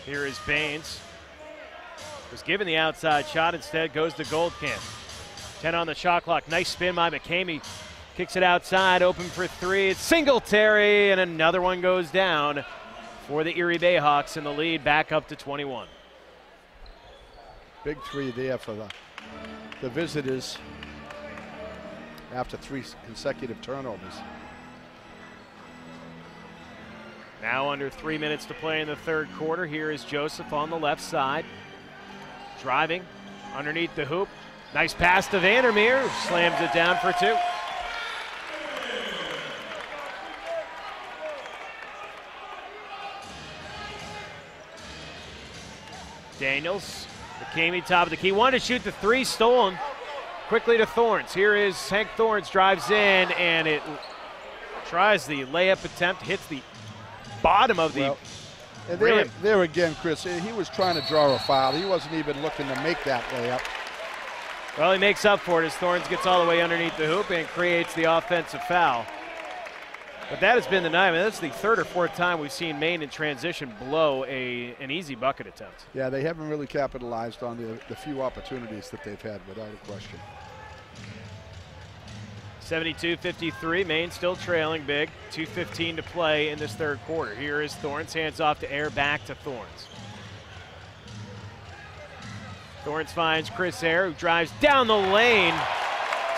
Here is Baines. Was given the outside shot, instead goes to Goldcamp. 10 on the shot clock. Nice spin by McCamey. Kicks it outside, open for 3. It's Singletary, and another one goes down for the Erie BayHawks in the lead, back up to 21. Big 3 there for the visitors after 3 consecutive turnovers. Now under 3 minutes to play in the third quarter. Here is Joseph on the left side. Driving underneath the hoop. Nice pass to VanderMeer, slams it down for 2. Daniels, McCamey top of the key. Wanted to shoot the 3, stolen. Quickly to Thorns. Here is Hank Thorns, drives in, and it tries the layup attempt, hits the bottom of the rim. There again, Chris, he was trying to draw a foul. He wasn't even looking to make that layup. Well, he makes up for it as Thorns gets all the way underneath the hoop and creates the offensive foul. But that has been the night. I mean, that's the third or fourth time we've seen Maine in transition blow an easy bucket attempt. Yeah, they haven't really capitalized on the few opportunities that they've had, without a question. 72-53, Maine still trailing big. 2:15 to play in this third quarter. Here is Thorns, hands off to Air, back to Thorns. Thorns finds Chris Air, who drives down the lane.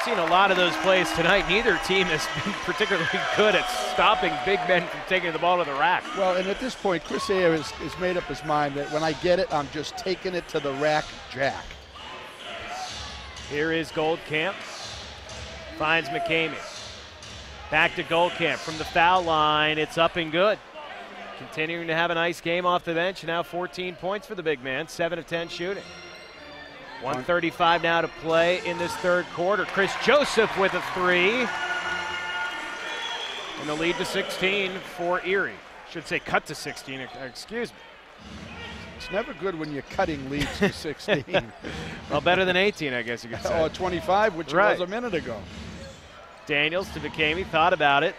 Seen a lot of those plays tonight. Neither team has been particularly good at stopping big men from taking the ball to the rack. Well, and at this point, Chris Air has made up his mind that when I get it, I'm just taking it to the rack, Jack. Here is Goldcamp. Finds McCamey. Back to Goldcamp from the foul line. It's up and good. Continuing to have a nice game off the bench. Now 14 points for the big man, 7 of 10 shooting. 1:35 now to play in this third quarter. Chris Joseph with a three. And the lead to 16 for Erie. Should say cut to 16, excuse me. It's never good when you're cutting leads to 16. Well, better than 18, I guess you could say. Or 25, which was a minute ago. Daniels to McCamey, thought about it.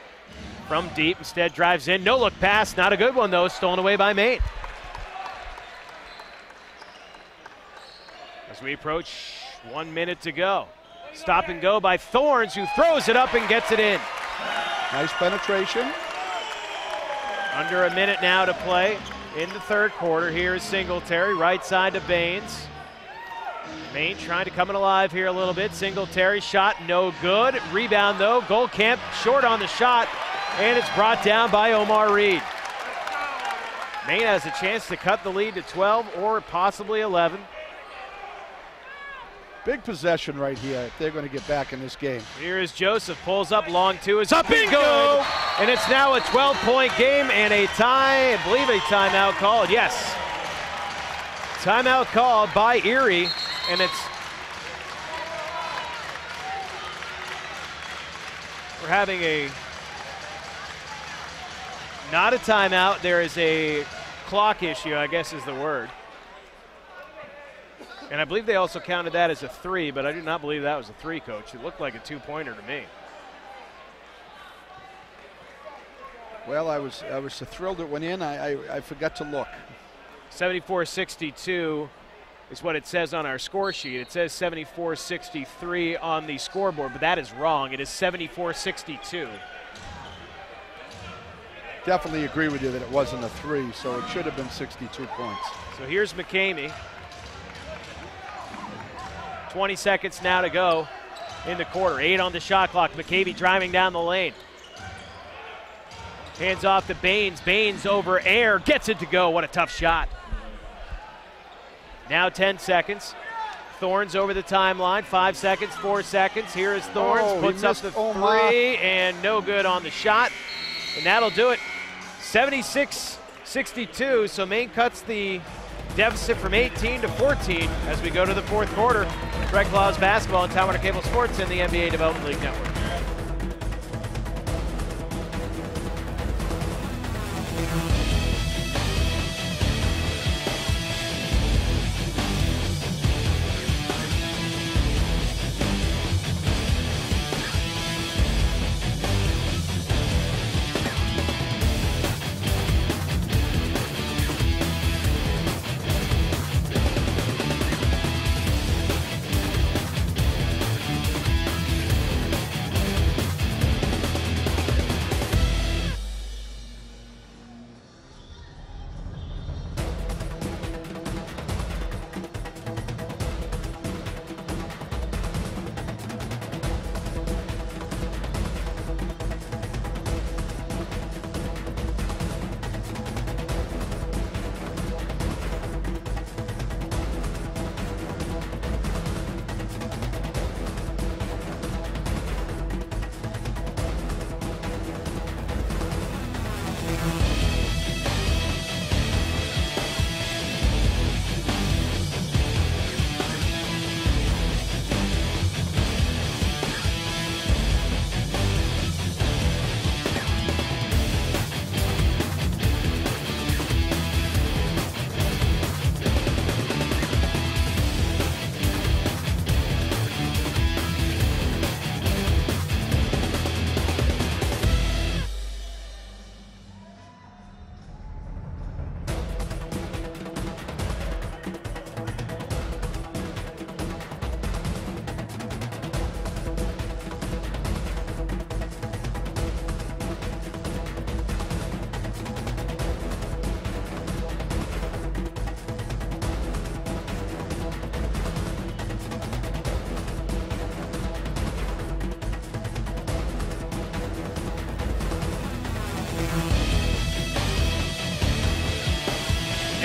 From deep, instead drives in. No look pass, not a good one though, stolen away by Maine. As we approach 1 minute to go. Stop and go by Thorns, who throws it up and gets it in. Nice penetration. Under a minute now to play in the third quarter. Here is Singletary, right side to Baines. Maine trying to come in alive here a little bit. Singletary shot no good. Rebound though. Goldcamp short on the shot, and it's brought down by Omar Reed. Maine has a chance to cut the lead to 12 or possibly 11. Big possession right here if they're going to get back in this game. Here is Joseph, pulls up, long two is up and good. And it's now a 12-point game and a tie, I believe a timeout called, yes. Timeout called by Erie, and we're having not a timeout, there is a clock issue, I guess is the word. And I believe they also counted that as a three, but I do not believe that was a three, Coach. It looked like a two-pointer to me. Well, I was so thrilled it went in, I forgot to look. 74-62 is what it says on our score sheet. It says 74-63 on the scoreboard, but that is wrong. It is 74-62. Definitely agree with you that it wasn't a three, so it should have been 62 points. So here's McCamey. 20 seconds now to go in the quarter. 8 on the shot clock. McCamey driving down the lane. Hands off to Baines. Baines over Air. Gets it to go. What a tough shot. Now 10 seconds. Thorns over the timeline. 5 seconds, 4 seconds. Here is Thorns. Puts up the three and no good on the shot. And that'll do it. 76-62. So Maine cuts the deficit from 18 to 14 as we go to the fourth quarter. Red Claws basketball on Time Warner Cable Sports and the NBA Development League Network.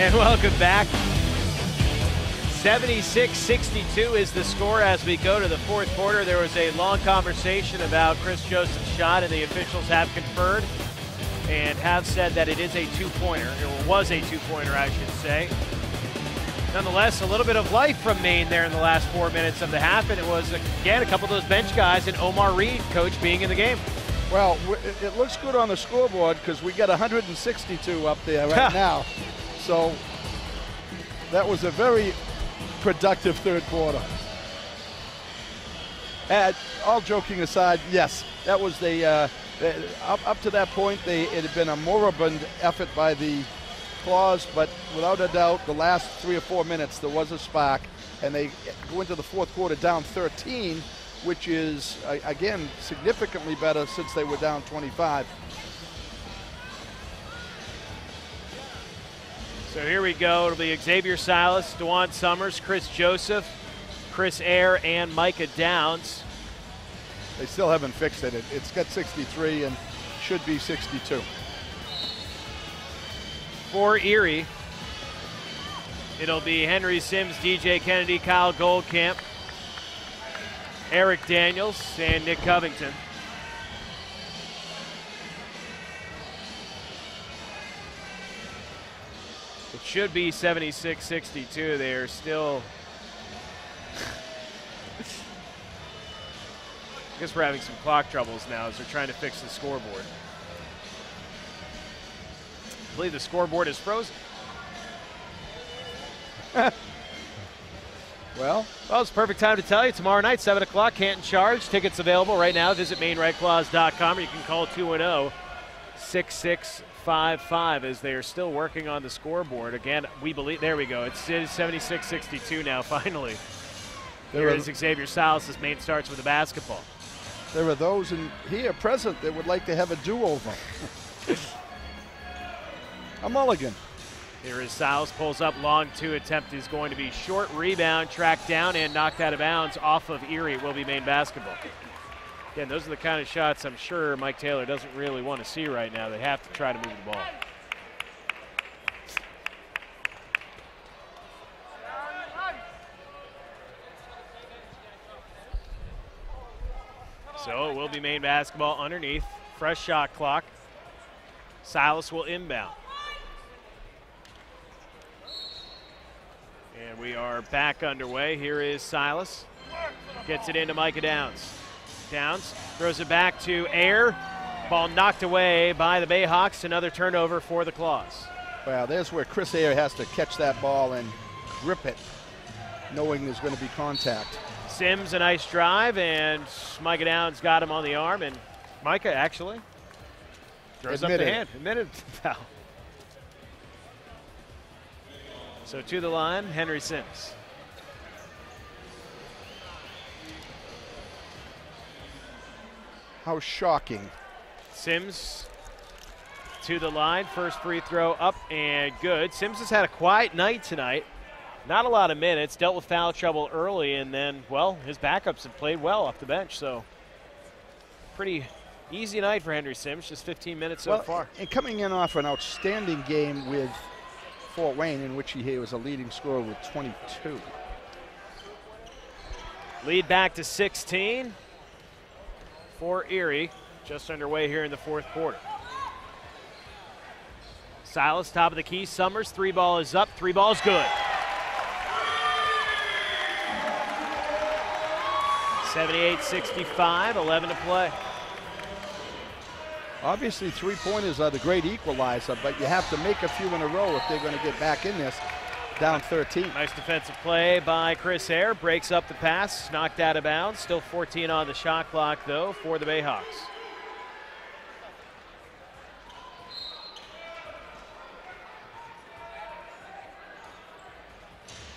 And welcome back. 76-62 is the score as we go to the fourth quarter. There was a long conversation about Chris Joseph's shot, and the officials have conferred and have said that it is a two-pointer, or was a two-pointer, I should say. Nonetheless, a little bit of life from Maine there in the last 4 minutes of the half, and it was, again, a couple of those bench guys and Omar Reed, coach, being in the game. Well, it looks good on the scoreboard because we got 162 up there right now. So that was a very productive third quarter. And all joking aside, yes, that was up to that point, it had been a moribund effort by the Claws, but without a doubt, the last 3 or 4 minutes, there was a spark, and they go into the fourth quarter down 13, which is, again, significantly better since they were down 25. So here we go. It'll be Xavier Silas, DeJuan Summers, Chris Joseph, Chris Eyre, and Micah Downs. They still haven't fixed it. It's got 63 and should be 62. For Erie, it'll be Henry Sims, DJ Kennedy, Kyle Goldcamp, Eric Daniels, and Nick Covington. It should be 76-62. They're still... I guess we're having some clock troubles now as they're trying to fix the scoreboard. I believe the scoreboard is frozen. Well, it's a perfect time to tell you. Tomorrow night, 7 o'clock, Canton Charge. Tickets available right now. Visit MaineRedClaws.com, or you can call 210-6655 as they are still working on the scoreboard. Again, we believe, there we go. It's 76-62 now, finally. Here is Xavier Silas as Maine starts with the basketball. There are those in here present that would like to have a do-over. A mulligan. Here is Silas, pulls up long two. Attempt is going to be short. Rebound, tracked down and knocked out of bounds off of Erie. It will be Maine basketball. Again, those are the kind of shots I'm sure Mike Taylor doesn't really want to see right now. They have to try to move the ball. So it will be Maine basketball underneath. Fresh shot clock. Silas will inbound. And we are back underway. Here is Silas. Gets it into Micah Downs. Downs throws it back to Eyre. Ball knocked away by the BayHawks. Another turnover for the Claws. Well, there's where Chris Eyre has to catch that ball and grip it, knowing there's going to be contact. Sims, a nice drive, and Micah Downs got him on the arm, and Micah actually throws up the hand. Admitted foul. So to the line, Henry Sims. How shocking. Sims to the line. First free throw up and good. Sims has had a quiet night tonight. Not a lot of minutes. Dealt with foul trouble early, and then, well, his backups have played well off the bench. So pretty easy night for Henry Sims. Just 15 minutes so far. And coming in off an outstanding game with Fort Wayne, in which he was a leading scorer with 22. Lead back to 16 for Erie. Just underway here in the fourth quarter. Silas, top of the key. Summers, three ball is up. Three ball is good. 78-65, 11 to play. Obviously, three-pointers are the great equalizer, but you have to make a few in a row if they're going to get back in this, down 13. Nice defensive play by Chris Eyre. Breaks up the pass, knocked out of bounds. Still 14 on the shot clock, though, for the BayHawks.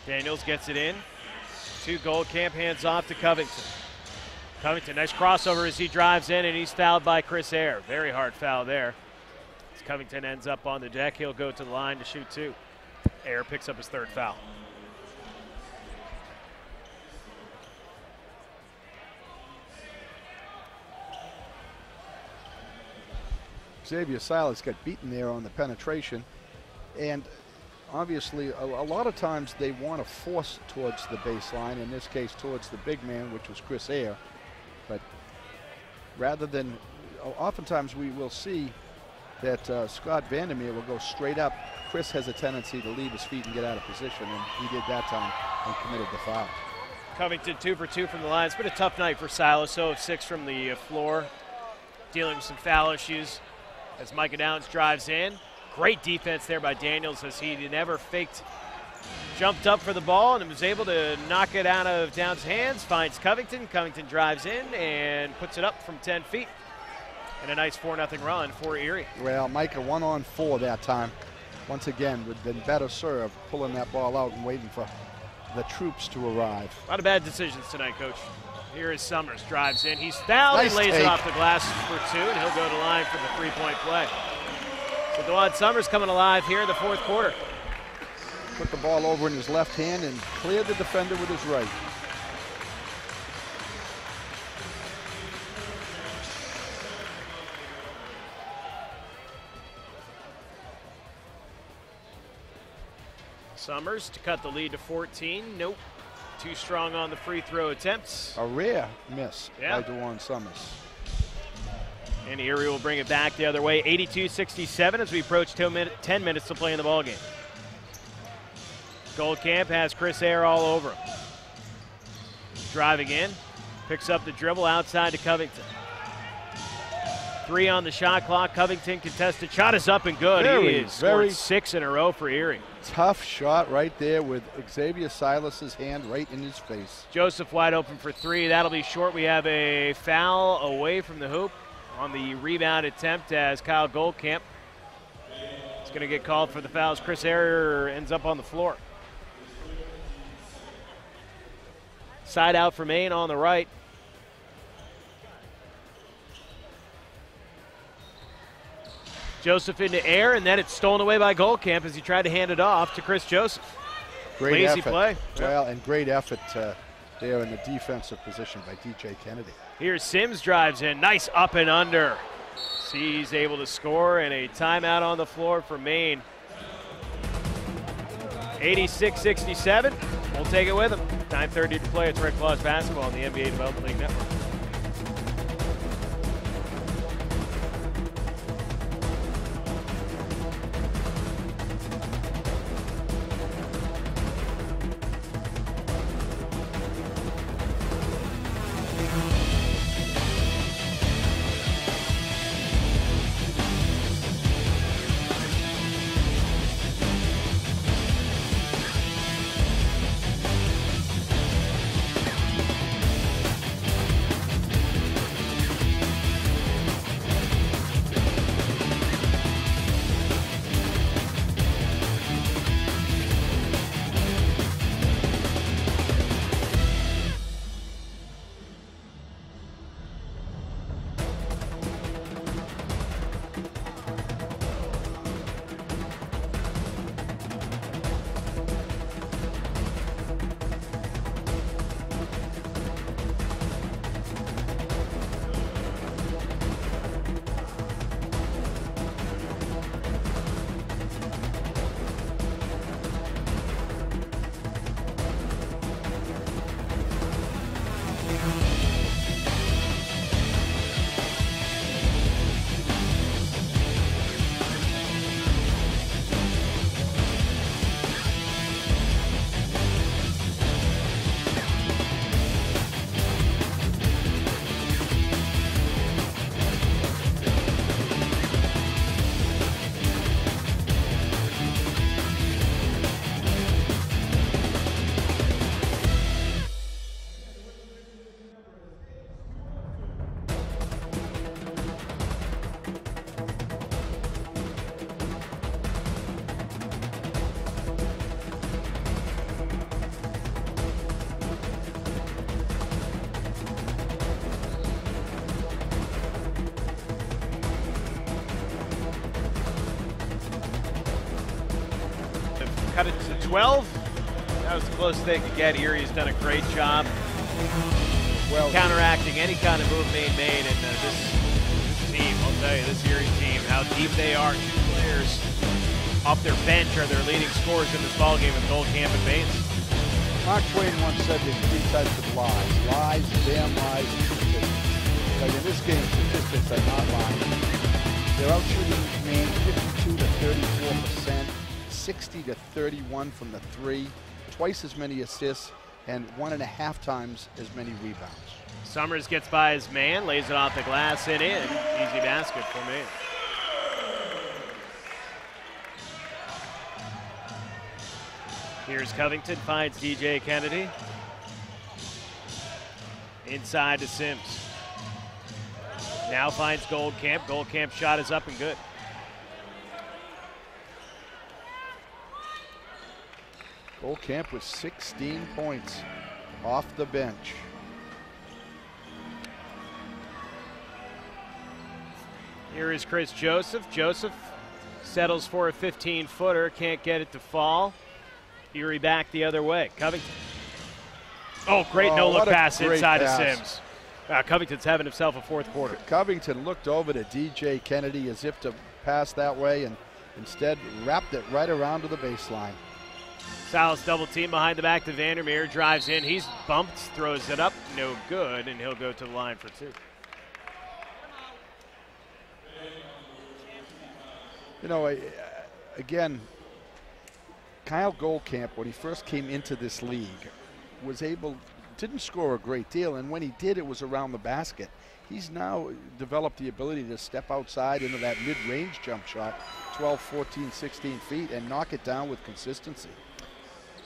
Daniels gets it in to Goldcamp, hands off to Covington. Covington, nice crossover as he drives in, and he's fouled by Chris Eyre. Very hard foul there. As Covington ends up on the deck, he'll go to the line to shoot two. Eyre picks up his third foul. Xavier Silas got beaten there on the penetration, and obviously, a lot of times they want to force towards the baseline, in this case towards the big man, which was Chris Ayer. But rather than, oftentimes we will see that Scott VanderMeer will go straight up. Chris has a tendency to leave his feet and get out of position, and he did that time and committed the foul. Covington 2 for 2 from the line. It's been a tough night for Silas, 0 of 6 from the floor, dealing with some foul issues as Micah Downs drives in. Great defense there by Daniels as he never faked, jumped up for the ball and was able to knock it out of Downs' hands, finds Covington. Covington drives in and puts it up from 10 feet. And a nice 4-0 run for Erie. Well, Micah 1 on 4 that time. Once again, would have been better served pulling that ball out and waiting for the troops to arrive. A lot of bad decisions tonight, Coach. Here is Summers, drives in. He's fouled nice and lays take. it off the glass for 2, and he'll go to line for the 3-point play. So DeJuan Summers coming alive here in the fourth quarter. Put the ball over in his left hand and cleared the defender with his right. Summers to cut the lead to 14. Nope. Too strong on the free throw attempts. A rare miss by DeJuan Summers. And Erie will bring it back the other way, 82-67 as we approach 10 minutes to play in the ballgame. Goldcamp has Chris Ayer all over him. Driving in, picks up the dribble outside to Covington. 3 on the shot clock. Covington contested shot is up and good. He has scored 6 in a row for Erie. Tough shot right there with Xavier Silas's hand right in his face. Joseph wide open for 3. That'll be short. We have a foul away from the hoop on the rebound attempt as Kyle Goldcamp is going to get called for the fouls. Chris Ayer ends up on the floor. Side out for Maine on the right. Joseph into Ayer, and then it's stolen away by Goldcamp as he tried to hand it off to Chris Joseph. Great Lazy effort. play. Well, and great effort there in the defensive position by DJ Kennedy. Here's Sims drives in. Nice up and under. He's able to score, and a timeout on the floor for Maine. 86-67. We'll take it with him. 9:30 to play. It's Red Claws basketball on the NBA Development League Network. Cut it to 12. That was the closest they could get. Erie's done a great job counteracting any kind of move Maine made. And this team, I'll tell you, this Erie team, how deep they are. 2 players off their bench are their leading scorers in this ballgame with Goldcamp and Baines. Mark Twain once said there's three types of lies. Lies, damn lies, and statistics. But in this game, statistics are not lying. They're out shooting Maine 52 to 34%, 60 to 31 from the three, twice as many assists, and 1.5 times as many rebounds. Summers gets by his man, lays it off the glass and in. Easy basket for Maine. Here's Covington, finds DJ Kennedy. Inside to Sims. Now finds Goldcamp. Goldcamp's shot is up and good. Goldcamp with 16 points off the bench. Here is Chris Joseph. Joseph settles for a 15-footer, can't get it to fall. Erie back the other way. Covington. Oh, great no-look pass inside of Sims. Covington's having himself a fourth quarter. Covington looked over to DJ Kennedy as if to pass that way and instead wrapped it right around to the baseline. Salas double team behind the back to VanderMeer, drives in, he's bumped, throws it up, no good, and he'll go to the line for two. You know, again, Kyle Goldcamp, when he first came into this league, didn't score a great deal, and when he did, it was around the basket. He's now developed the ability to step outside into that mid-range jump shot, 12, 14, 16 feet, and knock it down with consistency.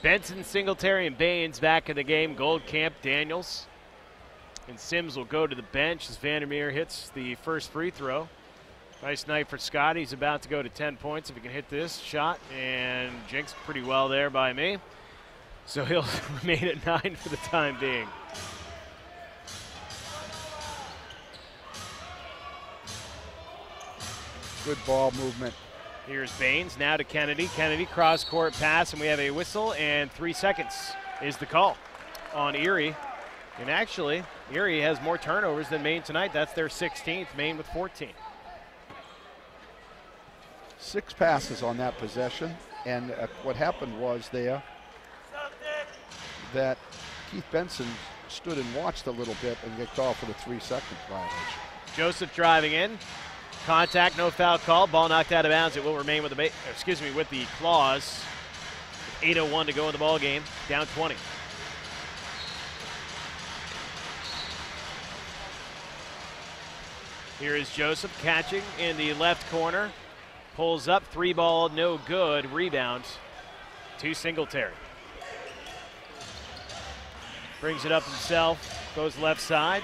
Benson, Singletary, and Baines back in the game. Goldcamp, Daniels, and Sims will go to the bench as VanderMeer hits the first free throw. Nice night for Scott. He's about to go to 10 points if he can hit this shot, and jinxed pretty well there by me. So he'll remain at 9 for the time being. Good ball movement. Here's Baines, now to Kennedy. Kennedy cross-court pass, and we have a whistle, and 3 seconds is the call on Erie. And actually, Erie has more turnovers than Maine tonight. That's their 16th, Maine with 14. 6 passes on that possession, and what happened was there that Keith Benson stood and watched a little bit and got called for the 3-second violation. Joseph driving in, contact, no foul call, ball knocked out of bounds. It will remain with the with the claws. 8:01 to go in the ball game, down 20. Here is Joseph catching in the left corner. Pulls up, 3-ball, no good. Rebound to Singletary. Brings it up himself, goes left side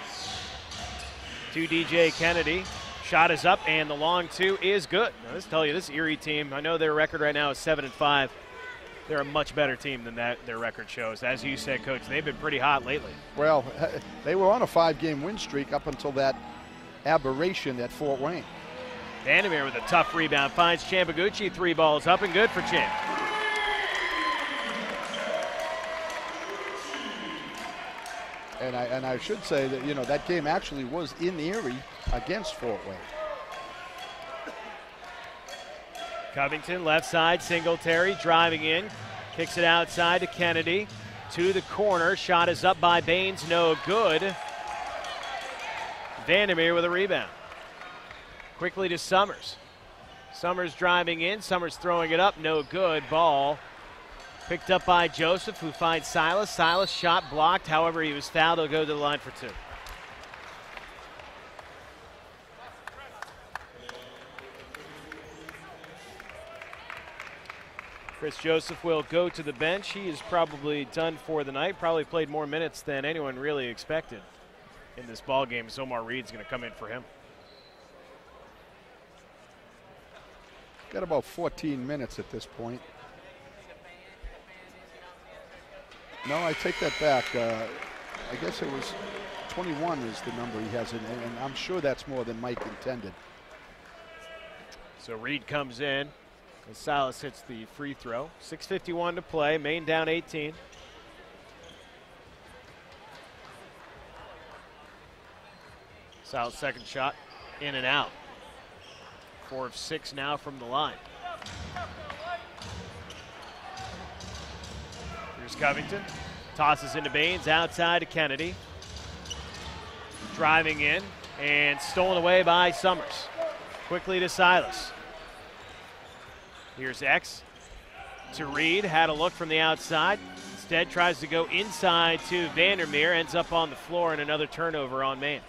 to DJ Kennedy. Shot is up, and the long two is good. Now, let's tell you, this Erie team, I know their record right now is 7-5. They're a much better team than that their record shows. As you said, Coach, they've been pretty hot lately. Well, they were on a 5-game win streak up until that aberration at Fort Wayne. VanderMeer with a tough rebound, finds Champaguchi, 3 balls up and good for Champ. And I should say that, you know, that game actually was in Erie against Fort Wayne. Covington, left side, Singletary driving in, kicks it outside to Kennedy, to the corner, shot is up by Baines, no good. VanderMeer with a rebound. Quickly to Summers. Summers driving in, Summers throwing it up, no good. Ball picked up by Joseph, who finds Silas. Silas shot blocked, however he was fouled. He'll go to the line for 2. Chris Joseph will go to the bench. He is probably done for the night. Probably played more minutes than anyone really expected in this ball game. So Omar Reed's going to come in for him. Got about 14 minutes at this point. No, I take that back. I guess it was 21 is the number he has, and I'm sure that's more than Mike intended. So Reed comes in, and Silas hits the free throw. 6:51 to play, Maine down 18. Silas' second shot, in and out. 4 of 6 now from the line. Here's Covington. Tosses into Baines, outside to Kennedy. Driving in and stolen away by Summers. Quickly to Silas. Here's X to Reed. Had a look from the outside. Instead tries to go inside to VanderMeer. Ends up on the floor and another turnover on Maine.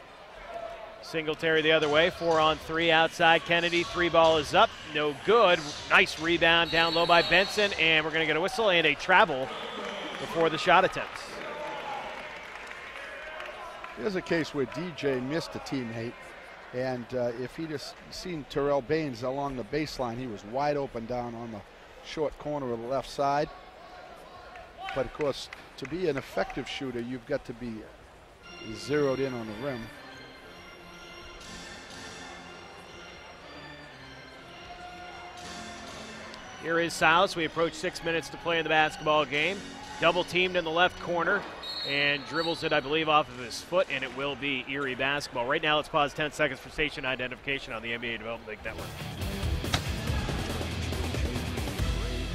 Singletary the other way. 4-on-3 outside Kennedy. 3-ball is up. No good. Nice rebound down low by Benson. And we're going to get a whistle and a travel before the shot attempts. Here's a case where DJ missed a teammate. And if he'd just seen Terrell Baines along the baseline, he was wide open down on the short corner of the left side. But of course, to be an effective shooter, you've got to be zeroed in on the rim. Here is Silas. We approach 6 minutes to play in the basketball game. Double teamed in the left corner and dribbles it, I believe, off of his foot, and it will be Erie basketball. Right now, let's pause 10 seconds for station identification on the NBA Development League Network.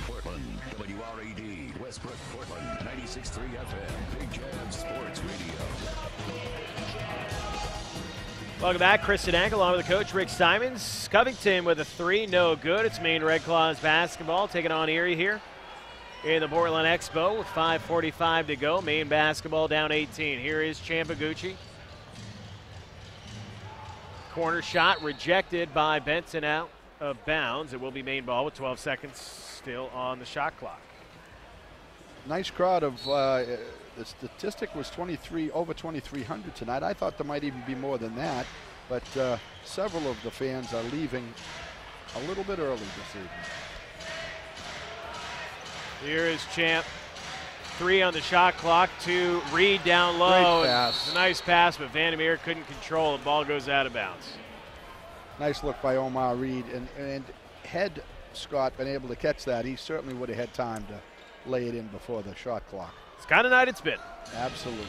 Portland, WRED, Westbrook, Portland, 96.3 FM, Big Jam Sports Radio. Welcome back. Chris Sedank along with the coach, Rick Simons. Covington with a 3, no good. It's Maine Red Claws basketball taking on Erie here in the Portland Expo with 5:45 to go. Maine basketball down 18. Here is Ciampagucci. Corner shot rejected by Benson, out of bounds. It will be Maine ball with 12 seconds still on the shot clock. Nice crowd of, the statistic was over 2,300 tonight. I thought there might even be more than that, but several of the fans are leaving a little bit early this evening. Here is Champ. 3 on the shot clock to Reed down low. Great pass. A nice pass, but VanderMeer couldn't control it. Ball goes out of bounds. Nice look by Omar Reed. And had Scott been able to catch that, he certainly would have had time to lay it in before the shot clock. It's kind of night it's been. Absolutely.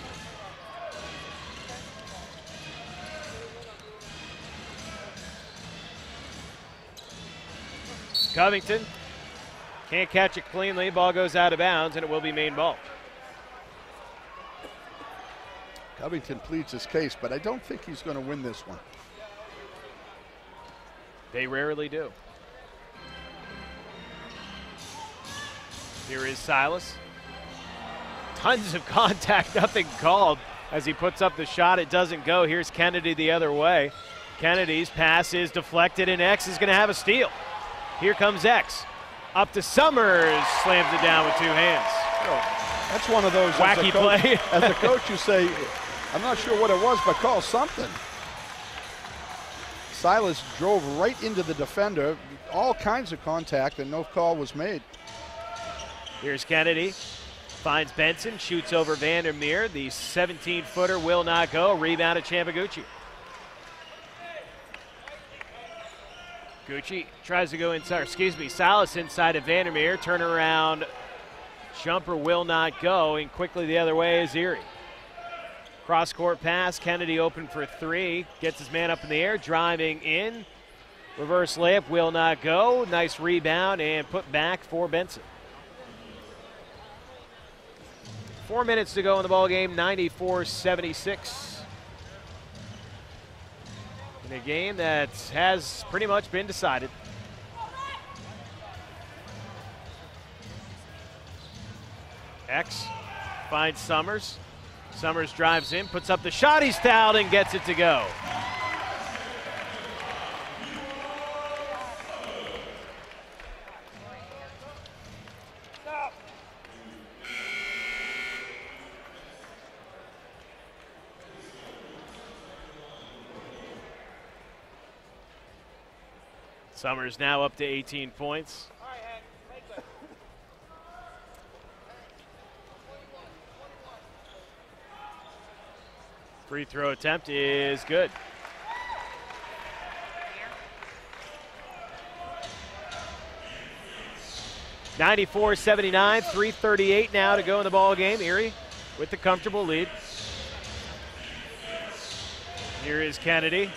Covington can't catch it cleanly. Ball goes out of bounds, and it will be Maine ball. Covington pleads his case, but I don't think he's going to win this one. They rarely do. Here is Silas. Tons of contact, nothing called as he puts up the shot. It doesn't go. Here's Kennedy the other way. Kennedy's pass is deflected, and X is going to have a steal. Here comes X. Up to Summers, slams it down with 2 hands. Oh, that's one of those wacky play. As a coach, you say, I'm not sure what it was, but call something. Silas drove right into the defender, all kinds of contact, and no call was made. Here's Kennedy, finds Benson, shoots over VanderMeer. The 17-footer will not go. Rebound at Ciampagucci. Gucci tries to go inside, Silas inside of VanderMeer. Turnaround jumper will not go, and quickly the other way is Erie. Cross-court pass, Kennedy open for 3. Gets his man up in the air, driving in. Reverse layup will not go. Nice rebound and put back for Benson. 4 minutes to go in the ball game, 94-76. In a game that has pretty much been decided. X finds Summers. Summers drives in, puts up the shot, he's fouled and gets it to go. Summers now up to 18 points. Free throw attempt is good. (94-79), 3:38 now to go in the ball game. Erie with the comfortable lead. Here is Kennedy.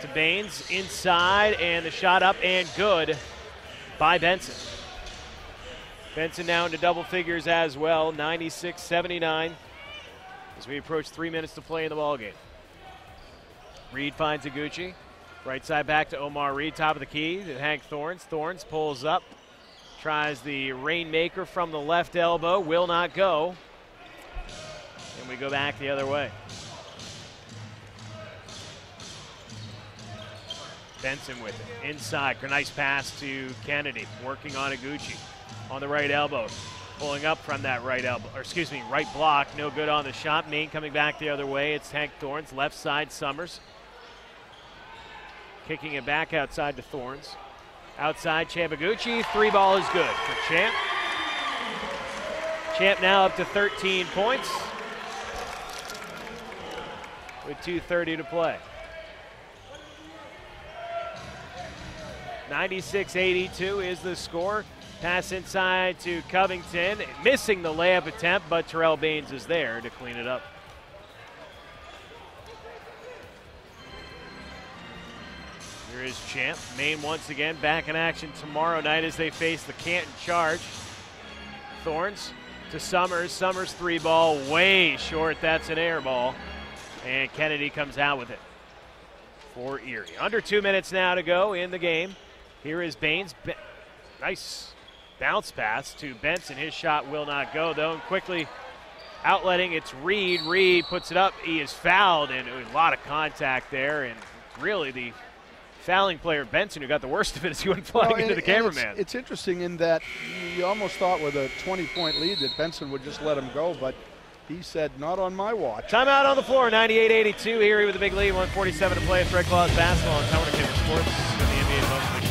To Baines inside, and the shot up and good by Benson. Benson now into double figures as well, 96-79 as we approach 3 minutes to play in the ballgame. Reed finds Iguchi. Right side back to Omar Reed, top of the key to Hank Thorns. Thorns pulls up, tries the rainmaker from the left elbow, will not go. And we go back the other way. Benson with it, inside, nice pass to Kennedy, working on Iguchi on the right elbow. Pulling up from that right elbow, or excuse me, right block, no good on the shot. Maine coming back the other way, it's Hank Thorns, left side Summers. Kicking it back outside to Thorns. Outside Champ Iguchi, 3 ball is good for Champ. Champ now up to 13 points with 2:30 to play. 96-82 is the score. Pass inside to Covington, missing the layup attempt, but Terrell Baines is there to clean it up. Here is Champ. Maine once again back in action tomorrow night as they face the Canton Charge. Thorns to Summers. Summers 3 ball, way short. That's an air ball. And Kennedy comes out with it for Erie. Under 2 minutes now to go in the game. Here is Baines. Nice bounce pass to Benson. His shot will not go, though. And quickly outletting, it's Reed. Reed puts it up. He is fouled, and a lot of contact there. And really the fouling player, Benson, who got the worst of it as he went flying into the cameraman. It's interesting in that you almost thought with a 20-point lead that Benson would just let him go, but he said, not on my watch. Timeout on the floor, 98-82. Erie with a big lead, 147 to play. It's Red Claws basketball on Time Warner Cable Sports in the NBA Development League.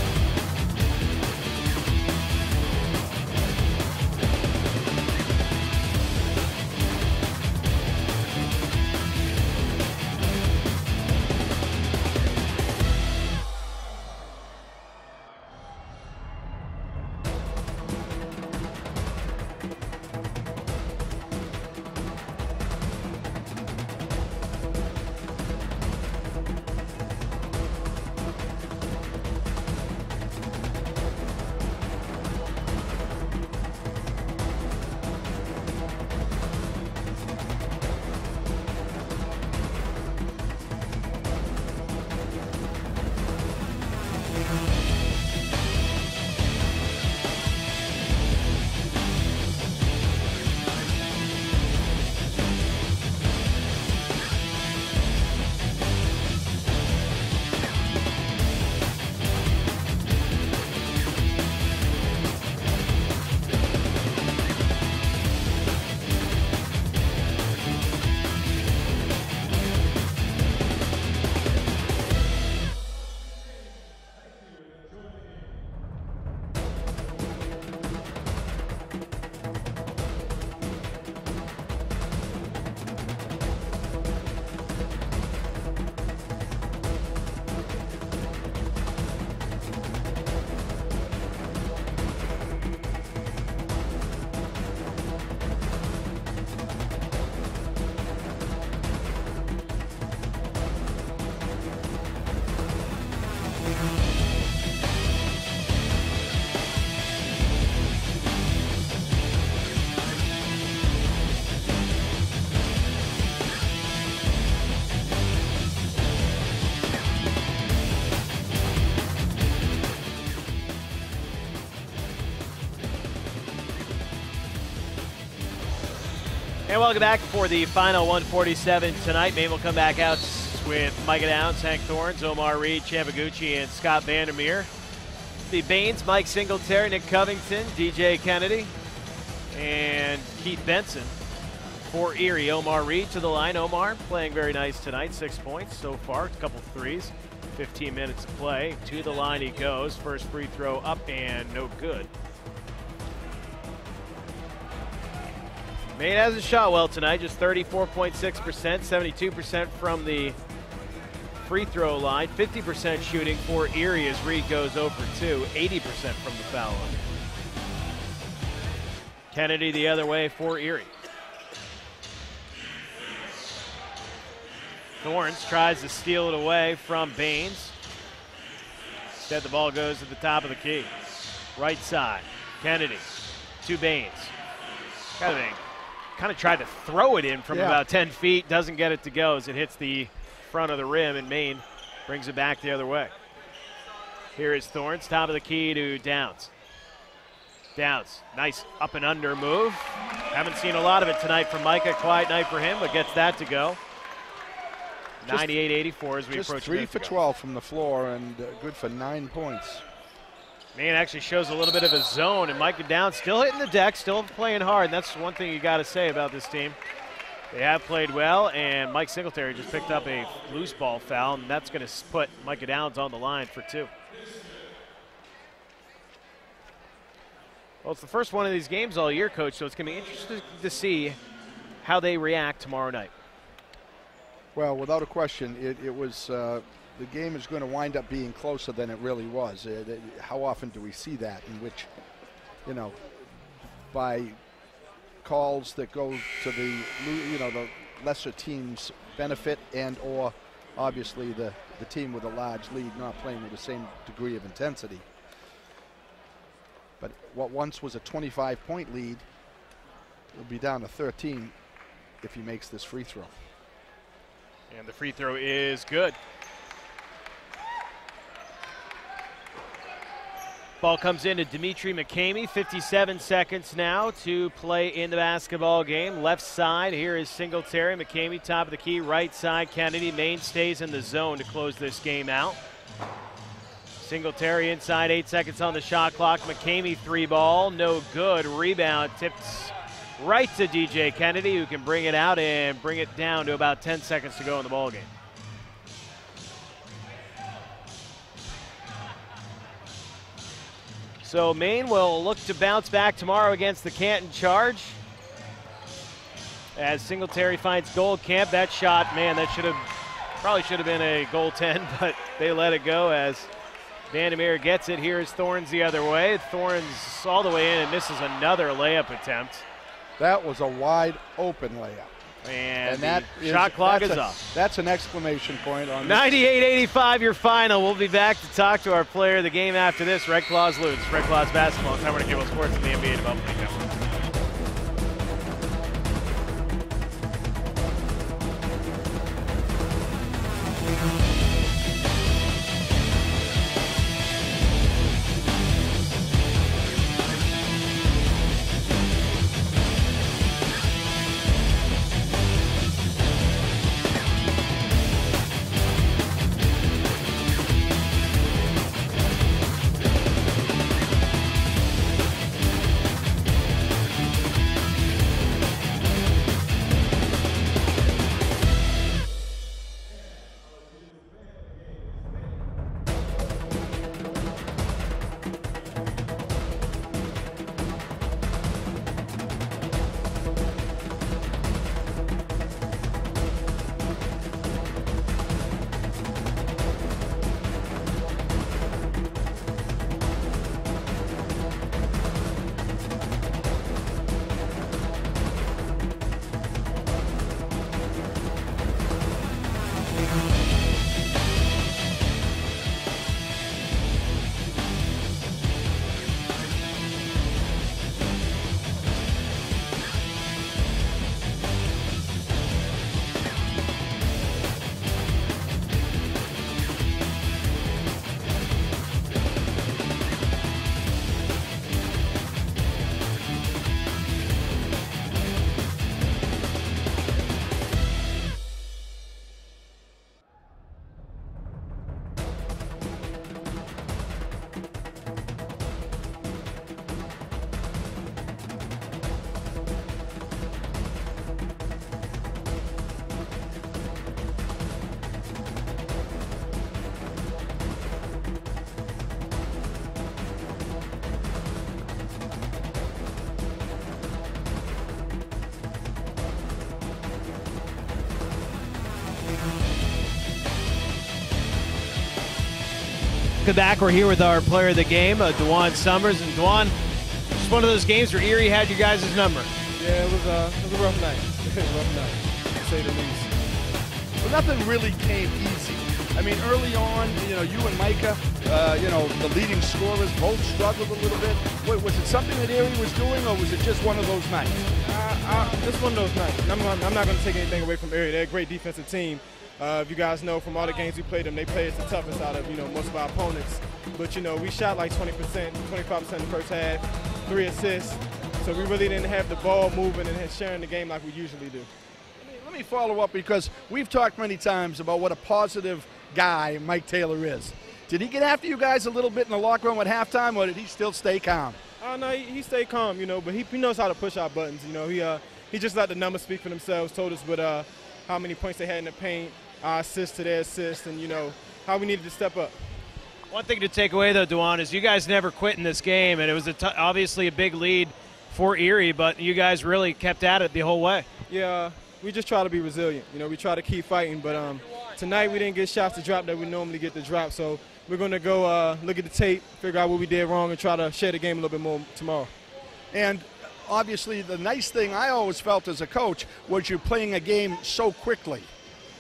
And welcome back for the final 147 tonight. Maine will come back out with Micah Downs, Hank Thorns, Omar Reed, Champ Iguchi, and Scott VanderMeer. The Baines, Mike Singletary, Nick Covington, DJ Kennedy, and Keith Benson. For Erie, Omar Reed to the line. Omar playing very nice tonight, 6 points so far, a couple threes, 15 minutes to play. To the line he goes. First free throw up and no good. Maine hasn't shot well tonight, just 34.6%, 72% from the free throw line, 50% shooting for Erie as Reed goes 0 for 2, 80% from the foul line. Kennedy the other way for Erie. Thorns tries to steal it away from Baines. Instead the ball goes to the top of the key. Right side, Kennedy to Baines. Kind of tried to throw it in from about 10 feet. Doesn't get it to go as it hits the front of the rim, and Maine brings it back the other way. Here is Thorns, top of the key to Downs. Downs, nice up and under move. Haven't seen a lot of it tonight from Micah. Quiet night for him, but gets that to go. 98-84 as we approach. Just 3 for 12 from the floor and good for 9 points. Maine actually shows a little bit of a zone, and Micah Downs still hitting the deck, still playing hard. And that's one thing you got to say about this team. They have played well, and Mike Singletary just picked up a loose ball foul, and that's going to put Micah Downs on the line for 2. Well, it's the first one of these games all year, Coach, so it's going to be interesting to see how they react tomorrow night. Well, without a question, it was the game is going to wind up being closer than it really was. How often do we see that in which, by calls that go to the lesser team's benefit and or obviously the team with a large lead not playing with the same degree of intensity. But what once was a 25-point lead will be down to 13 if he makes this free throw. And the free throw is good. Ball comes in to Dimitri McCamey. 57 seconds now to play in the basketball game. Left side, here is Singletary. McCamey, top of the key. Right side, Kennedy. Maine stays in the zone to close this game out. Singletary inside, 8 seconds on the shot clock. McCamey 3-ball, no good. Rebound tipped right to DJ Kennedy, who can bring it out and bring it down to about 10 seconds to go in the ball game. So Maine will look to bounce back tomorrow against the Canton Charge. As Singletary finds Goldcamp, that shot, man, that probably should have been a goaltend, but they let it go as VanderMeer gets it. Here's Thorns the other way. Thorns all the way in and misses another layup attempt. That was a wide open layup. And that shot clock is up. That's an exclamation point on 98-85 your final. We'll be back to talk to our player of the game after this. Red Claws lose. Red Claws basketball. Time Warner Cable Sports and the NBA Development Network. Back, we're here with our player of the game, Dwan Summers. And Dwan, it's one of those games where Erie had you guys' number. Yeah, it was a rough night. Rough night, to say the least. Well, nothing really came easy I mean, early on, you and Micah, the leading scorers both struggled a little bit. Was it something that Erie was doing, or was it just one of those nights? Just one of those nights. I'm not going to take anything away from Erie. They're a great defensive team. If you guys know from all the games we played them, they play us the toughest out of most of our opponents. But we shot like 20%, 25% in the first half, 3 assists. So we really didn't have the ball moving and sharing the game like we usually do. Let me follow up, because we've talked many times about what a positive guy Mike Taylor is. Did he get after you guys a little bit in the locker room at halftime, or did he still stay calm? No, he stayed calm, but he knows how to push our buttons. He just let the numbers speak for themselves, told us how many points they had in the paint, our assist to their assist, and how we needed to step up. One thing to take away, though, Duan, is you guys never quit in this game, and it was obviously a big lead for Erie, but you guys really kept at it the whole way. Yeah, we just try to be resilient. We try to keep fighting, but tonight we didn't get shots to drop that we normally get to drop, so we're going to go look at the tape, figure out what we did wrong, and try to share the game a little bit more tomorrow. And obviously the nice thing I always felt as a coach was you're playing a game so quickly,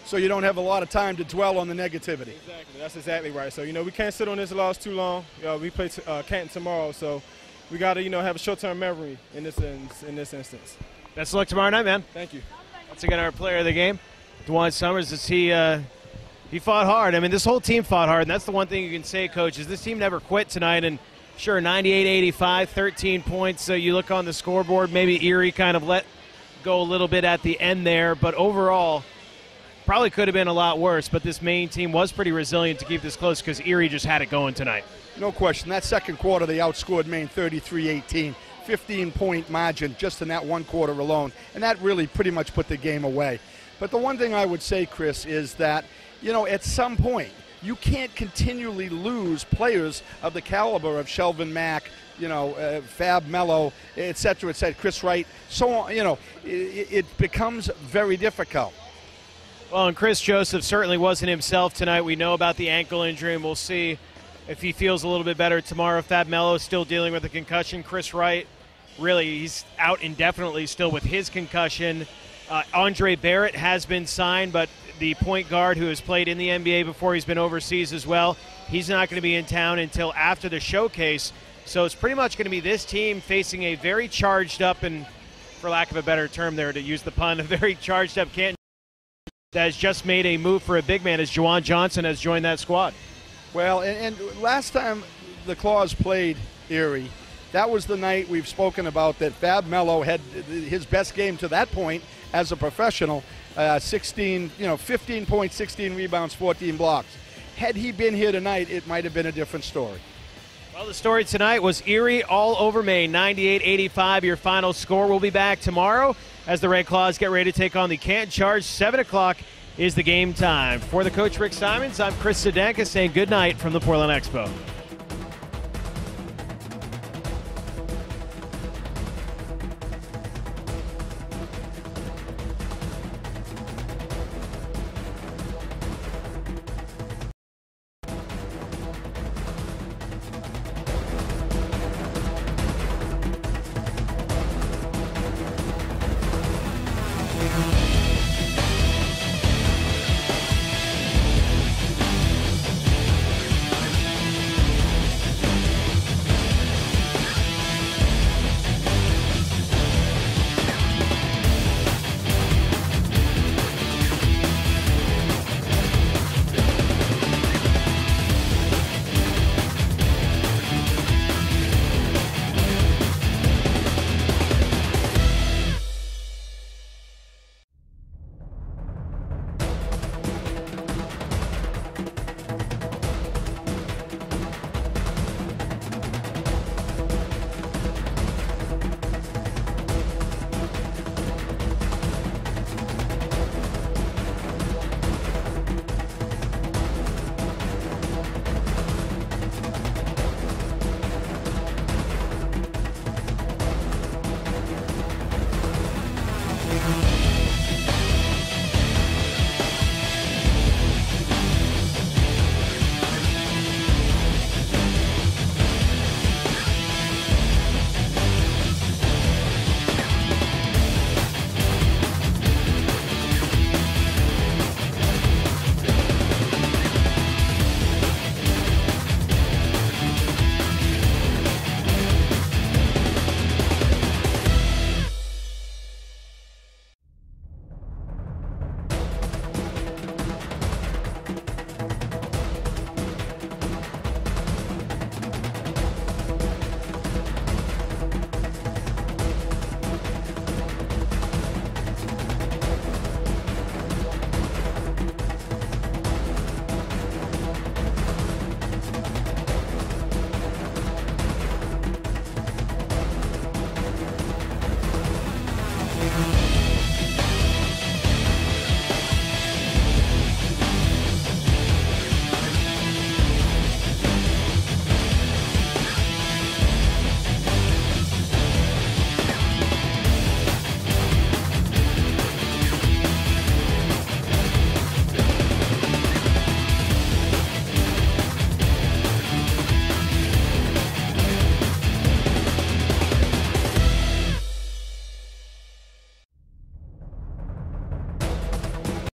so you don't have a lot of time to dwell on the negativity. Exactly, that's exactly right. So, we can't sit on this loss too long. We play Canton tomorrow, so we got to, have a short-term memory in this instance. Best of luck tomorrow night, man. Thank you. Once again, our player of the game, Duan Summers, he fought hard. I mean, this whole team fought hard, and that's the one thing you can say, Coach, is this team never quit tonight. And sure, 98-85, 13 points. So you look on the scoreboard, maybe Erie kind of let go a little bit at the end there, but overall, probably could have been a lot worse. But this Maine team was pretty resilient to keep this close because Erie just had it going tonight. No question. That second quarter, they outscored Maine 33-18. 15-point margin just in that one quarter alone, and that really pretty much put the game away. But the one thing I would say, Chris, is that, at some point, you can't continually lose players of the caliber of Shelvin Mack, Fab Mello, et cetera, Chris Wright, so on. It becomes very difficult. Well, and Chris Joseph certainly wasn't himself tonight. We know about the ankle injury, and we'll see if he feels a little bit better tomorrow. Fab Mello is still dealing with a concussion. Chris Wright, really, he's out indefinitely still with his concussion. Andre Barrett has been signed, but the point guard who has played in the NBA before, he's been overseas as well. He's not going to be in town until after the showcase. So it's pretty much going to be this team facing a very charged up, and for lack of a better term there to use the pun, a very charged up Canton that has just made a move for a big man as Juwan Johnson has joined that squad. Well, and last time the Claws played Erie, that was the night we've spoken about that Fab Mello had his best game to that point as a professional, 15 points, 16 rebounds, 14 blocks. Had he been here tonight, it might have been a different story. Well, the story tonight was Erie all over Maine, 98-85, your final score. We'll be back tomorrow as the Red Claws get ready to take on the Canton Charge. 7 o'clock is the game time. For the coach, Rick Simons, I'm Chris Sedenka saying good night from the Portland Expo.